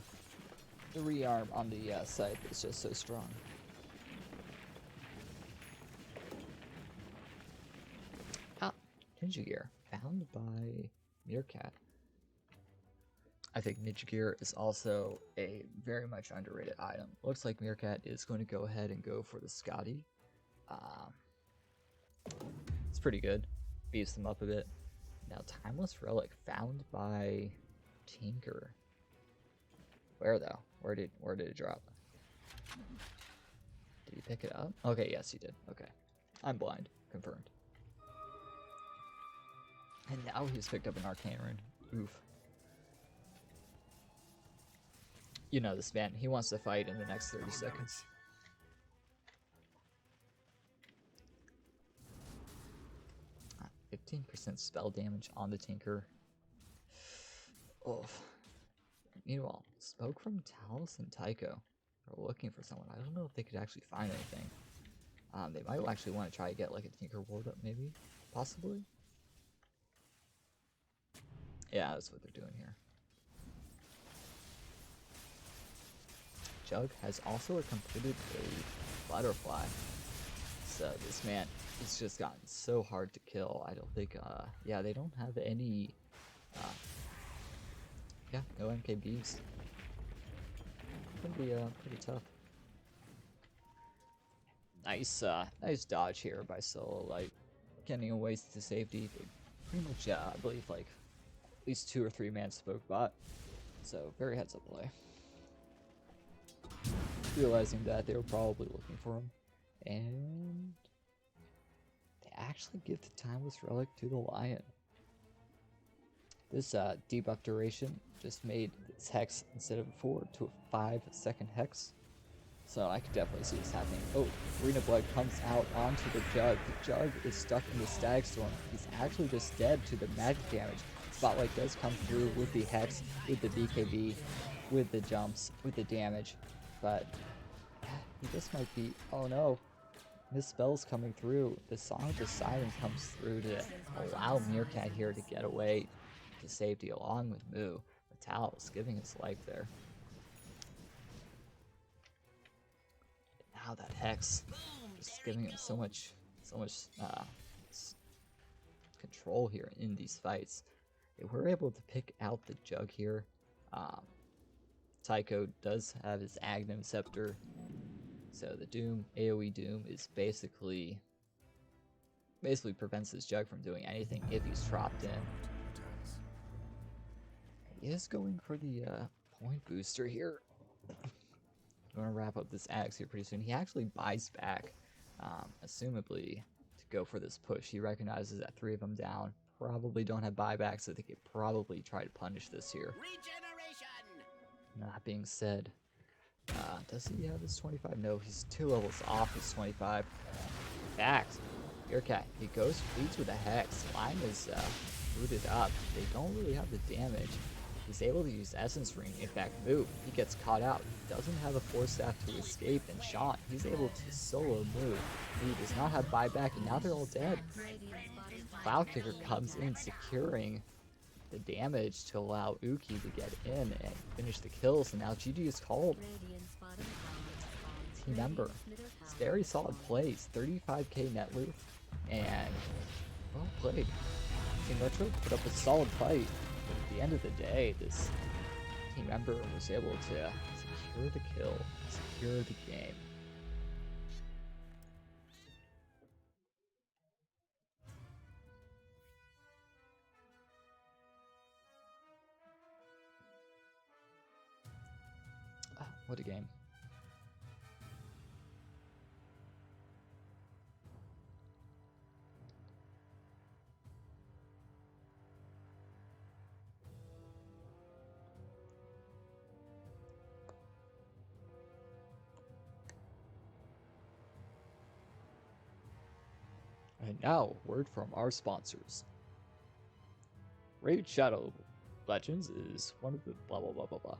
The rearm on the site is just so strong. Ninja Gear, found by Meerkat. I think Ninja Gear is also a very much underrated item. Looks like Meerkat is going to go ahead and go for the Scotty. It's pretty good. Beefs them up a bit. Now, Timeless Relic found by Tinker. Where though? Where did it drop? Did he pick it up? Okay, yes he did. Okay. I'm blind. Confirmed. And now he's picked up an Arcane Rune. Oof. You know this man. He wants to fight in the next 30 seconds. Ah, 15% spell damage on the Tinker. Oof. Meanwhile, Smoke from Talos and Tycho are looking for someone. I don't know if they could actually find anything. They might actually want to try to get like a Tinker Ward up, maybe? Possibly? Yeah, that's what they're doing here. Jug has also completed a Butterfly. So this man has just gotten so hard to kill. I don't think, yeah, they don't have any, yeah, no MKBs. Could be pretty tough. Nice dodge here by Solo Light, getting away to safety. They pretty much, I believe, like at least 2 or 3 man spoke bot. So very heads up play. Realizing that they were probably looking for him, and they actually give the Timeless Relic to the Lion. This debuff duration just made this hex, instead of 4, to a 5-second hex. So I could definitely see this happening. Oh, Arena Blood comes out onto the Jug. The Jug is stuck in the Stag Storm. He's actually just dead to the magic damage. Spotlight does come through with the hex, with the BKB, with the jumps, with the damage. But he just might be, oh no. His spell's coming through. The Song of the Siren comes through to allow Meerkat here to get away to safety along with Moo. Metal's giving his life there. Now that Hex just giving him so much control here in these fights. They were able to pick out the Jug here. Tycho does have his Agnum Scepter. So the Doom, AoE Doom, is basically prevents this Jug from doing anything if he's trapped in. He is going for the point booster here. I'm going to wrap up this Axe here pretty soon. He actually buys back, assumably, to go for this push. He recognizes that 3 of them down probably don't have buyback, so they could probably try to punish this here. Regeneration! That being said, does he have his 25? No, he's 2 levels off his 25. Axe. Meerkat. He goes, leads with a Hex. Lime is rooted up. They don't really have the damage. He's able to use Essence Ring. In fact, Moo, he gets caught out. He doesn't have a Force Staff to escape, and Sean, he's able to solo Moo. He does not have buyback, and now they're all dead. Cloud Kicker comes in, securing the damage to allow Uki to get in and finish the kills, and now GG is called. Team member. It's very solid plays. 35k net loot, and well played. Team Retro put up a solid fight. At the end of the day, this team member was able to secure the kill, secure the game. What a game. And now, word from our sponsors. Raid Shadow Legends is one of the blah blah blah blah blah.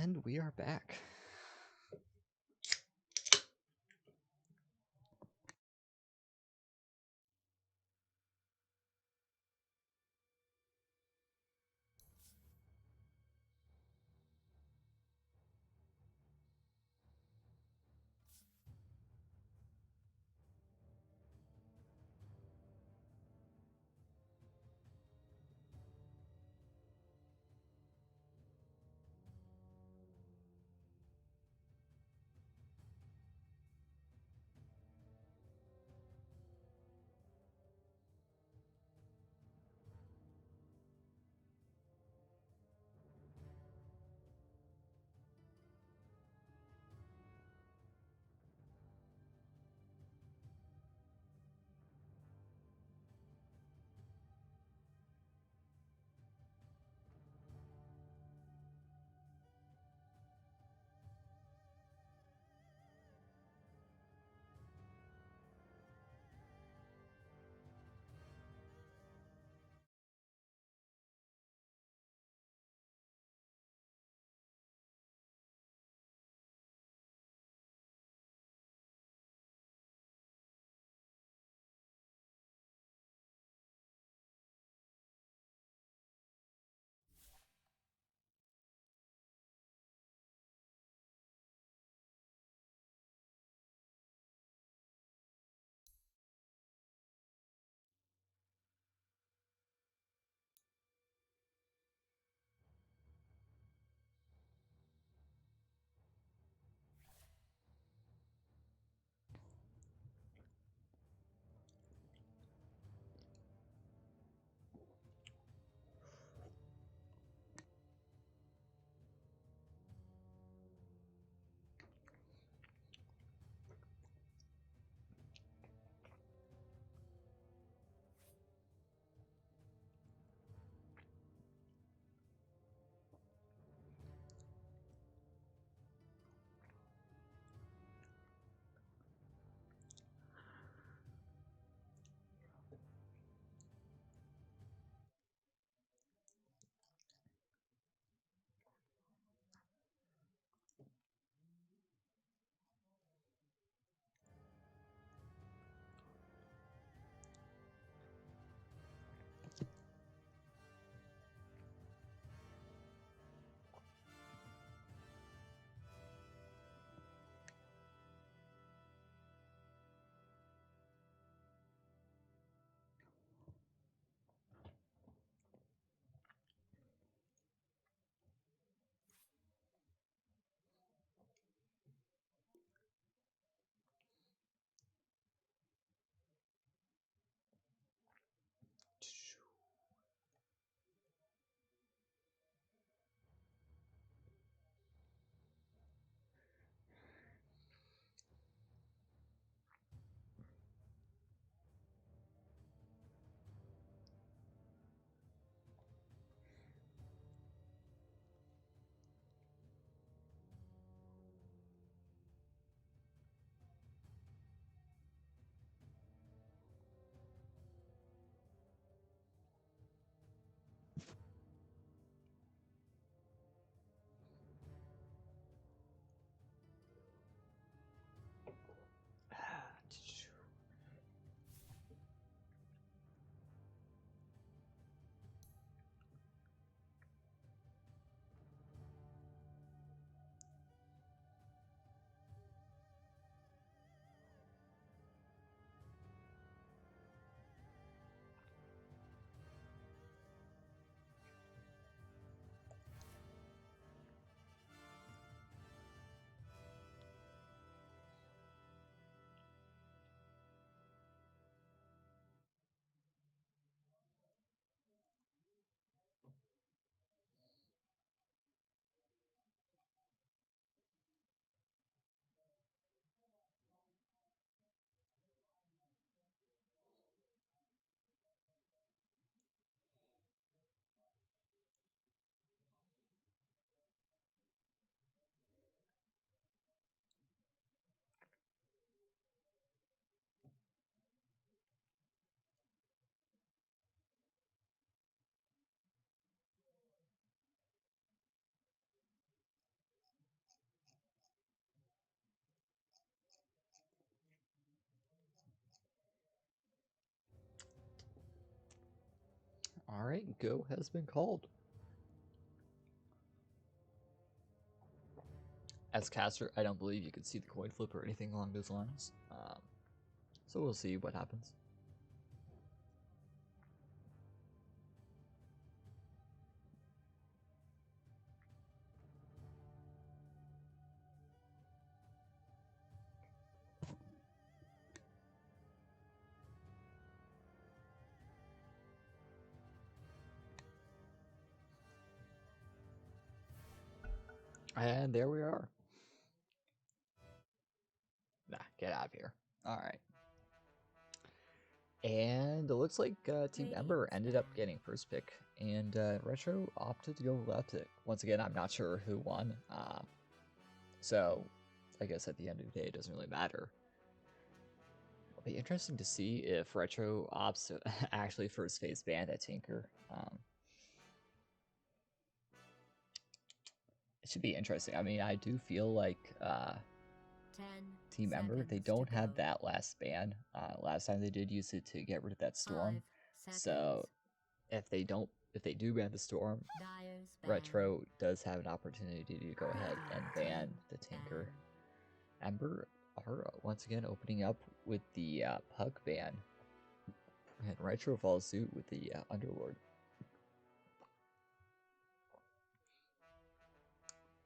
And we are back. Alright, go has been called. As caster, I don't believe you could see the coin flip or anything along those lines. So we'll see what happens. And there we are. Nah, get out of here. Alright. And it looks like Team Ember ended up getting first pick, and Retro opted to go left pick. Once again, I'm not sure who won. So, I guess at the end of the day, it doesn't really matter. It'll be interesting to see if Retro opts to actually first phase ban that Tinker. It should be interesting. I mean, I do feel like 10 Team Ember, they seconds don't to have go. that last ban. Last time they did use it to get rid of that storm. 5 So seconds. if they do ban the storm, Dyer's ban. Retro does have an opportunity to go ahead and ban the Tinker. Ember are once again opening up with the Puck ban, and Retro follows suit with the Underlord.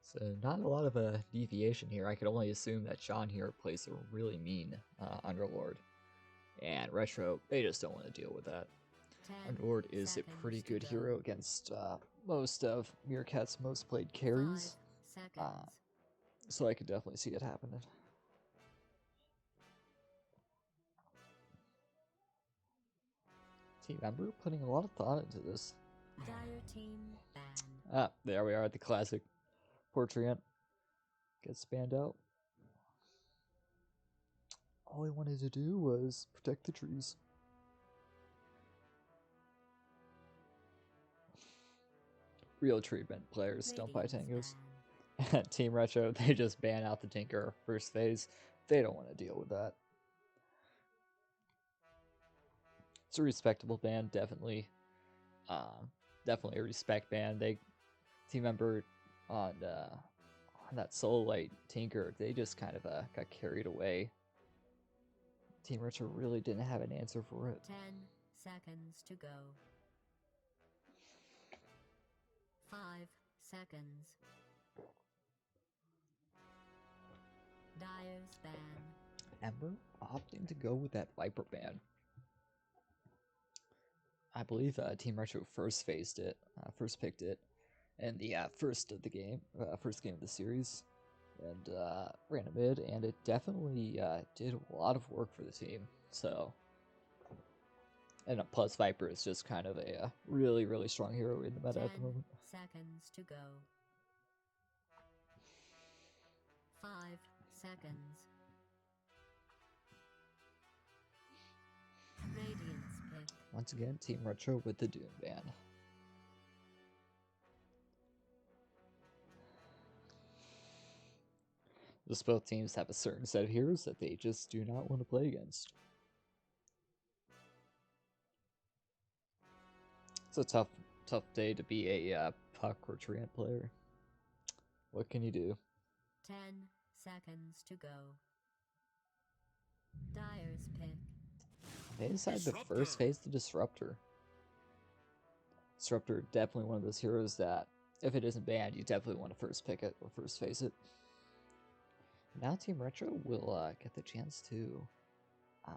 So not a lot of a deviation here. I could only assume that Sean here plays a really mean Underlord, and Retro, they just don't want to deal with that. 10 Underlord is a pretty seconds to good go. hero against most of Meerkat's most played carries, 5 seconds. so I could definitely see it happening. Team Ember putting a lot of thought into this. Dyer team ban. Ah, there we are at the classic. Poor Treant gets spanned out. All he wanted to do was protect the trees. Real treatment players don't buy Radiance tangos. ban. Team Retro, they just ban out the Tinker first phase. They don't want to deal with that. It's a respectable ban, definitely. Definitely a respect ban. Team Member on that Soul Light Tinker, they just kind of got carried away. Team Retro really didn't have an answer for it. 10 seconds to go. 5 seconds. Dyer's ban. Ember opting to go with that Viper ban. I believe Team Retro first picked it, in the first of the game, first game of the series, and ran a mid, and it definitely did a lot of work for the team. So, and plus Viper is just kind of a really, really strong hero in the meta 10 at the moment. seconds to go. 5 seconds. Radiance pick. Once again, Team Retro with the Doom ban. Just both teams have a certain set of heroes that they just do not want to play against. It's a tough day to be a Puck or Treant player. What can you do? 10 seconds to go. Dyer's pick. They decided to first phase the Disruptor. Disruptor, definitely one of those heroes that, if it isn't banned, you definitely want to first pick it or first phase it. Now Team Retro will get the chance to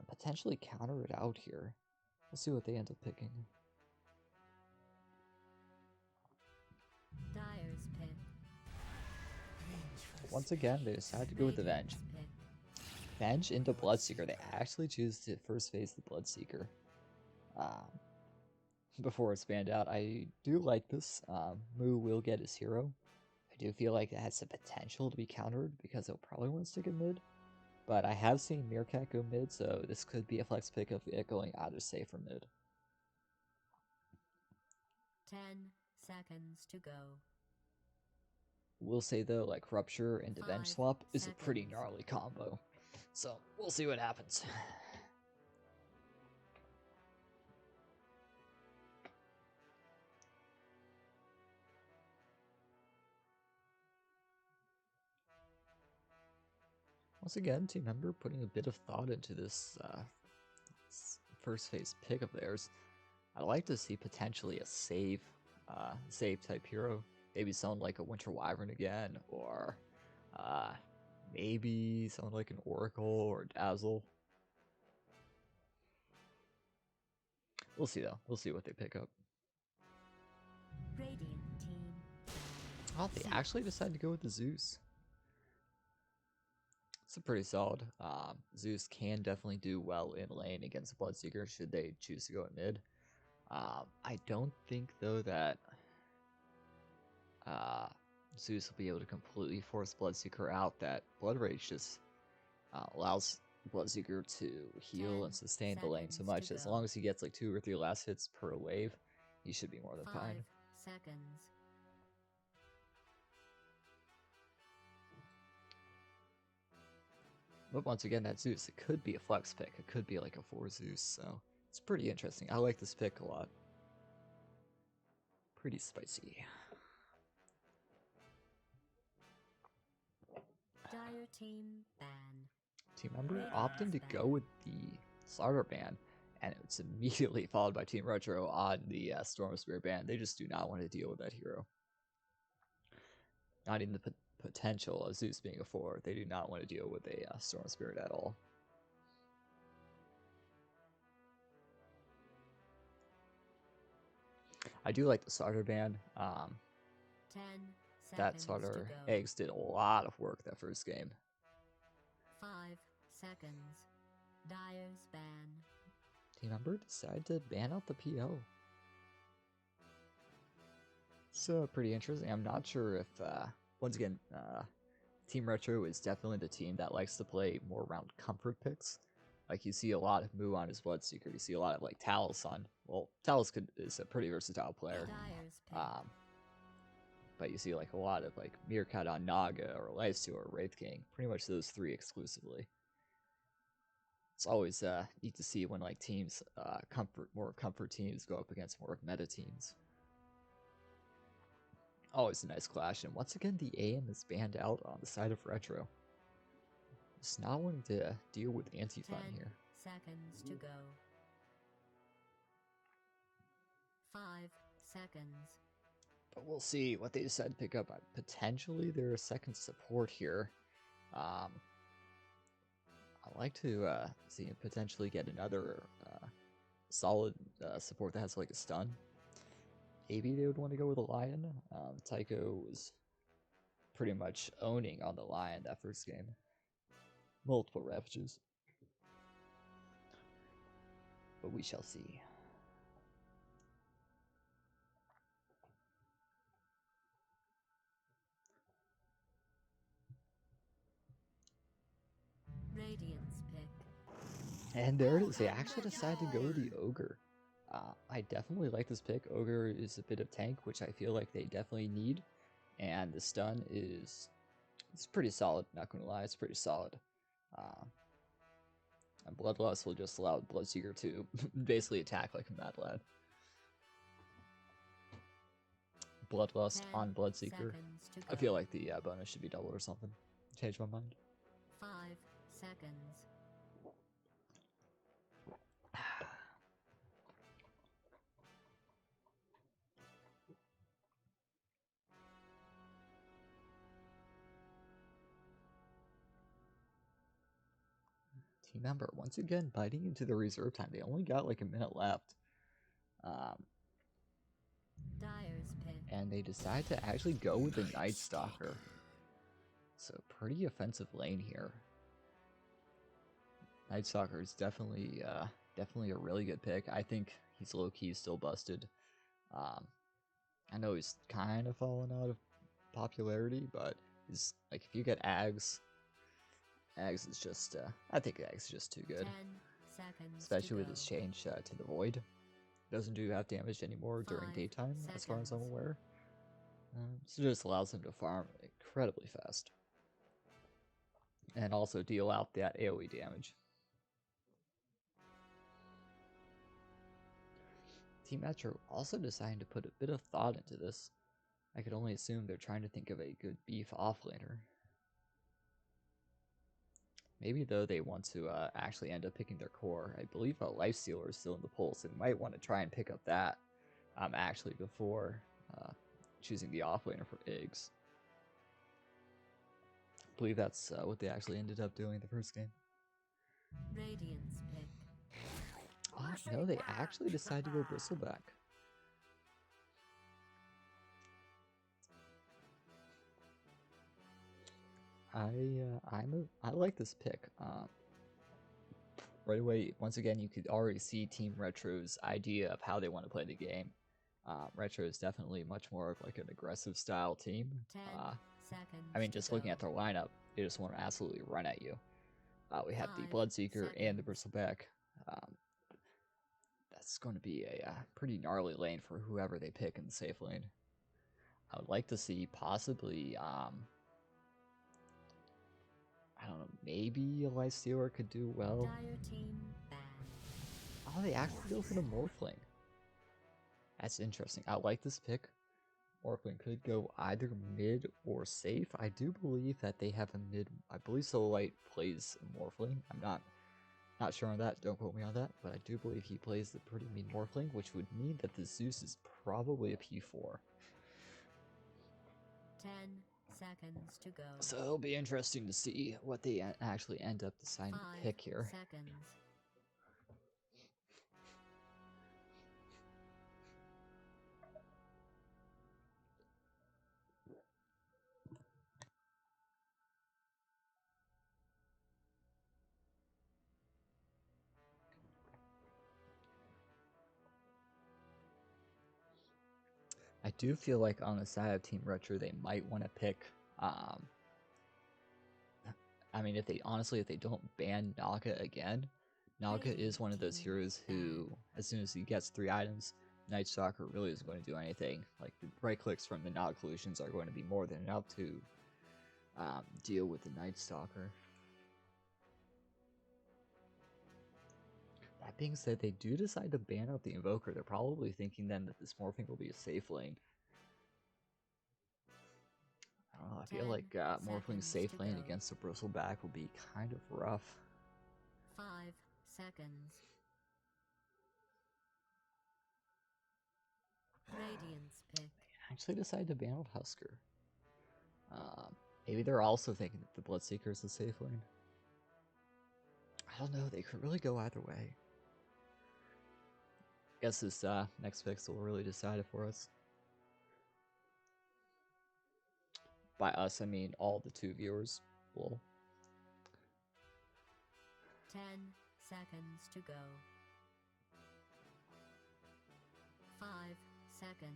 potentially counter it out here. We'll see what they end up picking. Dyer's pick. Once again, they decide to go with the Venge. Radiant's pick. Venge into Bloodseeker. They actually choose to first phase the Bloodseeker before it's banned out. I do like this. Moo will get his hero. I do feel like it has the potential to be countered because he'll probably want to stick in mid. But I have seen Meerkat go mid, so this could be a flex pick of it going either safe or mid. 10 seconds to go. We'll say though, like Rupture and Venge 5 swap is a pretty seconds. gnarly combo. So we'll see what happens. Once again, team member putting a bit of thought into this first phase pick of theirs. I'd like to see potentially a save type hero. Maybe someone like a Winter Wyvern again, or maybe someone like an Oracle or Dazzle. We'll see though. We'll see what they pick up. Radiant team. Oh, they actually decided to go with the Zeus. It's a pretty solid. Zeus can definitely do well in lane against Bloodseeker should they choose to go at mid. I don't think though that Zeus will be able to completely force Bloodseeker out. That Blood Rage just allows Bloodseeker to heal and sustain the lane so much. As long as he gets like 2 or 3 last hits per wave, he should be more than 5 fine. seconds. But once again, that Zeus, it could be a flex pick. It could be like a 4 Zeus, so it's pretty interesting. I like this pick a lot. Pretty spicy. Dire team ban. Team member opting to go with the starter ban, and it's immediately followed by Team Retro on the Storm Spirit ban. They just do not want to deal with that hero. Not even the potential of Zeus being a 4. They do not want to deal with a Storm Spirit at all. I do like the starter ban. 10 That seconds starter to go. eggs did a lot of work that first game. 5 seconds. Dire's ban. Team member decided to ban out the PO. So pretty interesting. I'm not sure if once again Team Retro is definitely the team that likes to play more around comfort picks. Like you see a lot of Moo on his Bloodseeker. You see a lot of like Talus on. Well, Talus is a pretty versatile player. Dire's pick. But you see like a lot of like Meerkat on Naga or Lifesteal or Wraith King. Pretty much those 3 exclusively. It's always neat to see when like teams more comfort teams go up against more meta teams. Always a nice clash, and once again the AM is banned out on the side of Retro. Just not wanting to deal with anti-fun 10 here. seconds to go. 5 seconds. But we'll see what they decide to pick up. Potentially they're a second support here. I like to see him potentially get another solid support that has like a stun. Maybe they would want to go with a Lion. Tycho was pretty much owning on the Lion that first game. Multiple Ravages. But we shall see. Radiant's pick. And there it is. They actually decided to go with the Ogre. I definitely like this pick. Ogre is a bit of tank, which I feel like they definitely need. And the stun is it's pretty solid, not gonna lie, it's pretty solid. And Bloodlust will just allow Bloodseeker to basically attack like a mad lad. Bloodlust 10 on Bloodseeker. seconds to I go. feel like the bonus should be doubled or something. Change my mind. 5 seconds. Team member once again biting into the reserve time. They only got like a minute left. Dire's pick. And they decide to actually go with the Night Stalker. So pretty offensive lane here. Night Stalker is definitely a really good pick. I think he's low-key still busted. I know he's kind of fallen out of popularity, but he's like if you get Ags is just I think Ags is just too good. 10 seconds. Especially with to his go. change to the Void. Doesn't do half damage anymore during 5 daytime, as far as I'm seconds. aware. So it just allows him to farm incredibly fast. And also deal out that AoE damage. Team Metro also decided to put a bit of thought into this. I could only assume they're trying to think of a good beef offlaner. Maybe though they want to actually end up picking their core. I believe a Life Stealer is still in the pool, so they might want to try and pick up that actually before choosing the offlaner for eggs. I believe that's what they actually ended up doing the first game. Radiance pick. Oh, no, they actually decided to go Bristleback. I like this pick. Right away, once again, you could already see Team Retro's idea of how they want to play the game. Retro is definitely much more of like an aggressive style team. 10 seconds. I mean, just looking at their lineup, they just want to absolutely run at you. We have the Bloodseeker and the Bristleback. That's going to be a pretty gnarly lane for whoever they pick in the safe lane. I would like to see possibly, I don't know, maybe a Life Stealer could do well. Dire team ban. Oh, they actually go for the Morphling. That's interesting. I like this pick. Morphling could go either mid or safe. I do believe that they have a mid. I believe Sololite plays Morphling. I'm not sure on that. Don't quote me on that. But I do believe he plays the pretty mean Morphling, which would mean that the Zeus is probably a P4. 10 seconds to go. So it'll be interesting to see what they actually end up deciding to pick here. 5 seconds. I do feel like on the side of Team Retro, they might want to pick. I mean, if they don't ban Naga again, Naga is one of those heroes who, as soon as he gets 3 items, Night Stalker really isn't going to do anything. Like, the right clicks from the Naga collisions are going to be more than enough to deal with the Night Stalker. That being said, they do decide to ban out the Invoker. They're probably thinking then that this Morphing will be a safe lane. I don't know, I feel like Morphling's safe lane against the Bristleback will be kind of rough. 5 seconds. Radiance pick. They actually decided to ban out Husker. Maybe they're also thinking that the Bloodseeker is a safe lane. I don't know, they could really go either way. I guess this next fix will really decide it for us. By us, I mean all the 2 viewers. Lol. 10 seconds to go. 5 seconds.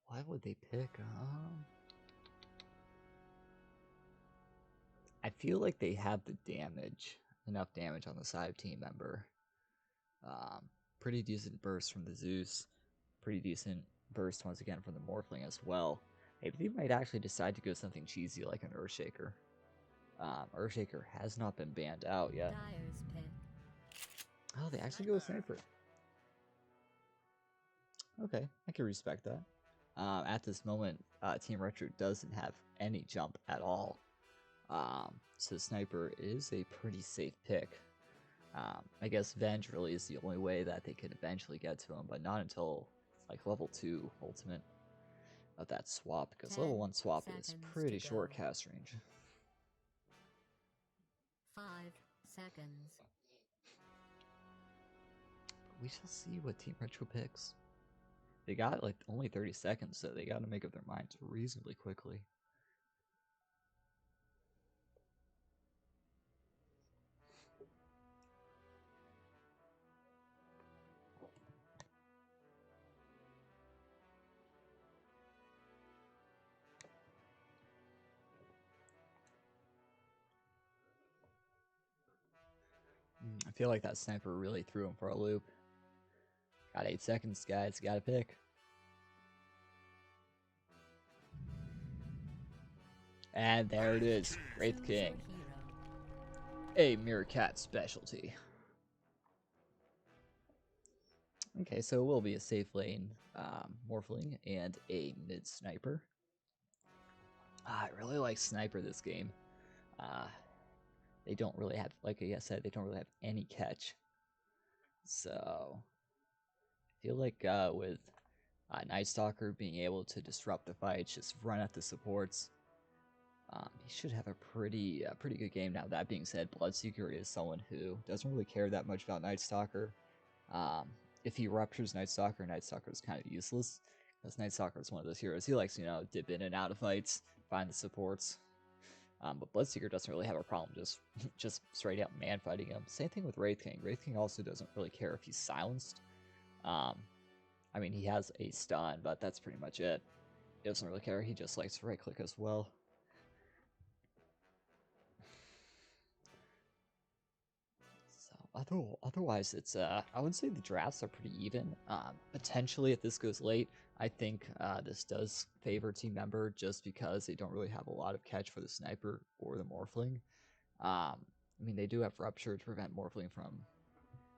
Why would they pick? I feel like they have the damage, enough damage on the side of team member. Pretty decent burst from the Zeus. Pretty decent burst once again from the Morphling as well. Maybe they might actually decide to go something cheesy like an Earthshaker. Earthshaker has not been banned out yet. Dire's pick. Oh, they actually go with Sniper. Okay, I can respect that. At this moment, Team Retro doesn't have any jump at all. So Sniper is a pretty safe pick. I guess Venge really is the only way that they could eventually get to him, but not until like level 2 ultimate of that swap, because level 1 swap is pretty short cast range. 5 seconds. We shall see what Team Retro picks. They got like only 30 seconds, so they got to make up their minds reasonably quickly. I feel like that Sniper really threw him for a loop. Got 8 seconds, guys. Gotta pick. And there it is. Wraith King. A Meerkat specialty. Okay, so it will be a safe lane Morphling and a mid sniper. I really like sniper this game. They don't really have, like I said, they don't really have any catch. So I feel like with Night Stalker being able to disrupt the fights, just run at the supports, he should have a pretty good game. Now that being said, Bloodseeker is someone who doesn't really care that much about Night Stalker. If he ruptures Night Stalker is kind of useless, because Night Stalker is one of those heroes. He likes, dip in and out of fights, find the supports. But Bloodseeker doesn't really have a problem just straight out man fighting him. Same thing with Wraith King. Wraith King also doesn't really care if he's silenced. I mean, he has a stun, but that's pretty much it. He doesn't really care. He just likes to right click as well. So otherwise, it's I would say the drafts are pretty even. Potentially, if this goes late, I think this does favor Team Member just because they don't really have a lot of catch for the sniper or the Morphling. I mean, they do have Rupture to prevent Morphling from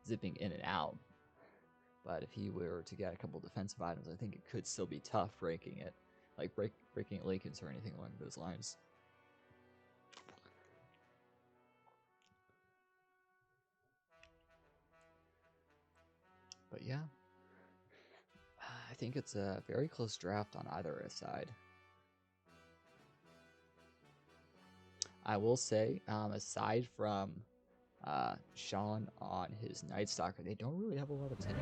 zipping in and out. But if he were to get a couple defensive items, I think it could still be tough breaking it. Like breaking Lakens or anything along those lines. But yeah, I think it's a very close draft on either side. I will say, aside from Sean on his Night Stalker, they don't really have a lot of tank.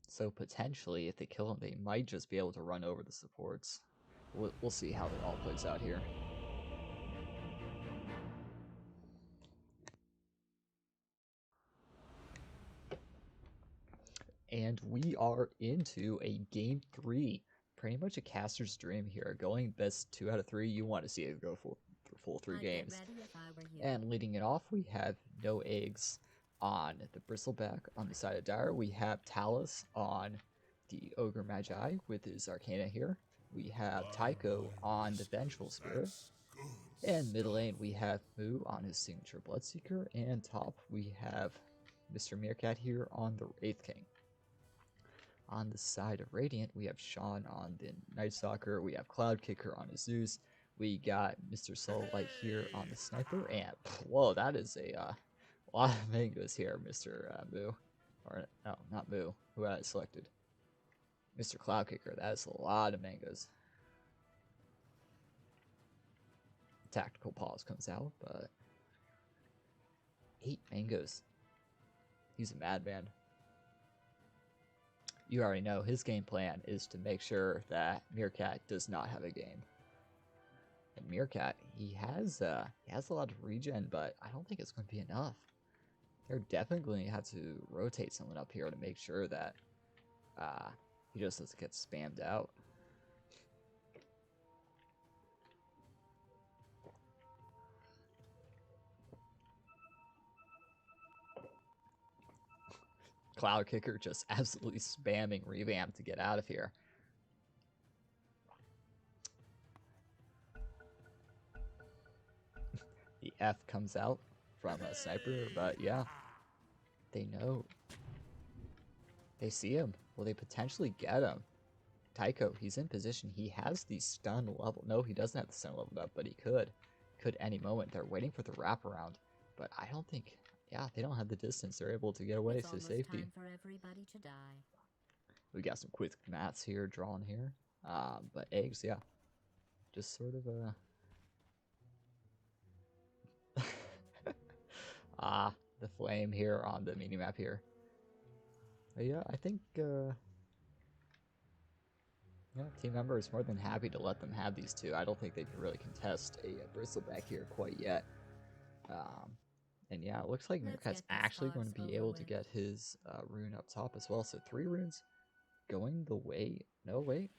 So potentially, if they kill him, they might just be able to run over the supports. We'll see how it all plays out here. And we are into a game 3. Pretty much a caster's dream here. Going best 2 out of 3, you want to see it go full 3 games. And leading it off, we have No Eggs on the Bristleback on the side of Dire. We have Talus on the Ogre Magi with his Arcana here. We have Tycho on the Vengeful Spirit. And middle lane, we have Moo on his signature Bloodseeker. And top, we have Mr. Meerkat here on the Wraith King. On the side of Radiant, we have Sean on the Night Stalker. We have Cloud Kicker on his Zeus. We got Mr. Soul Light here on the Sniper. And, whoa, that is a lot of mangoes here, Mr. Moo. Or, no, not Moo. Who had I selected? Mr. Cloud Kicker. That is a lot of mangoes. Tactical Pause comes out, but 8 mangoes. He's a madman. You already know his game plan is to make sure that Meerkat does not have a game. And Meerkat, he has a lot of regen, but I don't think it's going to be enough. They're definitely going to have to rotate someone up here to make sure that he just doesn't get spammed out. Cloud Kicker just absolutely spamming Revamp to get out of here. The F comes out from a Sniper, but yeah, they know. They see him. Will they potentially get him? Tycho, he's in position. He has the stun level. No, he doesn't have the stun leveled up, but he could. Could any moment. They're waiting for the wraparound, but I don't think... Yeah, they don't have the distance. They're able to get away to safety. Time for everybody to die. We got some quick maths here, drawn here. But eggs, yeah. Just sort of the flame here on the minimap here. But yeah, I think yeah, Team Member is more than happy to let them have these two. I don't think they can really contest a Bristleback here quite yet. And yeah, it looks like Meerkat's actually going to be able to get his rune up top as well. So 3 runes going the way... No, wait.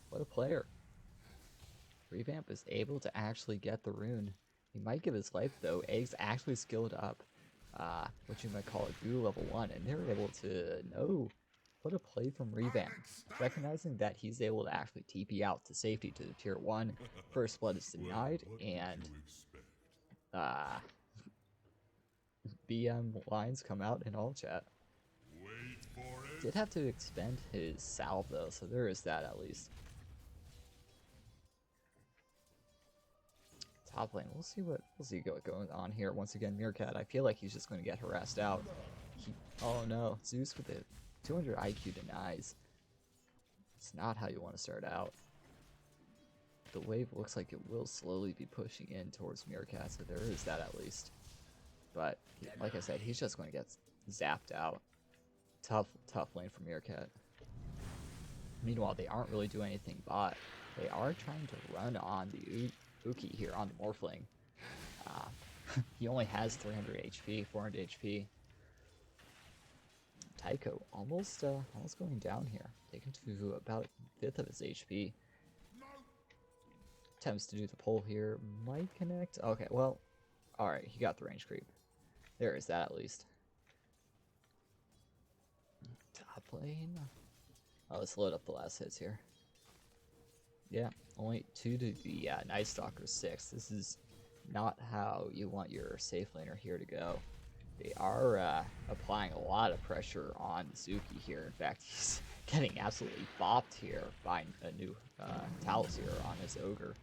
What a player. Revamp is able to actually get the rune. He might give his life, though. Egg's actually skilled up, what you might call a goo level 1, and they're able to... No. What a play from Revamp. Recognizing that he's able to actually TP out to safety to the tier 1. First blood is denied, and... BM lines come out in all chat. Did have to expend his salve though, so there is that at least. Top lane, we'll see what going on here. Once again, Meerkat, I feel like he's just going to get harassed out. Oh no, Zeus with the 200 IQ denies. It's not how you want to start out. The wave looks like it will slowly be pushing in towards Meerkat, so there is that at least. But like I said, he's just going to get zapped out. Tough lane for Meerkat. Meanwhile, they aren't really doing anything bot. They are trying to run on the Uki here on the Morphling. He only has 300 HP, 400 HP. Tycho almost going down here. Taken to about a fifth of his HP. Attempts to do the pull here. Might connect. Okay, well, alright, he got the range creep. There is that at least. Top lane. Oh, let's load up the last hits here. Yeah, only 2 to the Night Stalker 6. This is not how you want your safe laner here to go. They are applying a lot of pressure on Zuki here. In fact, he's getting absolutely bopped here by a new Talus here on his Ogre.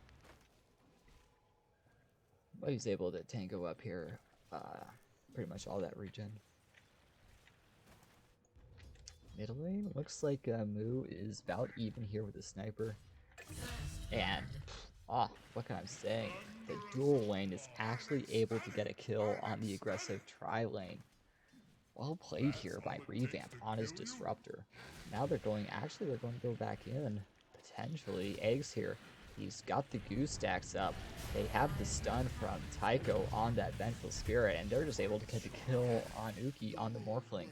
But he's able to tango up here pretty much all that regen. Mid lane, looks like Moo is about even here with the sniper. And, what can I say? The dual lane is actually able to get a kill on the aggressive tri lane. Well played here by Revamp on his Disruptor. Now they're going to go back in. Potentially, Eggs here. He's got the Goose stacks up. They have the stun from Tycho on that Vengeful Spirit, and they're just able to get the kill on Uki on the Morphling.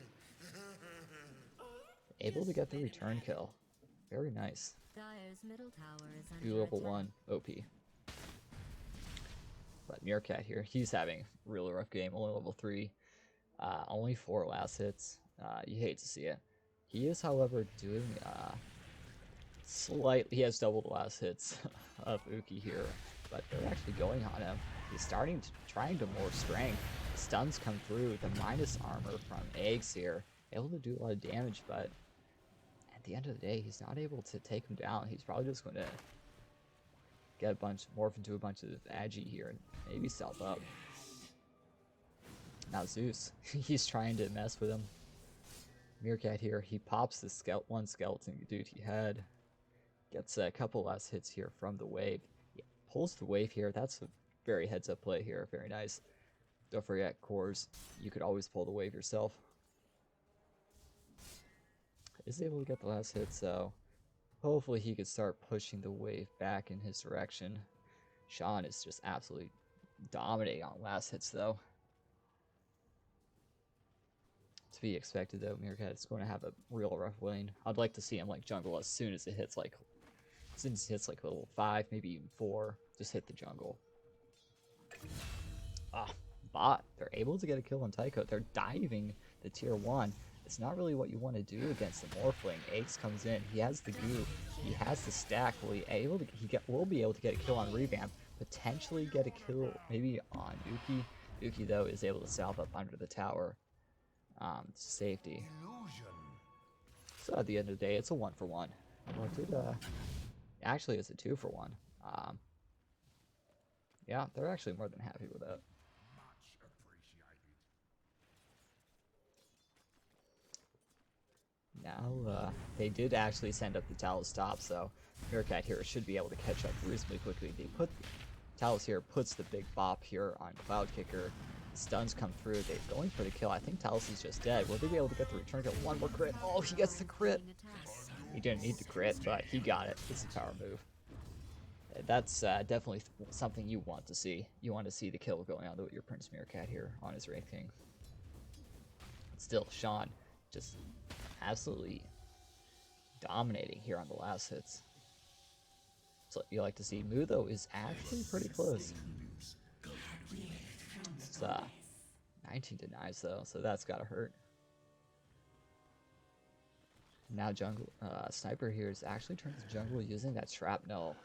Able to get the return kill. Very nice. Dire's middle tower is Be under level attack. 1 OP. But Meerkat here, he's having a really rough game. Only level 3. Only 4 last hits. You hate to see it. He is, however, doing slightly. He has double the last hits of Uki here, but they're actually going on him. He's trying to more strength. Stuns come through. The minus armor from Eggs here, able to do a lot of damage, but at the end of the day, he's not able to take him down. He's probably just going to get morph into a bunch of Agi here and maybe self up. Now Zeus, he's trying to mess with him. Meerkat here, he pops the one skeleton dude he had. Gets a couple last hits here from the wave. He pulls the wave here. That's a very heads up play here. Very nice. Don't forget cores. You could always pull the wave yourself. Is able to get the last hit, so hopefully he could start pushing the wave back in his direction. Sean is just absolutely dominating on last hits though. To be expected though, Meerkat is going to have a real rough lane. I'd like to see him like jungle as soon as it hits like level 5, maybe even 4. Just hit the jungle. Bot. They're able to get a kill on Tycho. They're diving the tier 1. It's not really what you want to do against the Morphling. Ace comes in. He has the goo. He has the stack. Will be able to get a kill on Revamp. Potentially get a kill maybe on Uki. Uki though is able to salve up under the tower. Safety. So at the end of the day, it's a 1-for-1. Actually, it's a 2-for-1. Yeah, they're actually more than happy with that. Now, they did actually send up the Talus top, so Meerkat here should be able to catch up reasonably quickly. Talus here puts the big bop here on Cloud Kicker. Stuns come through. They're going for the kill. I think Talus is just dead. Will they be able to get the return kill? One more crit. Oh, he gets the crit. He didn't need the crit, but he got it. It's a power move. That's definitely something you want to see. You want to see the kill going on with your Prince Meerkat here on his Wraith King. Still, Sean just absolutely dominating here on the last hits. So you like to see. Mu though is actually pretty close. It's 19 denies though, so that's gotta hurt. Now jungle sniper here is actually turning to jungle using that shrapnel.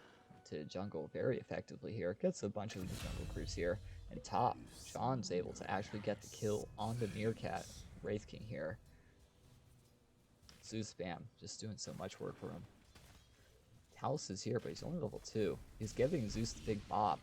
to jungle very effectively here. Gets a bunch of the jungle creeps here. And top, Sean's able to actually get the kill on the Meerkat Wraith King here. Zeus spam, just doing so much work for him. Talus is here, but he's only level 2. He's giving Zeus the big bop,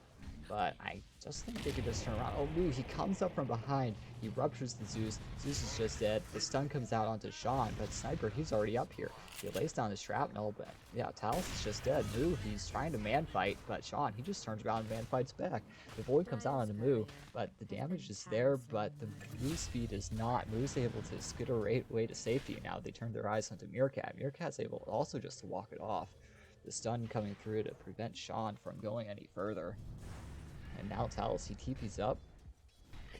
but I just think they could just turn around. Oh, no, he comes up from behind. He ruptures the Zeus. Zeus is just dead. The stun comes out onto Sean, but Sniper, he's already up here. He lays down his shrapnel, but yeah, Talus is just dead. Moo, he's trying to man fight, but Sean, he just turns around and man fights back. The Void comes out on the Moo, but the damage is there, but the move speed is not. Moo's able to skitter away to safety. Now they turn their eyes onto Meerkat. Meerkat's able also just to walk it off. The stun coming through to prevent Sean from going any further. And now Talus, he TP's up,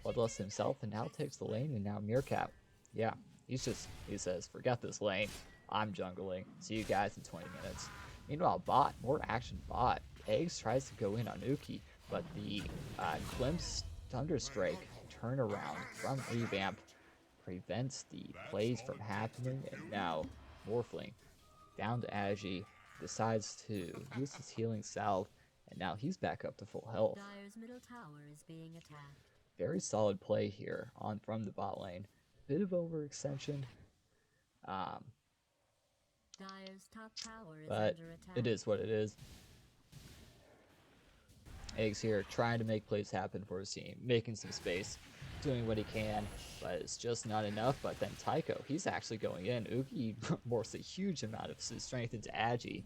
Bloodlust himself, and now takes the lane, and now Meerkat. Yeah, he says, forget this lane. I'm jungling. See you guys in 20 minutes. Meanwhile, bot, more action bot. Eggs tries to go in on Uki, but the Glimpse Thunderstrike turnaround from Revamp prevents the plays from happening, and now Morphling down to Agi, decides to use his healing salve, and now he's back up to full health. Dire's middle tower is being attacked. Very solid play here on from the bot lane. Bit of overextension, Dire's top tower is but under attack. it is what it is. Eggs here trying to make plays happen for his team, making some space, doing what he can, but it's just not enough. But then Tycho, he's actually going in. Uki morphs a huge amount of his strength into Agi.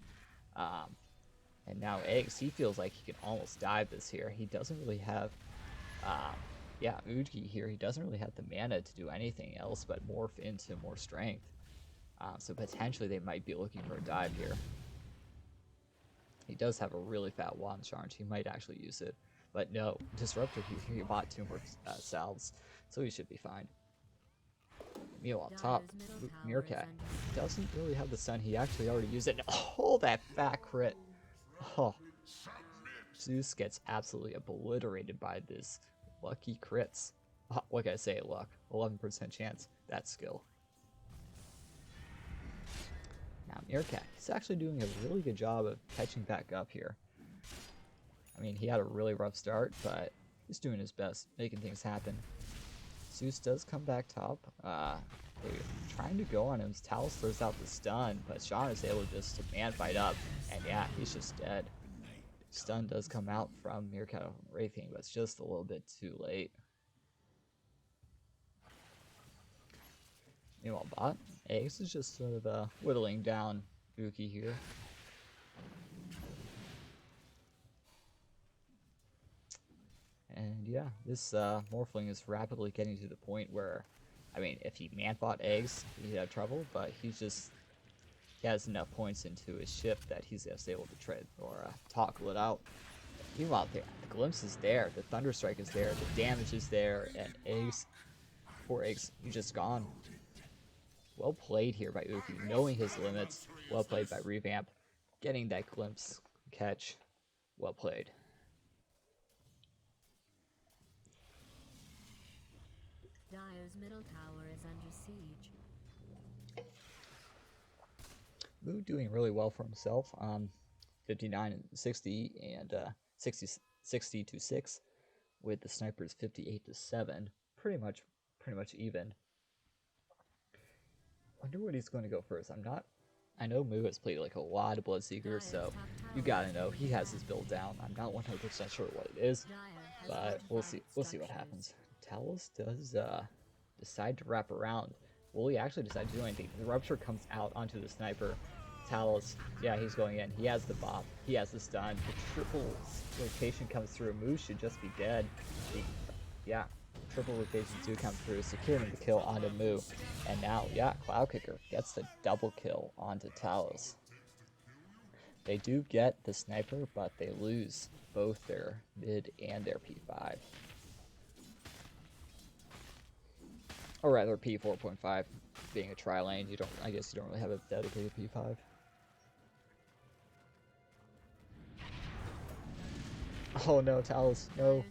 And now Eggs, he feels like he can almost dive this here. He doesn't really have, Uki here, he doesn't really have the mana to do anything else but morph into more strength. So potentially they might be looking for a dive here. He does have a really fat wand charge. He might actually use it. But no, Disruptor, he bought 2 more salves, so he should be fine. Meanwhile, top, Meerkat doesn't really have the stun. He actually already used it. Oh, that fat crit. Oh, Zeus gets absolutely obliterated by this lucky crits. What can I say, luck? 11% chance. That's skill. Now Meerkat, he's actually doing a really good job of catching back up here. I mean, he had a really rough start, but he's doing his best, making things happen. Zeus does come back top. They're trying to go on him. Talus throws out the stun, but Sean is able just to man fight up, and yeah, he's just dead. Stun does come out from Meerkat of Wraith King, but it's just a little bit too late. Meanwhile, bot, Ace is just sort of whittling down Uki here. And yeah, this Morphling is rapidly getting to the point where, I mean, if he man-fought Eggs, he'd have trouble, but he has enough points into his ship that he's just able to trade or toggle it out. Meanwhile, the Glimpse is there, the Thunderstrike is there, the damage is there, and Eggs, poor Eggs, he's just gone. Well played here by Uki, knowing his limits. Well played by Revamp, getting that Glimpse catch. Well played. Dire's middle tower is under siege. Moo doing really well for himself. 59 and 60 and 60 to 6 with the snipers 58 to 7. Pretty much even. Wonder what he's going to go first. I know Moo has played like a lot of Bloodseeker, so you gotta know he has his build down. I'm not 100% sure what it is, but we'll see what happens. Talus does decide to wrap around. Will he actually decide to do anything? The Rupture comes out onto the Sniper. Talus, yeah, he's going in. He has the bop. He has the stun. The triple rotation comes through. Moo should just be dead. Triple rotations do come through, securing the kill onto Moo. And now, yeah, Cloud Kicker gets the double kill onto Talus. They do get the Sniper, but they lose both their mid and their P5. Or rather, P4.5, being a tri-lane, I guess you don't really have a dedicated P5. Oh no, Talus, no.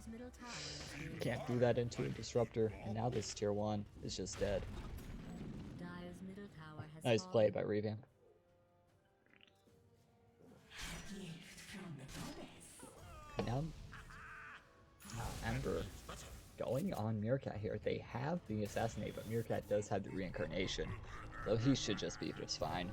You can't do that into a Disruptor, and now this tier 1 is just dead. Dire's middle tower has Nice fallen. play by Revamp. Now, Ember going on Meerkat here. They have the Assassinate, but Meerkat does have the Reincarnation, though he should just be just fine.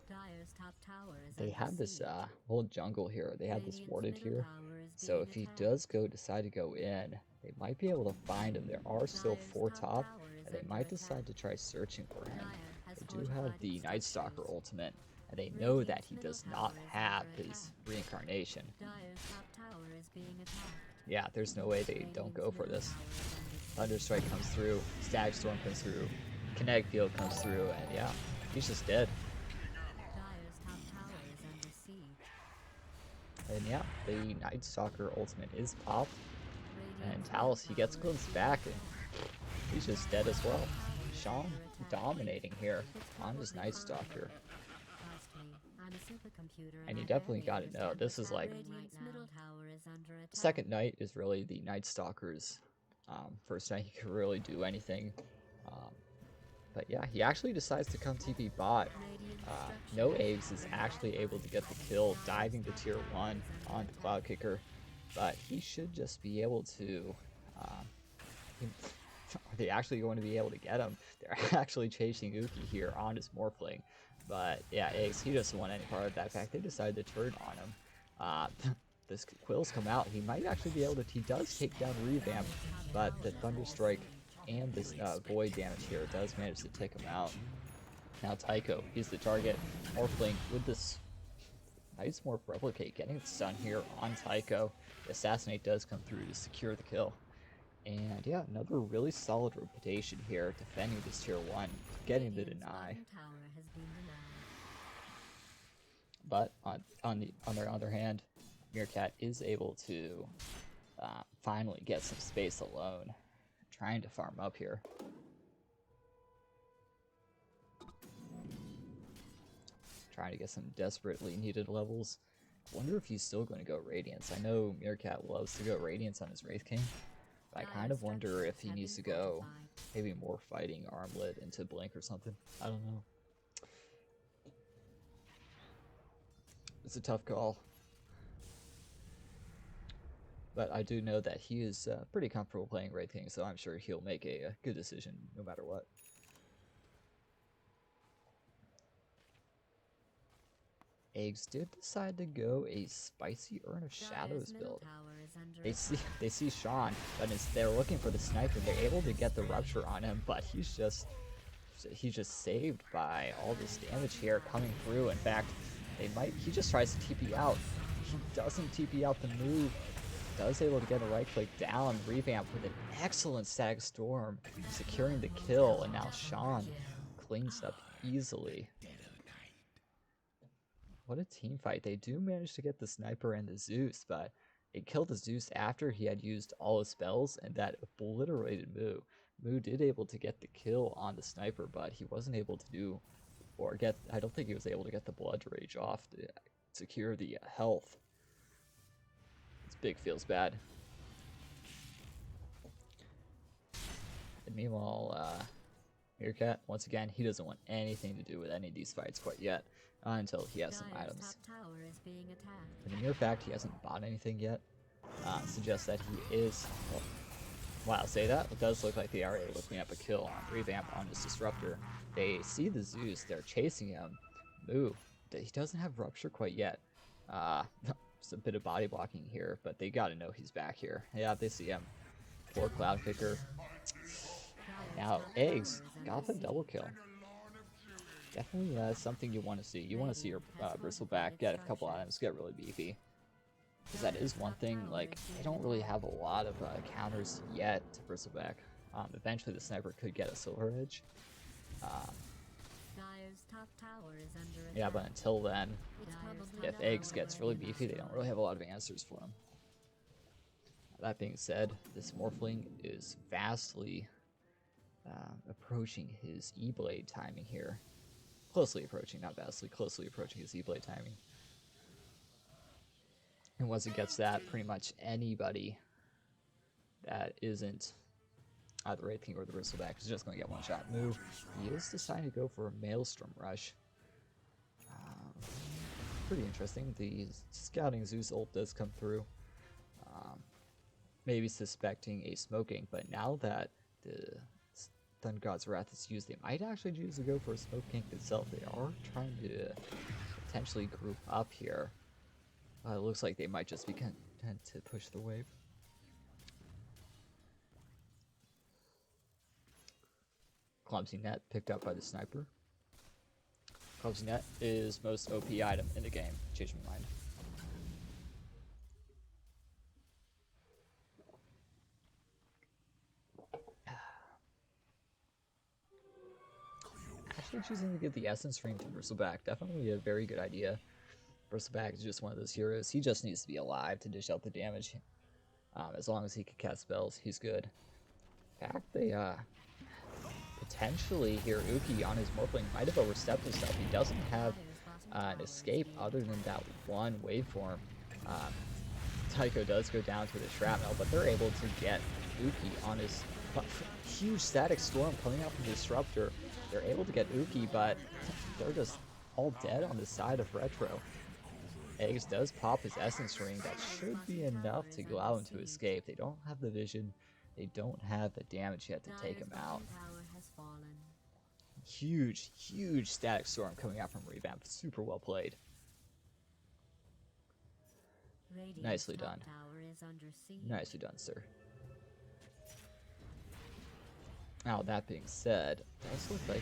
Dire's top tower is They under have this siege. whole jungle here. They have this Radiant's warded middle here. tower is So being if he attacked. does decide to go in, they might be able to find him. There are still Dire's 4 top top, tower is and they under might attack. decide to try searching for him. Dire has They do have fortified the its Night Stalker structures. ultimate, and they know that Radiant's he middle does tower not is have under his attack. Reincarnation. Dire's top tower is being attacked. Yeah, there's no way they don't go for this. Thunderstrike comes through, Stag Storm comes through, Kinetic Field comes through, and yeah, he's just dead. Dire's top tower is under siege. And yeah, the Night Stalker ultimate is popped, and Radiant's Talus, he middle gets tower glimpsed is being back, and attacked. he's just dead as well. Sean Under attack. dominating here It's on his probably Night Stalker. Trust me, I'm a supercomputer And you I definitely barely gotta know, understand this what's is like, happening right now. Middle tower is under attack. second night is really the Night Stalker's first night he could really do anything. But yeah, he actually decides to come TP bot. No Eggs is actually able to get the kill, diving to tier 1 on the Cloud Kicker. But he should just be able to... are they actually going to be able to get him? They're actually chasing Uki here on his Morphling. But yeah, Eggs, he doesn't want any part of that. In fact, they decided to turn on him. This Quills come out. He might actually be able to... He does take down Revamp, but the Thunderstrike and this Void damage here does manage to take him out. Now Tycho, he's the target. Morphling with this nice Morph Replicate, getting the stun here on Tycho. The Assassinate does come through to secure the kill. And yeah, another really solid reputation here, defending this tier 1, getting the Radiant's deny. bottom tower has been denied. But on their other hand, Meerkat is able to finally get some space alone, trying to farm up here. Trying to get some desperately needed levels. Wonder if he's still going to go Radiance. I know Meerkat loves to go Radiance on his Wraith King, but I kind of wonder if he needs to go maybe more fighting Armlet into Blink or something. I don't know. It's a tough call. But I do know that he is pretty comfortable playing Wraith King, so I'm sure he'll make a good decision no matter what. Eggs did decide to go a spicy Urn of Shadows build. They see Sean, but they're looking for the sniper. They're able to get the rupture on him, but he's just saved by all this damage here coming through. In fact, he just tries to TP out. He doesn't TP out the move. Does able to get a right click down. Revamp with an excellent Stag Storm, securing the kill, and now Sean cleans up easily. What a team fight. They do manage to get the sniper and the Zeus, but they killed the Zeus after he had used all his spells, and that obliterated Moo. Moo did able to get the kill on the sniper, but he wasn't able to do, or get, I don't think he was able to get the Blood Rage off to secure the health. This big feels bad. And meanwhile, Meerkat, once again, he doesn't want anything to do with any of these fights quite yet, until he has some items. And the mere fact he hasn't bought anything yet suggests that he is... Well, while I say that, it does look like they are able to clean up a kill on Revamp on this Disruptor. They see the Zeus, they're chasing him. Moo, he doesn't have Rupture quite yet. Just a bit of body blocking here, but they gotta know he's back here. Yeah, they see him. Poor Cloud Kicker. Now, Eggs got the double kill. Definitely something you want to see. You want to see your Bristleback get a couple items, get really beefy. Because that is one thing, like, they don't really have a lot of counters yet to Bristleback. Eventually the sniper could get a Silver Edge. Yeah, but until then, if Eggs gets really beefy, they don't really have a lot of answers for him. That being said, this Morphling is vastly approaching his E-Blade timing here. Closely approaching, not vastly, closely approaching his E-Blade timing. And once it gets that, pretty much anybody that isn't the Wraith King or the Bristleback is just going to get one shot. Move. He is deciding to go for a Maelstrom Rush. pretty interesting. The scouting Zeus ult does come through. Maybe suspecting a smoking, but now that the Thunder God's Wrath is used, they might actually choose to go for a smoke gank itself. They are trying to potentially group up here. It looks like they might just be content to push the wave. Clumsy Net picked up by the sniper. Clumsy Net is most OP item in the game. Change my mind. Actually choosing to give the Essence Ring to Bristleback, definitely a very good idea. Bristleback is just one of those heroes. He just needs to be alive to dish out the damage. As long as he can cast spells, he's good. In fact, they potentially here Uki on his Morphling might have overstepped himself. He doesn't have an escape other than that one waveform. Tycho does go down to the shrapnel, but they're able to get Uki on his huge static storm coming out from the Disruptor. They're able to get Uki, but they're just all dead on the side of Retro. Eggs does pop his Essence Ring. That should be enough to allow him to escape. They don't have the vision. They don't have the damage yet to take him out. Huge, huge static storm coming out from Revamp. Super well played. Nicely done. Nicely done, sir. Now, that being said, it does look like...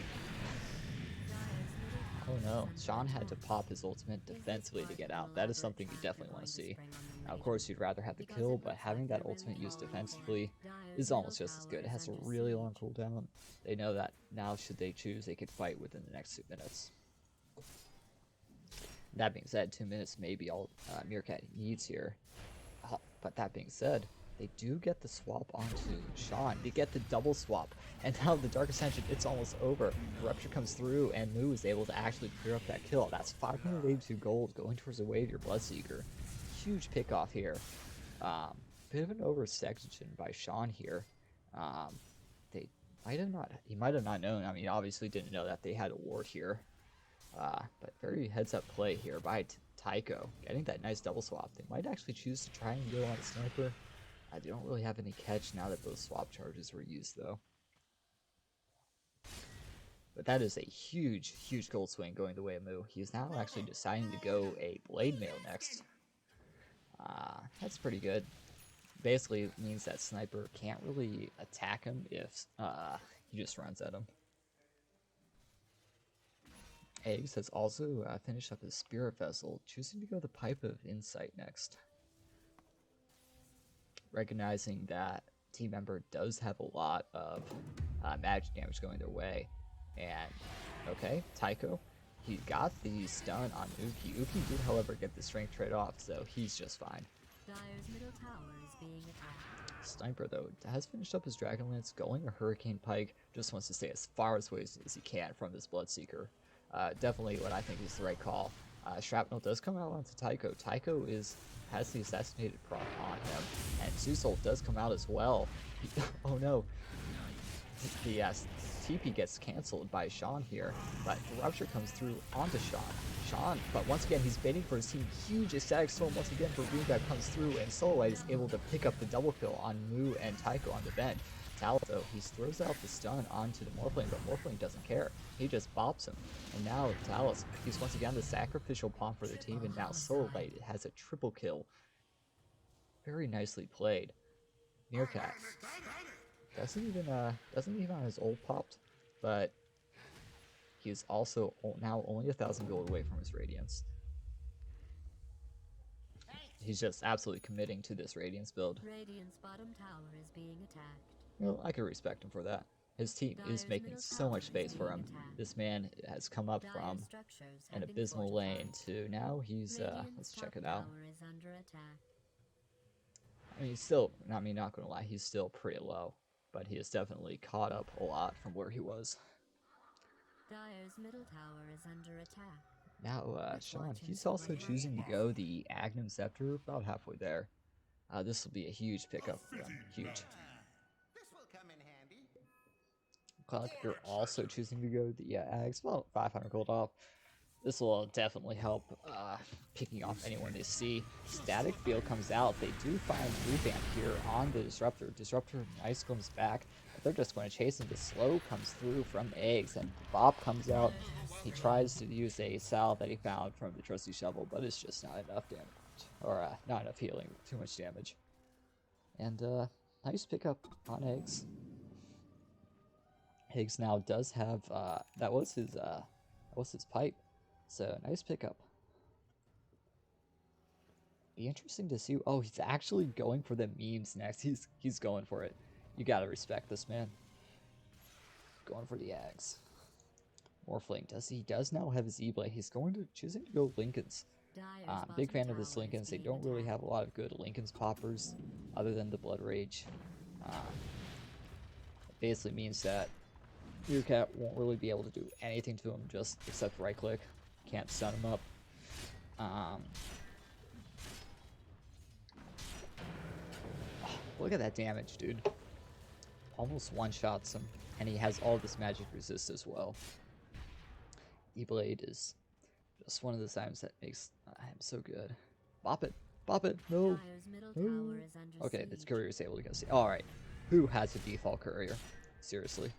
Oh no, Sean had to pop his ultimate defensively to get out. That is something you definitely want to see. Now, of course, you'd rather have the kill, but having that ultimate used defensively is almost just as good. It has a really long cooldown. They know that now, should they choose, they could fight within the next 2 minutes. That being said, 2 minutes may be all Meerkat needs here. But that being said, they do get the swap onto Sean. They get the double swap. And now the Dark Ascension, it's almost over. The Rupture comes through, and Moo is able to actually clear up that kill. That's 582 gold going towards the Wave, your Bloodseeker. Huge pick off here. Bit of an oversection by Sean here. They might have not, he might have not known. I mean, obviously didn't know that they had a ward here. But very heads-up play here by Tycho, getting that nice double swap. They might actually choose to try and go on a sniper. They don't really have any catch now that those swap charges were used, though. But that is a huge, huge gold swing going the way of Moo. He is now actually deciding to go a Blade Mail next. That's pretty good. Basically means that Sniper can't really attack him if he just runs at him. Eggs has also finished up his Spirit Vessel, choosing to go the Pipe of Insight next. Recognizing that team member does have a lot of magic damage going their way. And, okay, Tycho, he got the stun on Uki. Uki did, however, get the strength trade off, so he's just fine. Dire's middle tower is being attacked. Sniper, though, has finished up his Dragonlance, going a Hurricane Pike, just wants to stay as far away as he can from this Bloodseeker. Definitely what I think is the right call. Shrapnel does come out onto Tycho. Tycho has the assassinated proc on him, and Zeusol does come out as well. Oh no, the TP gets cancelled by Sean here, but the Rupture comes through onto Sean, but once again he's baiting for his team. Huge Ecstatic Storm once again for Greenback comes through, and Solowite is able to pick up the double kill on Moo and Tycho on the vent. Talus, though, he throws out the stun onto the Morphling, but Morphling doesn't care. He just bops him. And now Talus, he's once again the sacrificial pawn for the team, and now Solowite has a triple kill. Very nicely played. Meerkat doesn't even have his ult popped, but he's also now only 1,000 gold away from his Radiance. He's just absolutely committing to this Radiance build. Radiant's bottom tower is being attacked. Well, I can respect him for that. His team is making so much space for him. This man has come up from an abysmal lane to now he's, let's check it out. I mean, he's still, I mean, not gonna lie, he's still pretty low, but he has definitely caught up a lot from where he was. Dire's middle tower is under attack. Now, Sean, he's also choosing to go the Agnum Scepter, about halfway there. This will be a huge pickup for him, huge. Cloudclicker also choosing to go the Ags, well, 500 gold off. This will definitely help picking off anyone they see. Static Field comes out. They do find Revamp here on the Disruptor. Disruptor nice comes back. But they're just going to chase him. The slow comes through from Eggs, and Bob comes out. He tries to use a salve that he found from the Trusty Shovel, but it's just not enough damage. Or not enough healing. Too much damage. And nice pickup on Eggs. Eggs now does have that was his pipe. So, nice pickup. Be interesting to see. Oh, he's actually going for the memes next. He's going for it. You gotta respect this man. Going for the Ags. Morphling does now have his E-Blade. He's choosing to go Lincolns. Big fan of this Lincolns. They don't really have a lot of good Lincolns poppers other than the Blood Rage. It basically means that Meerkat won't really be able to do anything to him just except right click. Can't stun him up. Look at that damage, dude. Almost one-shots him, and he has all this magic resist as well. E-Blade is just one of those items that makes him so good. Bop it. Bop it. No. No. Okay, this courier is able to go see. Alright. Who has a default courier? Seriously.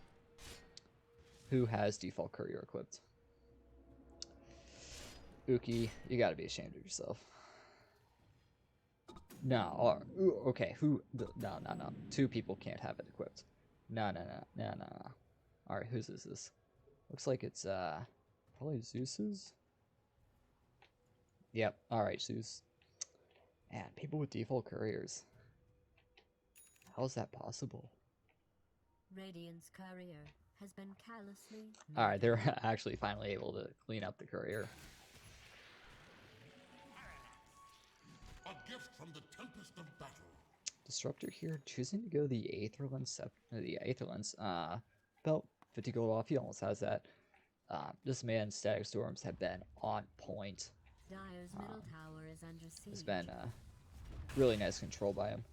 Who has default courier equipped? Uki, you gotta be ashamed of yourself. No, okay, who? No. 2 people can't have it equipped. No. Alright, whose is this? Looks like it's, probably Zeus's? Yep, alright, Zeus. Man, people with default couriers. How is that possible? Radiant's courier has been callously. Alright, they're actually finally able to clean up the courier. A gift from the tempest of battle. Disruptor here, choosing to go the Aether Lens, about 50 gold off. He almost has that. This man's Static Storms have been on point. Dire's middle tower is under siege. It's been really nice control by him.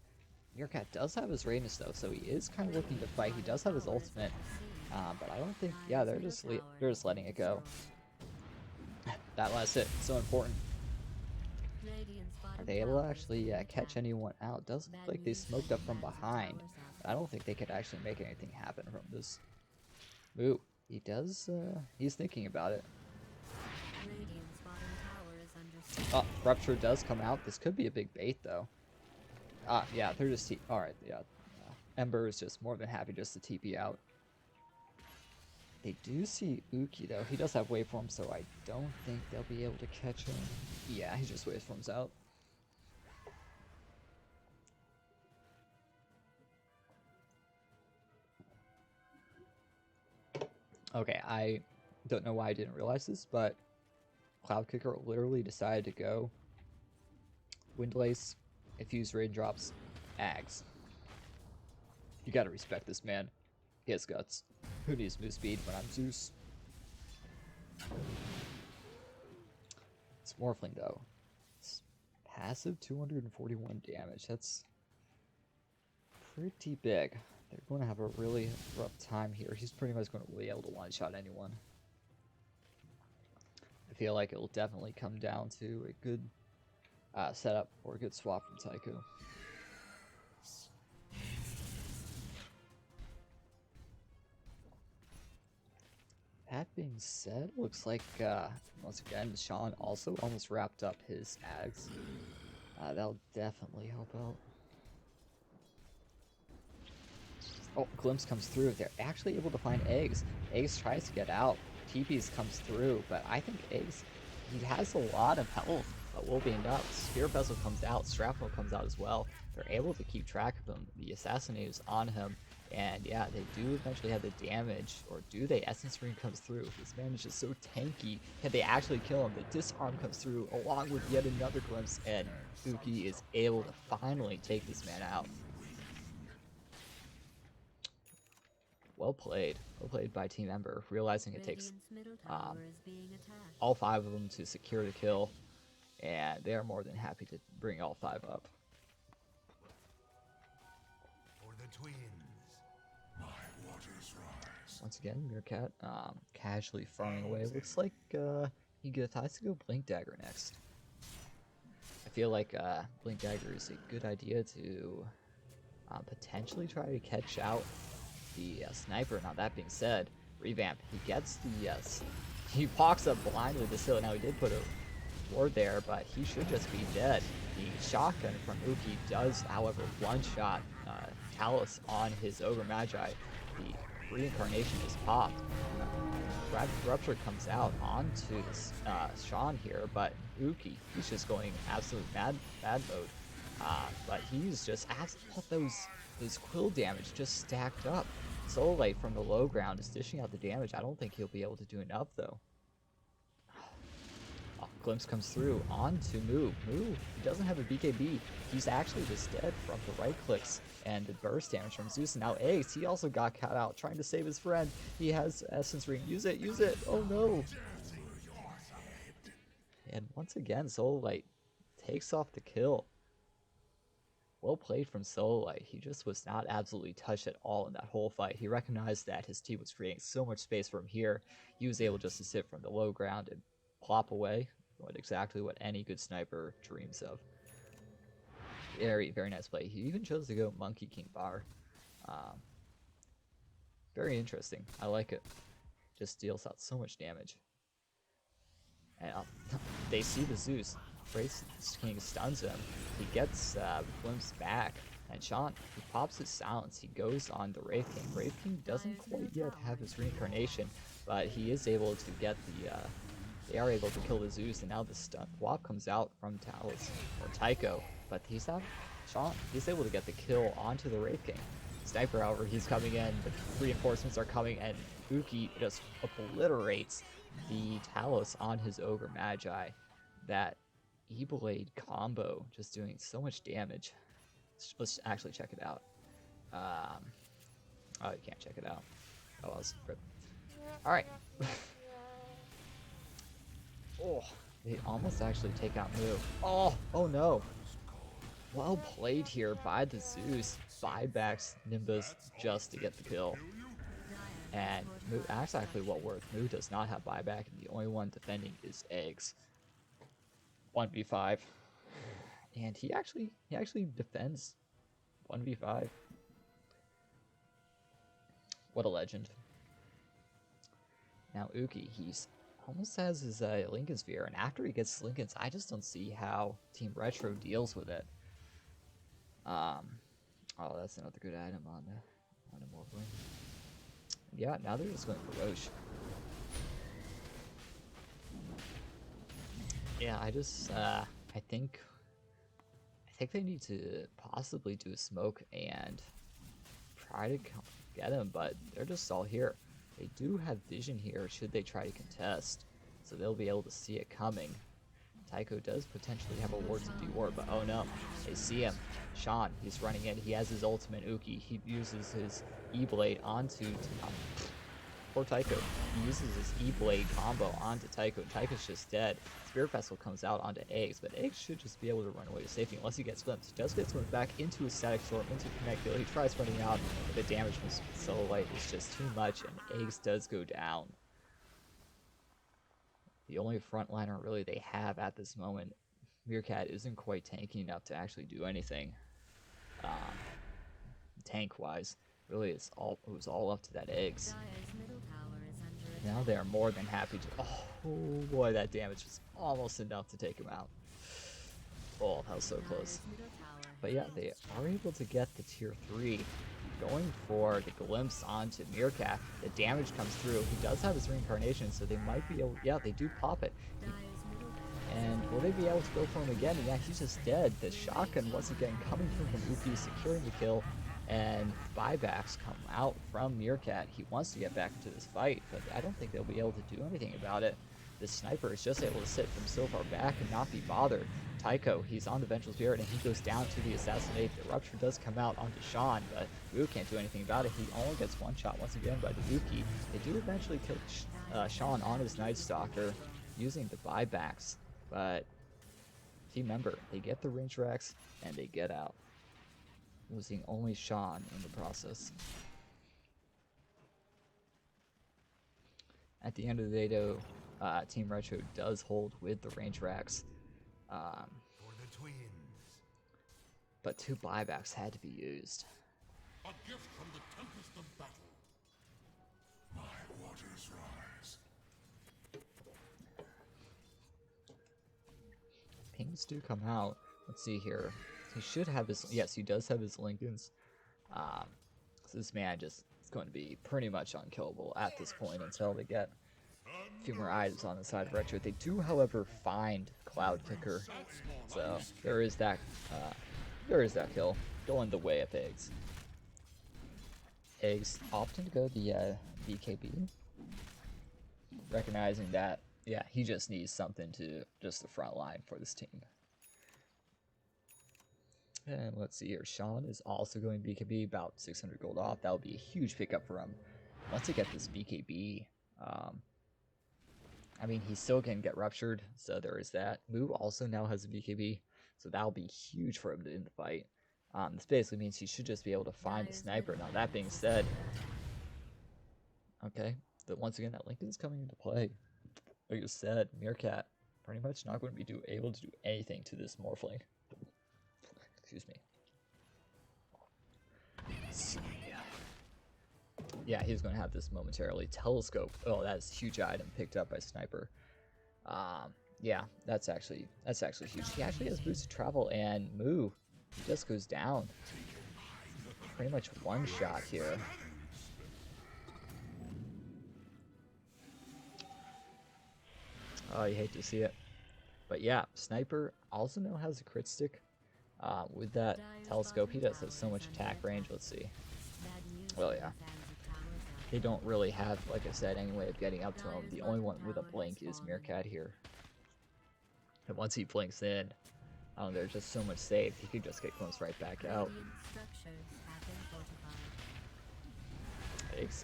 Meerkat does have his Radiance though, so he is kind of looking to fight. He does have his ultimate, but I don't think. Yeah, they're just letting it go. That last hit, so important. Are they able to actually catch anyone out? Does look like they smoked up from behind. But I don't think they could actually make anything happen from this. Ooh, he does. He's thinking about it. Oh, Rupture does come out. This could be a big bait though. Yeah, they're just alright. Yeah, Ember is just more than happy just to TP out. They do see Uki though. He does have waveform, so I don't think they'll be able to catch him. Yeah, he just waveforms out. Okay, I don't know why I didn't realize this, but Cloud Kicker literally decided to go Windlace, Infuse Raindrops, Ags. You gotta respect this man. He has guts. Who needs move speed when I'm Zeus? It's Morphling though. It's passive 241 damage. That's pretty big. They're going to have a really rough time here. He's pretty much going to be able to one-shot anyone. I feel like it'll definitely come down to a good setup or a good swap from Tycho. That being said, looks like once again Sean also almost wrapped up his Ags. That'll definitely help out. Oh, Glimpse comes through. They're actually able to find Eggs. Eggs tries to get out. TP's comes through, but I think Eggs, he has a lot of health, but will be enough. Spear Vessel comes out. Shrapnel comes out as well. They're able to keep track of him. The Assassinate is on him. And yeah, they do eventually have the damage, or do they? Essence Ring comes through. This man is just so tanky. Can they actually kill him? The Disarm comes through along with yet another Glimpse, and Uki is able to finally take this man out. Well played by Team Ember, realizing it takes all 5 of them to secure the kill, and they are more than happy to bring all 5 up. For the twins, my waters rise. Once again, Meerkat casually farming away. Looks like he decides to go Blink Dagger next. I feel like Blink Dagger is a good idea to potentially try to catch out the sniper. Now that being said, Revamp, he gets the he walks up blindly this hill. Now he did put a ward there, but he should just be dead. The shotgun from Uki does, however, one-shot Talos on his Ogre Magi. The reincarnation is popped. Rupture comes out onto Sean here, but Uki, he's just going absolute mad mode. But he's just all those quill damage just stacked up. Soul Light from the low ground is dishing out the damage. I don't think he'll be able to do enough though. Glimpse comes through onto Moo. Moo, he doesn't have a BKB. He's actually just dead from the right clicks and the burst damage from Zeus. And now Ace, he also got caught out trying to save his friend. He has Essence Ring. Use it, use it. Oh no. And once again, Soul Light takes off the kill. Well played from Soul Light. He just was not absolutely touched at all in that whole fight. He recognized that his team was creating so much space for him here. He was able just to sit from the low ground and plop away. Exactly what any good sniper dreams of. Very, very nice play. He even chose to go Monkey King Bar. Very interesting. I like it. Just deals out so much damage. And they see the Zeus. Wraith King stuns him. He gets Glimpse back. And Sean, he pops his silence. He goes on the Wraith King. Wraith King doesn't quite yet have his reincarnation, but he is able to get the they are able to kill the Zeus, and now the stun wop comes out from Talos or Tycho, but he's able to get the kill onto the Wraith King. Sniper, however, he's coming in, the reinforcements are coming, and Uki just obliterates the Talos on his Ogre Magi. That E-Blade combo just doing so much damage. Let's actually check it out. Oh, you can't check it out. Oh, I was ripped. Alright. Oh, they almost actually take out Moo. Oh no. Well played here by the Zeus. Buybacks Nimbus just to get the kill. And Moo, that's actually what worked. Moo does not have buyback, and the only one defending is Eggs. 1v5. And he actually defends 1v5. What a legend. Now Uki, he's almost has his Lincoln Sphere, and after he gets Lincoln's, I just don't see how Team Retro deals with it. Oh, that's another good item on a Morphling. Yeah, now they're just going for Roche. Yeah, I think they need to possibly do a smoke and try to get him, but they're just all here. They do have vision here should they try to contest, so they'll be able to see it coming. Tycho does potentially have a ward to de-ward, but oh no, they see him. Sean, he's running in, he has his ultimate Uki, he uses his E-Blade onto poor Tycho. He uses his E-Blade combo onto Tycho, and Tycho's just dead. Spirit Vessel comes out onto Eggs, but Eggs should just be able to run away to safety unless he gets glimpsed. He does get swims back into his Static Storm, into Connect Kill. He tries running out, but the damage from Soul Light is just too much, and Eggs does go down. The only frontliner really they have at this moment, Meerkat, isn't quite tanky enough to actually do anything. Tank-wise, really it was all up to that Eggs. Now they are more than happy to. Oh boy, that damage was almost enough to take him out. Oh, that was so close. But yeah, they are able to get the tier 3. Going for the glimpse onto Meerkat. The damage comes through. He does have his reincarnation, so they might be able. Yeah, they do pop it. And will they be able to go for him again? Yeah, he's just dead. The shotgun once again coming through from Uki, securing the kill. And buybacks come out from Meerkat. He wants to get back into this fight, but I don't think they'll be able to do anything about it. The sniper is just able to sit from so far back and not be bothered. Tycho, he's on the Vengeful Spirit, and he goes down to the Assassinate. The Rupture does come out onto Sean, but Wu can't do anything about it. He only gets one shot once again by the Yuki. They do eventually kill Sean on his Night Stalker using the buybacks, but team member, they get the range racks, and they get out, losing only Sean in the process. At the end of the day, though, Team Retro does hold with the range racks. For the twins. But 2 buybacks had to be used. A gift from the tempest of battle. My waters rise. Pings do come out. Let's see here. He should have his. Yes, he does have his Lincolns. So this man just is going to be pretty much unkillable at this point until they get a few more items on the side of Retro. They do, however, find Cloud Kicker, so there is that. There is that kill going the way of Eggs. Eggs often go the BKB, recognizing that, yeah, he just needs something to just the front line for this team. And let's see here, Sean is also going BKB, about 600 gold off. That would be a huge pickup for him. Once he gets this BKB, I mean, he still can get ruptured, so there is that. Moo also now has a BKB, so that'll be huge for him to end the fight. This basically means he should just be able to find the sniper. Now, that being said, okay, once again, that Lincoln's coming into play. Like you said, Meerkat pretty much not going to be able to do anything to this Morphling. Excuse me. Yeah, he's going to have this momentarily. Telescope. Oh, that's a huge item picked up by Sniper. Yeah, that's actually huge. He actually has boosted travel, and Moo just goes down. Pretty much one shot here. Oh, you hate to see it. But yeah, Sniper also now has a crit stick. With that telescope, he does have so much attack range. Let's see. Well, yeah. They don't really have, like I said, any way of getting up to him. The only one with a blink is Meerkat here. And once he blinks in, there's just so much saved. He could just get glimpsed right back out.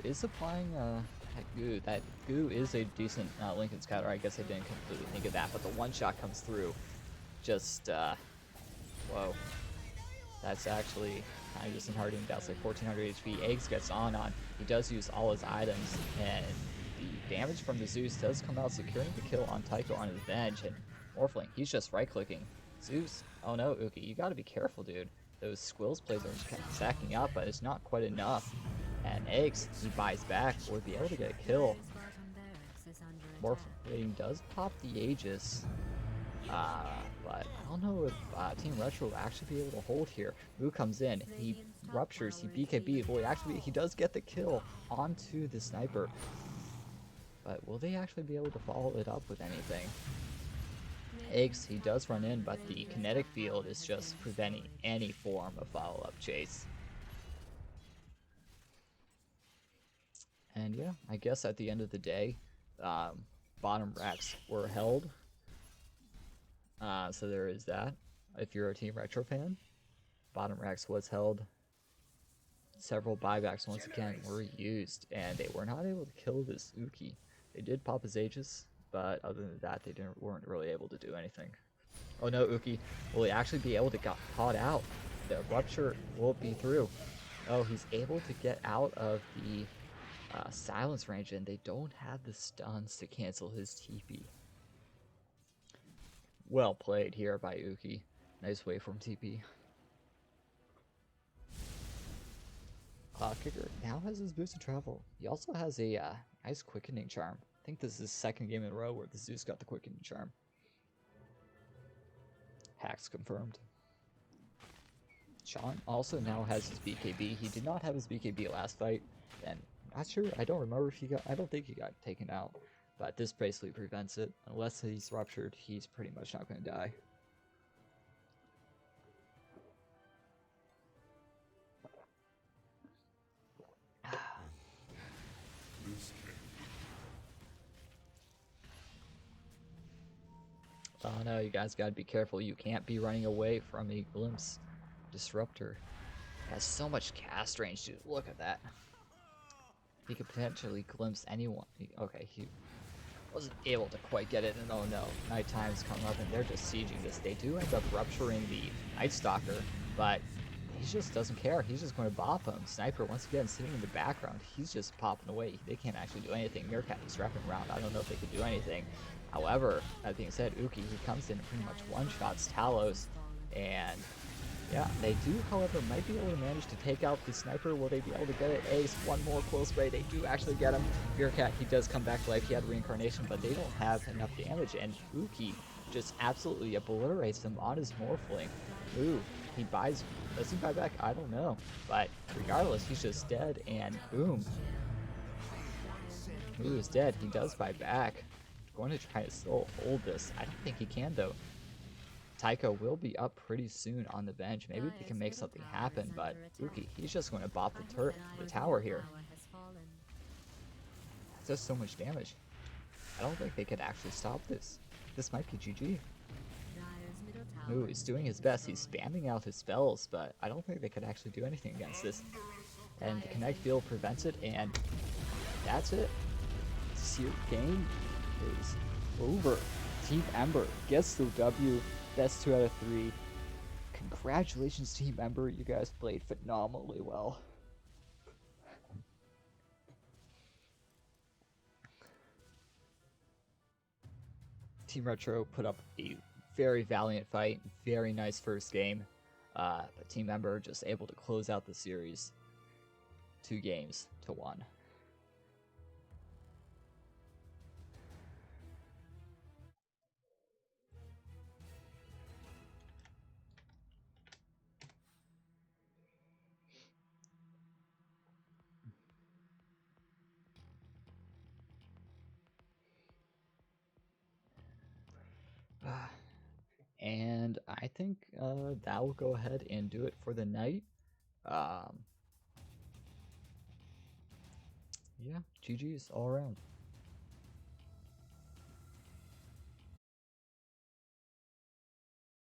Is applying that goo. That goo is a decent Lincoln Scouter. I guess I didn't completely think of that, but the one shot comes through. Just, whoa. That's actually kind of disheartening. That's like 1400 HP. Eggs gets on. He does use all his items, and the damage from the Zeus does come out, securing the kill on Tycho on his bench. And Morphling, he's just right-clicking. Zeus, oh no, Uki, you gotta be careful, dude. Those Squills plays are just stacking up, but it's not quite enough. And Eggs, he buys back, would be able to get a kill. Morphling does pop the Aegis. But I don't know if Team Retro will actually be able to hold here. Moo comes in, he ruptures, he BKB. Well, he does get the kill onto the Sniper. But will they actually be able to follow it up with anything? Eggs, he does run in, but the kinetic field is just preventing any form of follow-up chase. And yeah, I guess at the end of the day, bottom racks were held. So there is that. If you're a Team Retro fan, bottom racks was held. Several buybacks once again were used, and they were not able to kill this Uki. They did pop his Aegis, but other than that, they weren't really able to do anything. Oh no, Uki, will he actually be able to get caught out? The rupture will be through. Oh, he's able to get out of the silence range, and they don't have the stuns to cancel his TP. Well played here by Uki. Nice way from TP. Kicker now has his boosted travel. He also has a nice quickening charm. I think this is his second game in a row where the Zeus got the quickening charm. Hacks confirmed. Sean also now has his BKB. He did not have his BKB last fight, and I'm not sure. I don't remember if he got. I don't think he got taken out. But this basically prevents it. Unless he's ruptured, he's pretty much not going to die. Oh no, you guys gotta be careful. You can't be running away from a glimpse disruptor. It has so much cast range, dude. Look at that. He could potentially glimpse anyone. Okay, he wasn't able to quite get it, and oh no, nighttime's coming up and they're just sieging this. They do end up rupturing the Night Stalker, but he just doesn't care. He's just going to bop him. Sniper, once again, sitting in the background. He's just popping away. They can't actually do anything. Meerkat is wrapping around. I don't know if they could do anything. However, that being said, Uki, he comes in and pretty much one-shots Talos. And yeah, they do, however, might be able to manage to take out the Sniper. Will they be able to get it? Ace, one more close spray. They do actually get him. Meerkat, he does come back to life. He had reincarnation, but they don't have enough damage. And Uki just absolutely obliterates him on his Morphling. Ooh, he buys, does he buy back? I don't know. But regardless, he's just dead, and boom. Ooh, he's dead. He does buy back. Going to try to still hold this. I don't think he can, though. Taiko will be up pretty soon on the bench. Maybe they can make something happen, but Uki, he's just going to bop the tower here. That does so much damage. I don't think they could actually stop this. This might be GG. Ooh, he's doing his best. He's spamming out his spells, but I don't think they could actually do anything against this. And the Connect Field prevents it, and that's it. This game is over. Team Ember gets the W. Best 2 out of 3. Congratulations, Team Ember. You guys played phenomenally well. Team Retro put up a very valiant fight. Very nice first game. But Team Ember just able to close out the series 2 games to 1. And I think that will go ahead and do it for the night. Yeah, GG's all around.